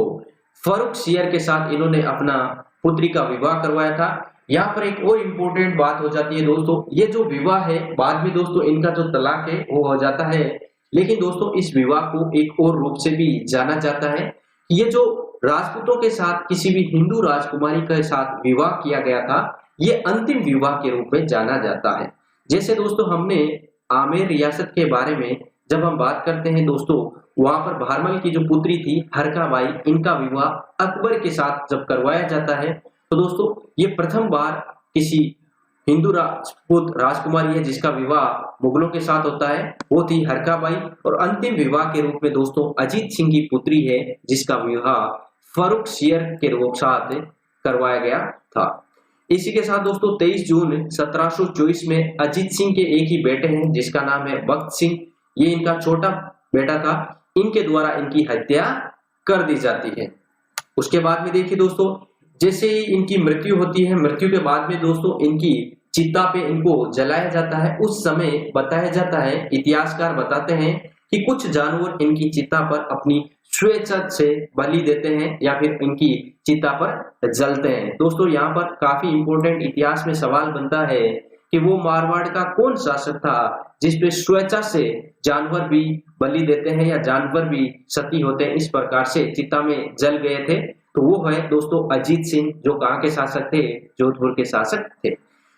फर्रुख सियर के साथ इन्होंने अपना पुत्री का विवाह करवाया था। यहाँ पर एक और इम्पोर्टेंट बात हो जाती है दोस्तों, ये जो विवाह है बाद में दोस्तों इनका जो तलाक है वो हो जाता है, लेकिन दोस्तों इस विवाह को एक और रूप से भी जाना जाता है। ये जो राजपूतों के साथ किसी भी हिंदू राजकुमारी के साथ विवाह किया गया था, ये अंतिम विवाह के रूप में जाना जाता है। जैसे दोस्तों हमने आमेर रियासत के बारे में जब हम बात करते हैं दोस्तों, वहां पर भारमल की जो पुत्री थी हरकाबाई, इनका विवाह अकबर के साथ जब करवाया जाता है, तो दोस्तों ये प्रथम बार किसी हिंदू राजपूत राजकुमारी है जिसका विवाह मुगलों के साथ होता है, वो थी हरकाबाई। और अंतिम विवाह के रूप में दोस्तों अजीत सिंह की पुत्री है जिसका विवाह फर्रुख सियर के साथ करवाया गया था। इसी के साथ दोस्तों 23 जून 1724 में अजीत सिंह के एक ही बेटे हैं जिसका नाम है बख्त सिंह, ये इनका छोटा बेटा था, इनके द्वारा इनकी हत्या कर दी जाती है। उसके बाद में देखिए दोस्तों, जैसे ही इनकी मृत्यु होती है, मृत्यु के बाद में दोस्तों इनकी चिता पे इनको जलाया जाता है। उस समय बताया जाता है, इतिहासकार बताते हैं कि कुछ जानवर इनकी चिता पर अपनी स्वेच्छा से बलि देते हैं या फिर इनकी चिता पर जलते हैं। दोस्तों यहाँ पर काफी इंपॉर्टेंट इतिहास में सवाल बनता है कि वो मारवाड़ का कौन शासक था जिसपे स्वेच्छा से जानवर भी बलि देते हैं या जानवर भी सती होते हैं, इस प्रकार से चिता में जल गए थे। तो वो है दोस्तों अजीत सिंह, जो कहाँ के शासक थे, जोधपुर के शासक थे।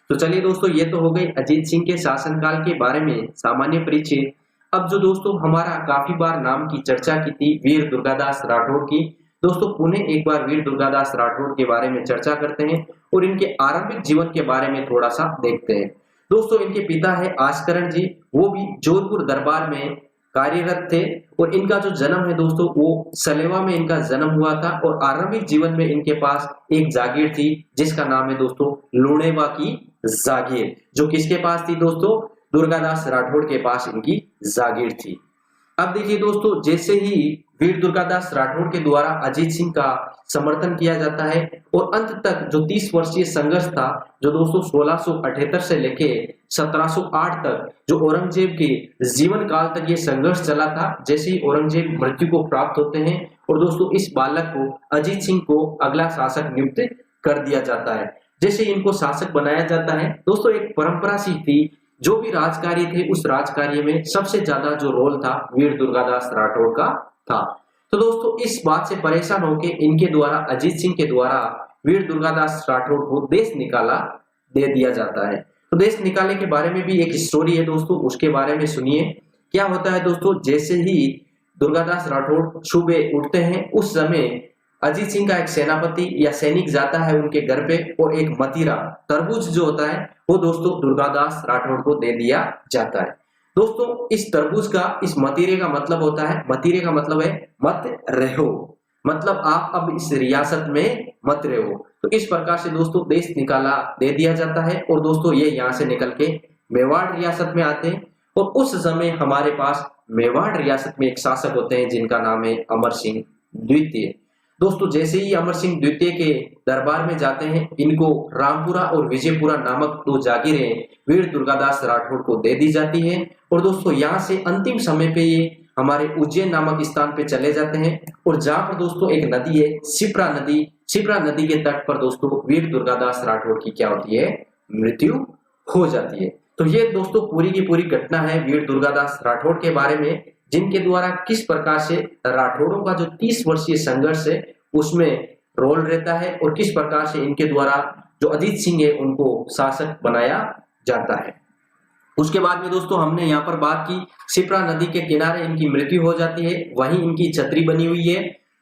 तो चलिए दोस्तों, ये तो हो गई अजीत सिंह के शासनकाल के बारे में सामान्य परिचय। अब जो दोस्तों हमारा काफी बार नाम की चर्चा की थी वीर दुर्गादास राठौड़ की, दोस्तों पुनः एक बार वीर दुर्गादास राठौड़ के बारे में चर्चा करते हैं और इनके आरंभिक जीवन के बारे में थोड़ा सा देखते हैं। दोस्तों इनके पिता है आस्करण जी, वो भी जोधपुर दरबार में कार्यरत थे और इनका जो जन्म है दोस्तों वो सलेवा में इनका जन्म हुआ था। और आरंभिक जीवन में इनके पास एक जागीर थी जिसका नाम है दोस्तों लुणेवा की जागीर, जो किसके पास थी दोस्तों, दुर्गादास राठौड़ के पास इनकी जागीर थी। अब देखिए दोस्तों, जैसे ही वीर दुर्गादास राठौड़ के द्वारा अजीत सिंह का समर्थन किया जाता है और अंत तक जो 30 वर्षीय संघर्ष था, जो दोस्तों 1678 से लेके 1708 तक जो औरंगजेब के जीवन काल तक ये संघर्ष चला था। जैसे ही औरंगजेब मृत्यु को प्राप्त होते हैं और दोस्तों इस बालक को अजीत सिंह को अगला शासक नियुक्त कर दिया जाता है। जैसे इनको शासक बनाया जाता है दोस्तों, एक परंपरा सी थी, जो भी राजकार्य थे उस राजकार्य में सबसे ज्यादा जो रोल था वीर दुर्गादास राठौड़ का था। तो दोस्तों इस बात से परेशान होकर इनके द्वारा अजीत सिंह के द्वारा वीर दुर्गादास राठौड़ को देश निकाला दे दिया जाता है। तो देश निकालने के बारे में भी एक स्टोरी है दोस्तों, उसके बारे में सुनिए। क्या होता है दोस्तों, जैसे ही दुर्गादास राठौड़ सुबह उठते हैं उस समय अजीत सिंह का एक सेनापति या सैनिक जाता है उनके घर पे और एक मतीरा तरबूज जो होता है वो दोस्तों दुर्गादास राठौड़ को दे दिया जाता है। दोस्तों इस तरबूज का, इस मतीरे का मतलब होता है, मतीरे का मतलब है मत रहो, मतलब आप अब इस रियासत में मत रहो। तो इस प्रकार से दोस्तों देश निकाला दे दिया जाता है और दोस्तों ये यहाँ से निकल के मेवाड़ रियासत में आते हैं। और उस समय हमारे पास मेवाड़ रियासत में एक शासक होते हैं जिनका नाम है अमर सिंह द्वितीय। दोस्तों जैसे ही अमर सिंह द्वितीय के दरबार में जाते हैं, इनको रामपुरा और विजयपुरा नामक दो जागीरें वीर दुर्गादास राठौड़ को दे दी जाती है। और दोस्तों यहाँ से अंतिम समय पे ये हमारे उज्जैन नामक स्थान पे चले जाते हैं और जहाँ पर दोस्तों एक नदी है शिप्रा नदी, शिप्रा नदी के तट पर दोस्तों वीर दुर्गादास राठौड़ की क्या होती है, मृत्यु हो जाती है। तो ये दोस्तों पूरी की पूरी घटना है वीर दुर्गादास राठौड़ के बारे में, जिनके द्वारा किस प्रकार से राठौड़ों का जो 30 वर्षीय संघर्ष है उसमें रोल रहता है और किस प्रकार से इनके द्वारा जो अजीत सिंह है उनको शासक बनाया जाता है। उसके बाद में दोस्तों हमने यहाँ पर बात की शिप्रा नदी के किनारे इनकी मृत्यु हो जाती है, वहीं इनकी छतरी बनी हुई है।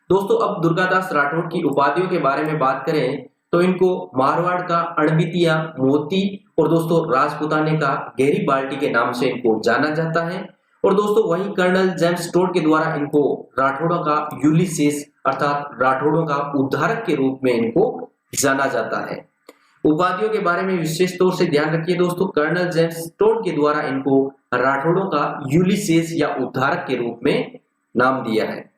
दोस्तों अब दुर्गादास राठौड़ की उपाधियों के बारे में बात करें तो इनको मारवाड़ का अड़बितिया मोती और दोस्तों राजपुताने का गहरी बाल्टी के नाम से इनको जाना जाता है। और दोस्तों वहीं कर्नल जेम्स टोड के द्वारा इनको राठौड़ों का यूलिसिस अर्थात राठौड़ों का उद्धारक के रूप में इनको जाना जाता है। उपाधियों के बारे में विशेष तौर से ध्यान रखिए दोस्तों, कर्नल जेम्स टोड के द्वारा इनको राठौड़ों का यूलिसिस या उद्धारक के रूप में नाम दिया है।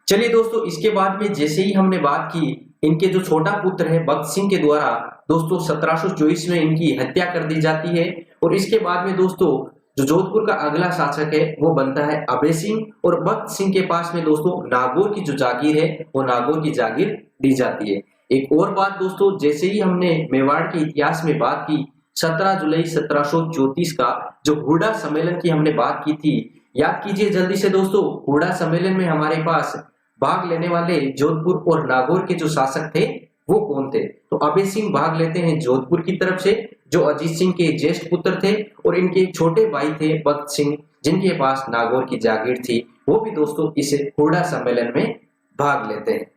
चलिए दोस्तों, इसके बाद में जैसे ही हमने बात की, इनके जो छोटा पुत्र है भगत सिंह के द्वारा दोस्तों 1724 में इनकी हत्या कर दी जाती है। और इसके बाद में दोस्तों जो जोधपुर का अगला शासक है वो बनता है अभय सिंह, और भगत सिंह के पास में दोस्तों नागौर की जो जागीर है वो नागौर की जागीर दी जाती है। एक और बात दोस्तों, जैसे ही हमने मेवाड़ के इतिहास में बात की, 17 जुलाई 1734 का जो हुडा सम्मेलन की हमने बात की थी, याद कीजिए जल्दी से दोस्तों, हुडा सम्मेलन में हमारे पास भाग लेने वाले जोधपुर और नागौर के जो शासक थे वो कौन थे? तो अभय सिंह भाग लेते हैं जोधपुर की तरफ से, जो अजीत सिंह के ज्येष्ठ पुत्र थे, और इनके छोटे भाई थे भगत सिंह जिनके पास नागौर की जागीर थी, वो भी दोस्तों इस हुडा सम्मेलन में भाग लेते हैं।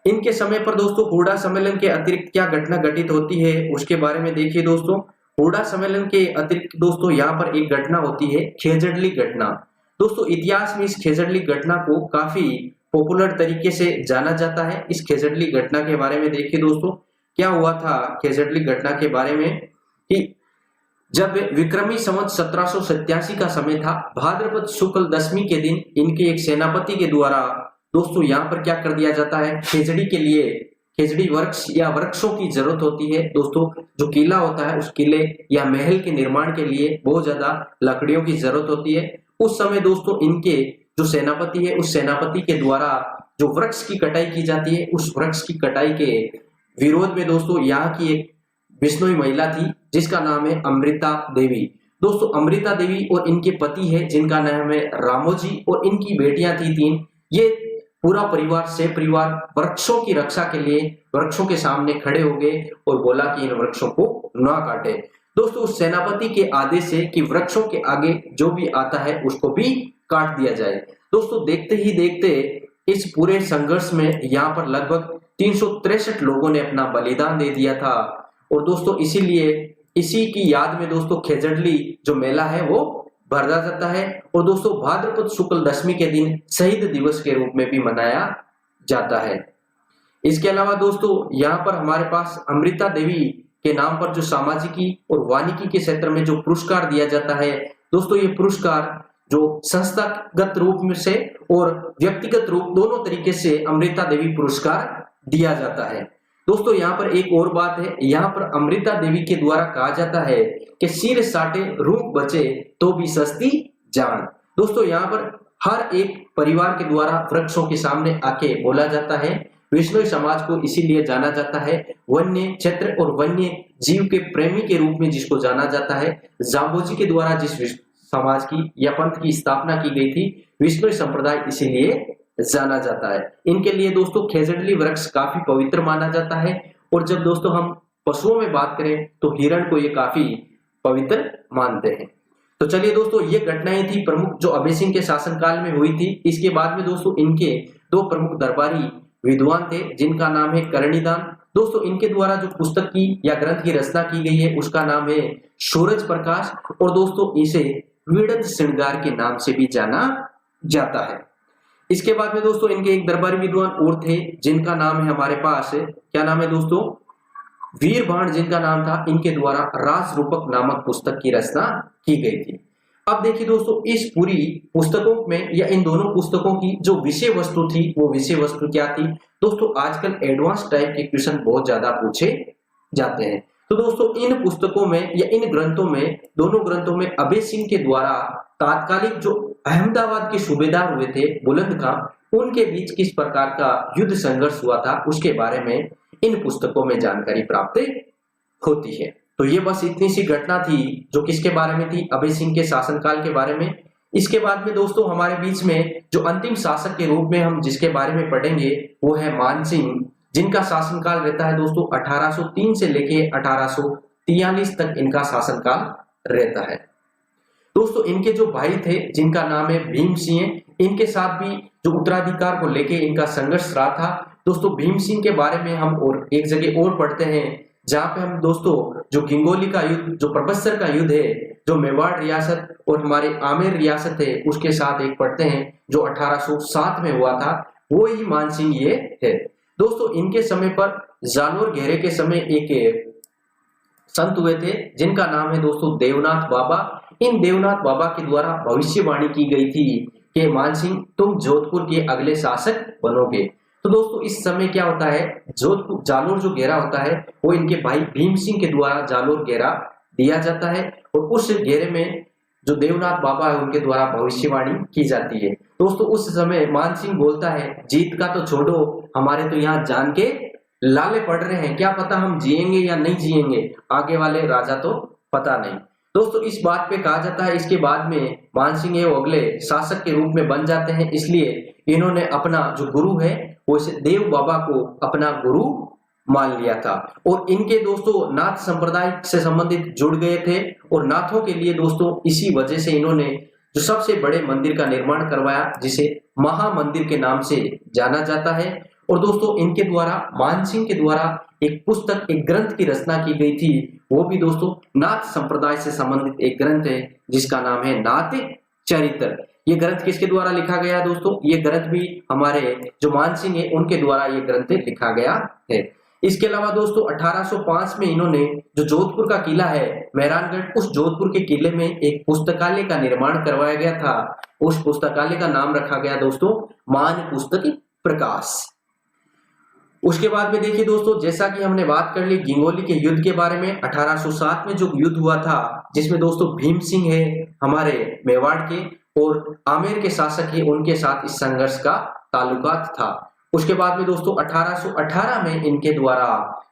इनके समय पर दोस्तों हुडा सम्मेलन के अतिरिक्त क्या घटना घटित होती है उसके बारे में देखिए दोस्तों। हुडा सम्मेलन के अतिरिक्त दोस्तों यहाँ पर एक घटना होती है खेजड़ली घटना। दोस्तों इतिहास में इस खेजड़ली घटना को काफी पॉपुलर तरीके से जाना जाता है। इस खेजड़ली घटना के बारे में देखिए दोस्तों, क्या हुआ था खेजड़ली घटना के बारे में कि जब विक्रमी संवत 1787 का समय था, भाद्रपद शुक्ल दशमी के दिन इनके एक सेनापति के द्वारा दोस्तों यहाँ पर क्या कर दिया जाता है, खेजड़ी के लिए खेजड़ी वृक्ष या वृक्षों की जरूरत होती है दोस्तों। जो किला होता है उस किले या महल के निर्माण के लिए बहुत ज्यादा लकड़ियों की जरूरत होती है। उस समय दोस्तों इनके जो सेनापति है उस सेनापति के द्वारा जो वृक्ष की कटाई की जाती है, उस वृक्ष की कटाई के विरोध में दोस्तों यहाँ की एक बिश्नोई महिला थी जिसका नाम है अमृता देवी। दोस्तों अमृता देवी और इनके पति है जिनका नाम है रामोजी, और इनकी बेटियां थी 3। ये पूरा परिवार से परिवार वृक्षों की रक्षा के लिए वृक्षों के सामने खड़े हो गए और बोला कि इन वृक्षों को ना काटे। दोस्तों उस सेनापति के आदेश है कि वृक्षों के आगे जो भी आता है उसको भी काट दिया जाए। दोस्तों देखते ही देखते इस पूरे संघर्ष में यहाँ पर लगभग 363 लोगों ने अपना बलिदान दे दिया था। और दोस्तों इसीलिए इसी की याद में दोस्तों खेजड़ली जो मेला है वो भरा जाता है, और दोस्तों भाद्रपद शुक्ल दशमी के दिन शहीद दिवस के रूप में भी मनाया जाता है। इसके अलावा दोस्तों यहाँ पर हमारे पास अमृता देवी के नाम पर जो सामाजिकी और वानिकी के क्षेत्र में जो पुरस्कार दिया जाता है दोस्तों, ये पुरस्कार जो संस्थागत रूप में से और व्यक्तिगत रूप दोनों तरीके से अमृता देवी पुरस्कार दिया जाता है। दोस्तों यहाँ पर एक और बात है, यहाँ पर अमृता देवी के द्वारा कहा जाता है कि सिर साटे रूप बचे तो भी सस्ती जान। दोस्तों यहाँ पर हर एक परिवार के द्वारा वृक्षों के सामने आके बोला जाता है। विष्णु समाज को इसीलिए जाना जाता है वन्य क्षेत्र और वन्य जीव के प्रेमी के रूप में जिसको जाना जाता है। जाम्बोजी के द्वारा जिस समाज की या पंथ की स्थापना की गई थी, विष्णु संप्रदाय इसीलिए जाना जाता है। इनके लिए दोस्तों खेजड़ली वृक्ष काफी पवित्र माना जाता है। और जब दोस्तों हम पशुओं में बात करें तो हिरण को ये काफी पवित्र मानते हैं। तो चलिए दोस्तों ये घटनाएं थी प्रमुख जो अभय सिंह के शासनकाल में हुई थी। इसके बाद में दोस्तों इनके 2 प्रमुख दरबारी विद्वान थे जिनका नाम है करणीदान। दोस्तों इनके द्वारा जो पुस्तक की या ग्रंथ की रचना की गई है उसका नाम है सूरज प्रकाश, और दोस्तों इसे विड़द श्रृंगार के नाम से भी जाना जाता है। इसके बाद में दोस्तों इनके एक दरबारी विद्वान और थे जिनका नाम है हमारे पास, क्या नाम है दोस्तों, वीर भाण जिनका नाम था। इनके द्वारा रास रूपक नामक पुस्तक की रचना की गई थी। अब देखिए दोस्तों इस पूरी पुस्तकों में या इन दोनों पुस्तकों की जो विषय वस्तु थी वो विषय वस्तु क्या थी दोस्तों, आजकल एडवांस टाइप के क्वेश्चन बहुत ज्यादा पूछे जाते हैं। तो दोस्तों इन पुस्तकों में या इन ग्रंथों में, दोनों ग्रंथों में अभय सिंह के द्वारा तात्कालिक जो अहमदाबाद के सूबेदार हुए थे बुलंद खां, उनके बीच किस प्रकार का युद्ध संघर्ष हुआ था उसके बारे में इन पुस्तकों में जानकारी प्राप्त होती है। तो ये बस इतनी सी घटना थी जो किसके बारे में थी, अभय सिंह के शासनकाल के बारे में। इसके बाद में दोस्तों हमारे बीच में जो अंतिम शासक के रूप में हम जिसके बारे में पढ़ेंगे वो है मानसिंह, जिनका शासनकाल रहता है दोस्तों 1803 से लेके 1843 तक इनका शासनकाल रहता है। दोस्तों इनके जो भाई थे जिनका नाम है भीम सिंह, इनके साथ भी जो उत्तराधिकार को लेके इनका संघर्ष रहा था। दोस्तों भीम सिंह के बारे में हम और एक जगह और पढ़ते हैं जहां पे हम दोस्तों जो किंगोली का युद्ध, जो प्रबस्तर का युद्ध है, जो मेवाड़ रियासत और हमारे आमेर रियासत है उसके साथ एक पढ़ते हैं जो 1807 में हुआ था, वो ही मानसिंह ये है। दोस्तों इनके समय पर जानवर घेरे के समय एक संत हुए थे जिनका नाम है दोस्तों देवनाथ बाबा। इन देवनाथ बाबा के द्वारा भविष्यवाणी की गई थी कि मानसिंह तुम जोधपुर के अगले शासक बनोगे। तो दोस्तों इस समय क्या होता है, जोधपुर जालोर जो घेरा होता है वो इनके भाई भीम सिंह के द्वारा जालोर घेरा दिया जाता है और उस घेरे में जो देवनाथ बाबा है उनके द्वारा भविष्यवाणी की जाती है। दोस्तों उस समय मानसिंह बोलता है जीत का तो छोड़ो, हमारे तो यहाँ जान के लाले पड़ रहे हैं, क्या पता हम जिएंगे या नहीं जिएंगे, आगे वाले राजा तो पता नहीं। दोस्तों इस बात पे कहा जाता है इसके बाद में मानसिंह ये अगले शासक के रूप में बन जाते हैं, इसलिए इन्होंने अपना जो गुरु है वो देव बाबा को अपना गुरु मान लिया था और इनके दोस्तों नाथ संप्रदाय से संबंधित जुड़ गए थे और नाथों के लिए दोस्तों इसी वजह से इन्होंने जो सबसे बड़े मंदिर का निर्माण करवाया जिसे महामंदिर के नाम से जाना जाता है। और दोस्तों इनके द्वारा मानसिंह के द्वारा एक पुस्तक एक ग्रंथ की रचना की गई थी, वो भी दोस्तों नाथ संप्रदाय से संबंधित एक ग्रंथ है जिसका नाम है नाथ चरित्र। ये ग्रंथ किसके द्वारा लिखा गया है दोस्तों, ये ग्रंथ भी हमारे जो मानसिंह है उनके द्वारा ये ग्रंथ लिखा गया है। इसके अलावा दोस्तों 1805 में इन्होंने जो जोधपुर का किला है मेहरानगढ़, उस जोधपुर के किले में एक पुस्तकालय का निर्माण करवाया गया था। उस पुस्तकालय का नाम रखा गया दोस्तों मान पुस्तक प्रकाश। उसके बाद में देखिए दोस्तों जैसा कि हमने बात कर ली गिंगोली के युद्ध के बारे में, 1807 में जो युद्ध हुआ था जिसमें दोस्तों भीम सिंह है हमारे मेवाड़ के और आमेर के शासक है उनके साथ इस संघर्ष का ताल्लुकात था। उसके बाद में दोस्तों 1818 में इनके द्वारा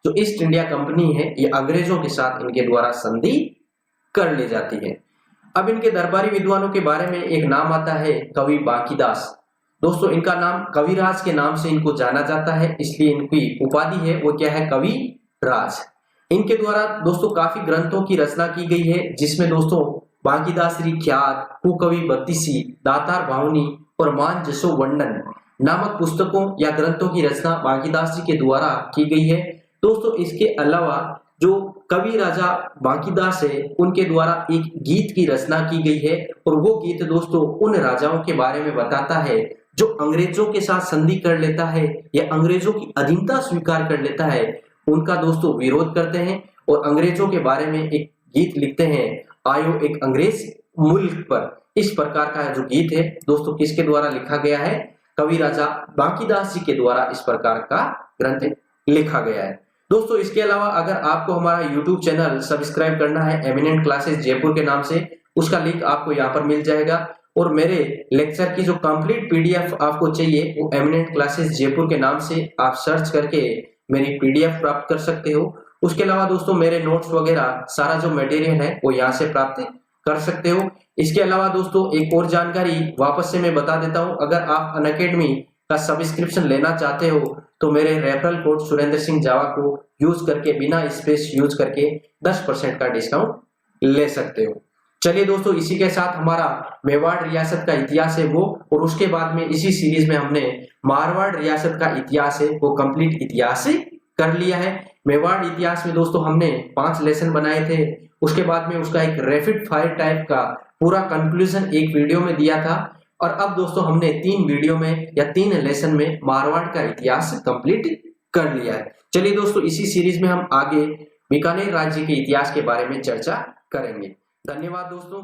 जो ईस्ट इंडिया कंपनी है ये अंग्रेजों के साथ इनके द्वारा संधि कर ली जाती है। अब इनके दरबारी विद्वानों के बारे में एक नाम आता है कवि बांकीदास। दोस्तों इनका नाम कविराज के नाम से इनको जाना जाता है, इसलिए इनकी उपाधि है वो क्या है, कवि राज। इनके द्वारा दोस्तों काफी ग्रंथों की रचना की गई है जिसमें दोस्तों बांकीदास श्री ख्यात, कुकवि बत्तीसी, दातार भावनी और मान जसो वर्णन नामक पुस्तकों या ग्रंथों की रचना बांकीदास जी के द्वारा की गई है। दोस्तों इसके अलावा जो कवि राजा बांकीदास है उनके द्वारा एक गीत की रचना की गई है और वो गीत दोस्तों उन राजाओं के बारे में बताता है जो अंग्रेजों के साथ संधि कर लेता है या अंग्रेजों की अधीनता स्वीकार कर लेता है, उनका दोस्तों विरोध करते हैं और अंग्रेजों के बारे में एक गीत लिखते हैं, आयो एक अंग्रेज मुल्क पर। इस प्रकार का जो गीत है दोस्तों किसके द्वारा लिखा गया है, कवि राजा बांकीदास जी के द्वारा इस प्रकार का ग्रंथ लिखा गया है। दोस्तों इसके अलावा अगर आपको हमारा YouTube चैनल सब्सक्राइब करना है एमिनेंट क्लासेस जयपुर के नाम से, उसका लिंक आपको यहाँ पर मिल जाएगा और मेरे लेक्चर की जो कंप्लीट PDF आपको चाहिए वो एमिनेंट क्लासेस जयपुर के नाम से आप सर्च करके मेरी PDF प्राप्त कर सकते हो। उसके अलावा दोस्तों मेरे नोट्स वगैरह सारा जो मटेरियल है वो यहाँ से प्राप्त कर सकते हो। इसके अलावा दोस्तों एक और जानकारी वापस से मैं बता देता हूँ, अगर आप अनअकैडमी का सब्सक्रिप्शन लेना चाहते हो तो मेरे रेफरल कोड सुरेंद्र सिंह जावा को यूज करके बिना स्पेस यूज करके 10% का डिस्काउंट ले सकते हो। चलिए दोस्तों इसी के साथ हमारा मेवाड़ रियासत का इतिहास है वो, और उसके बाद में इसी सीरीज में हमने मारवाड़ रियासत का इतिहास है वो कंप्लीट इतिहास कर लिया है। मेवाड़ इतिहास में दोस्तों हमने 5 लेसन बनाए थे, उसके बाद में उसका एक रैपिड फायर टाइप का पूरा कंक्लूजन एक वीडियो में दिया था और अब दोस्तों हमने 3 वीडियो में या 3 लेसन में मारवाड़ का इतिहास कंप्लीट कर लिया है। चलिए दोस्तों इसी सीरीज में हम आगे बीकानेर राज्य के इतिहास के बारे में चर्चा करेंगे। धन्यवाद दोस्तों।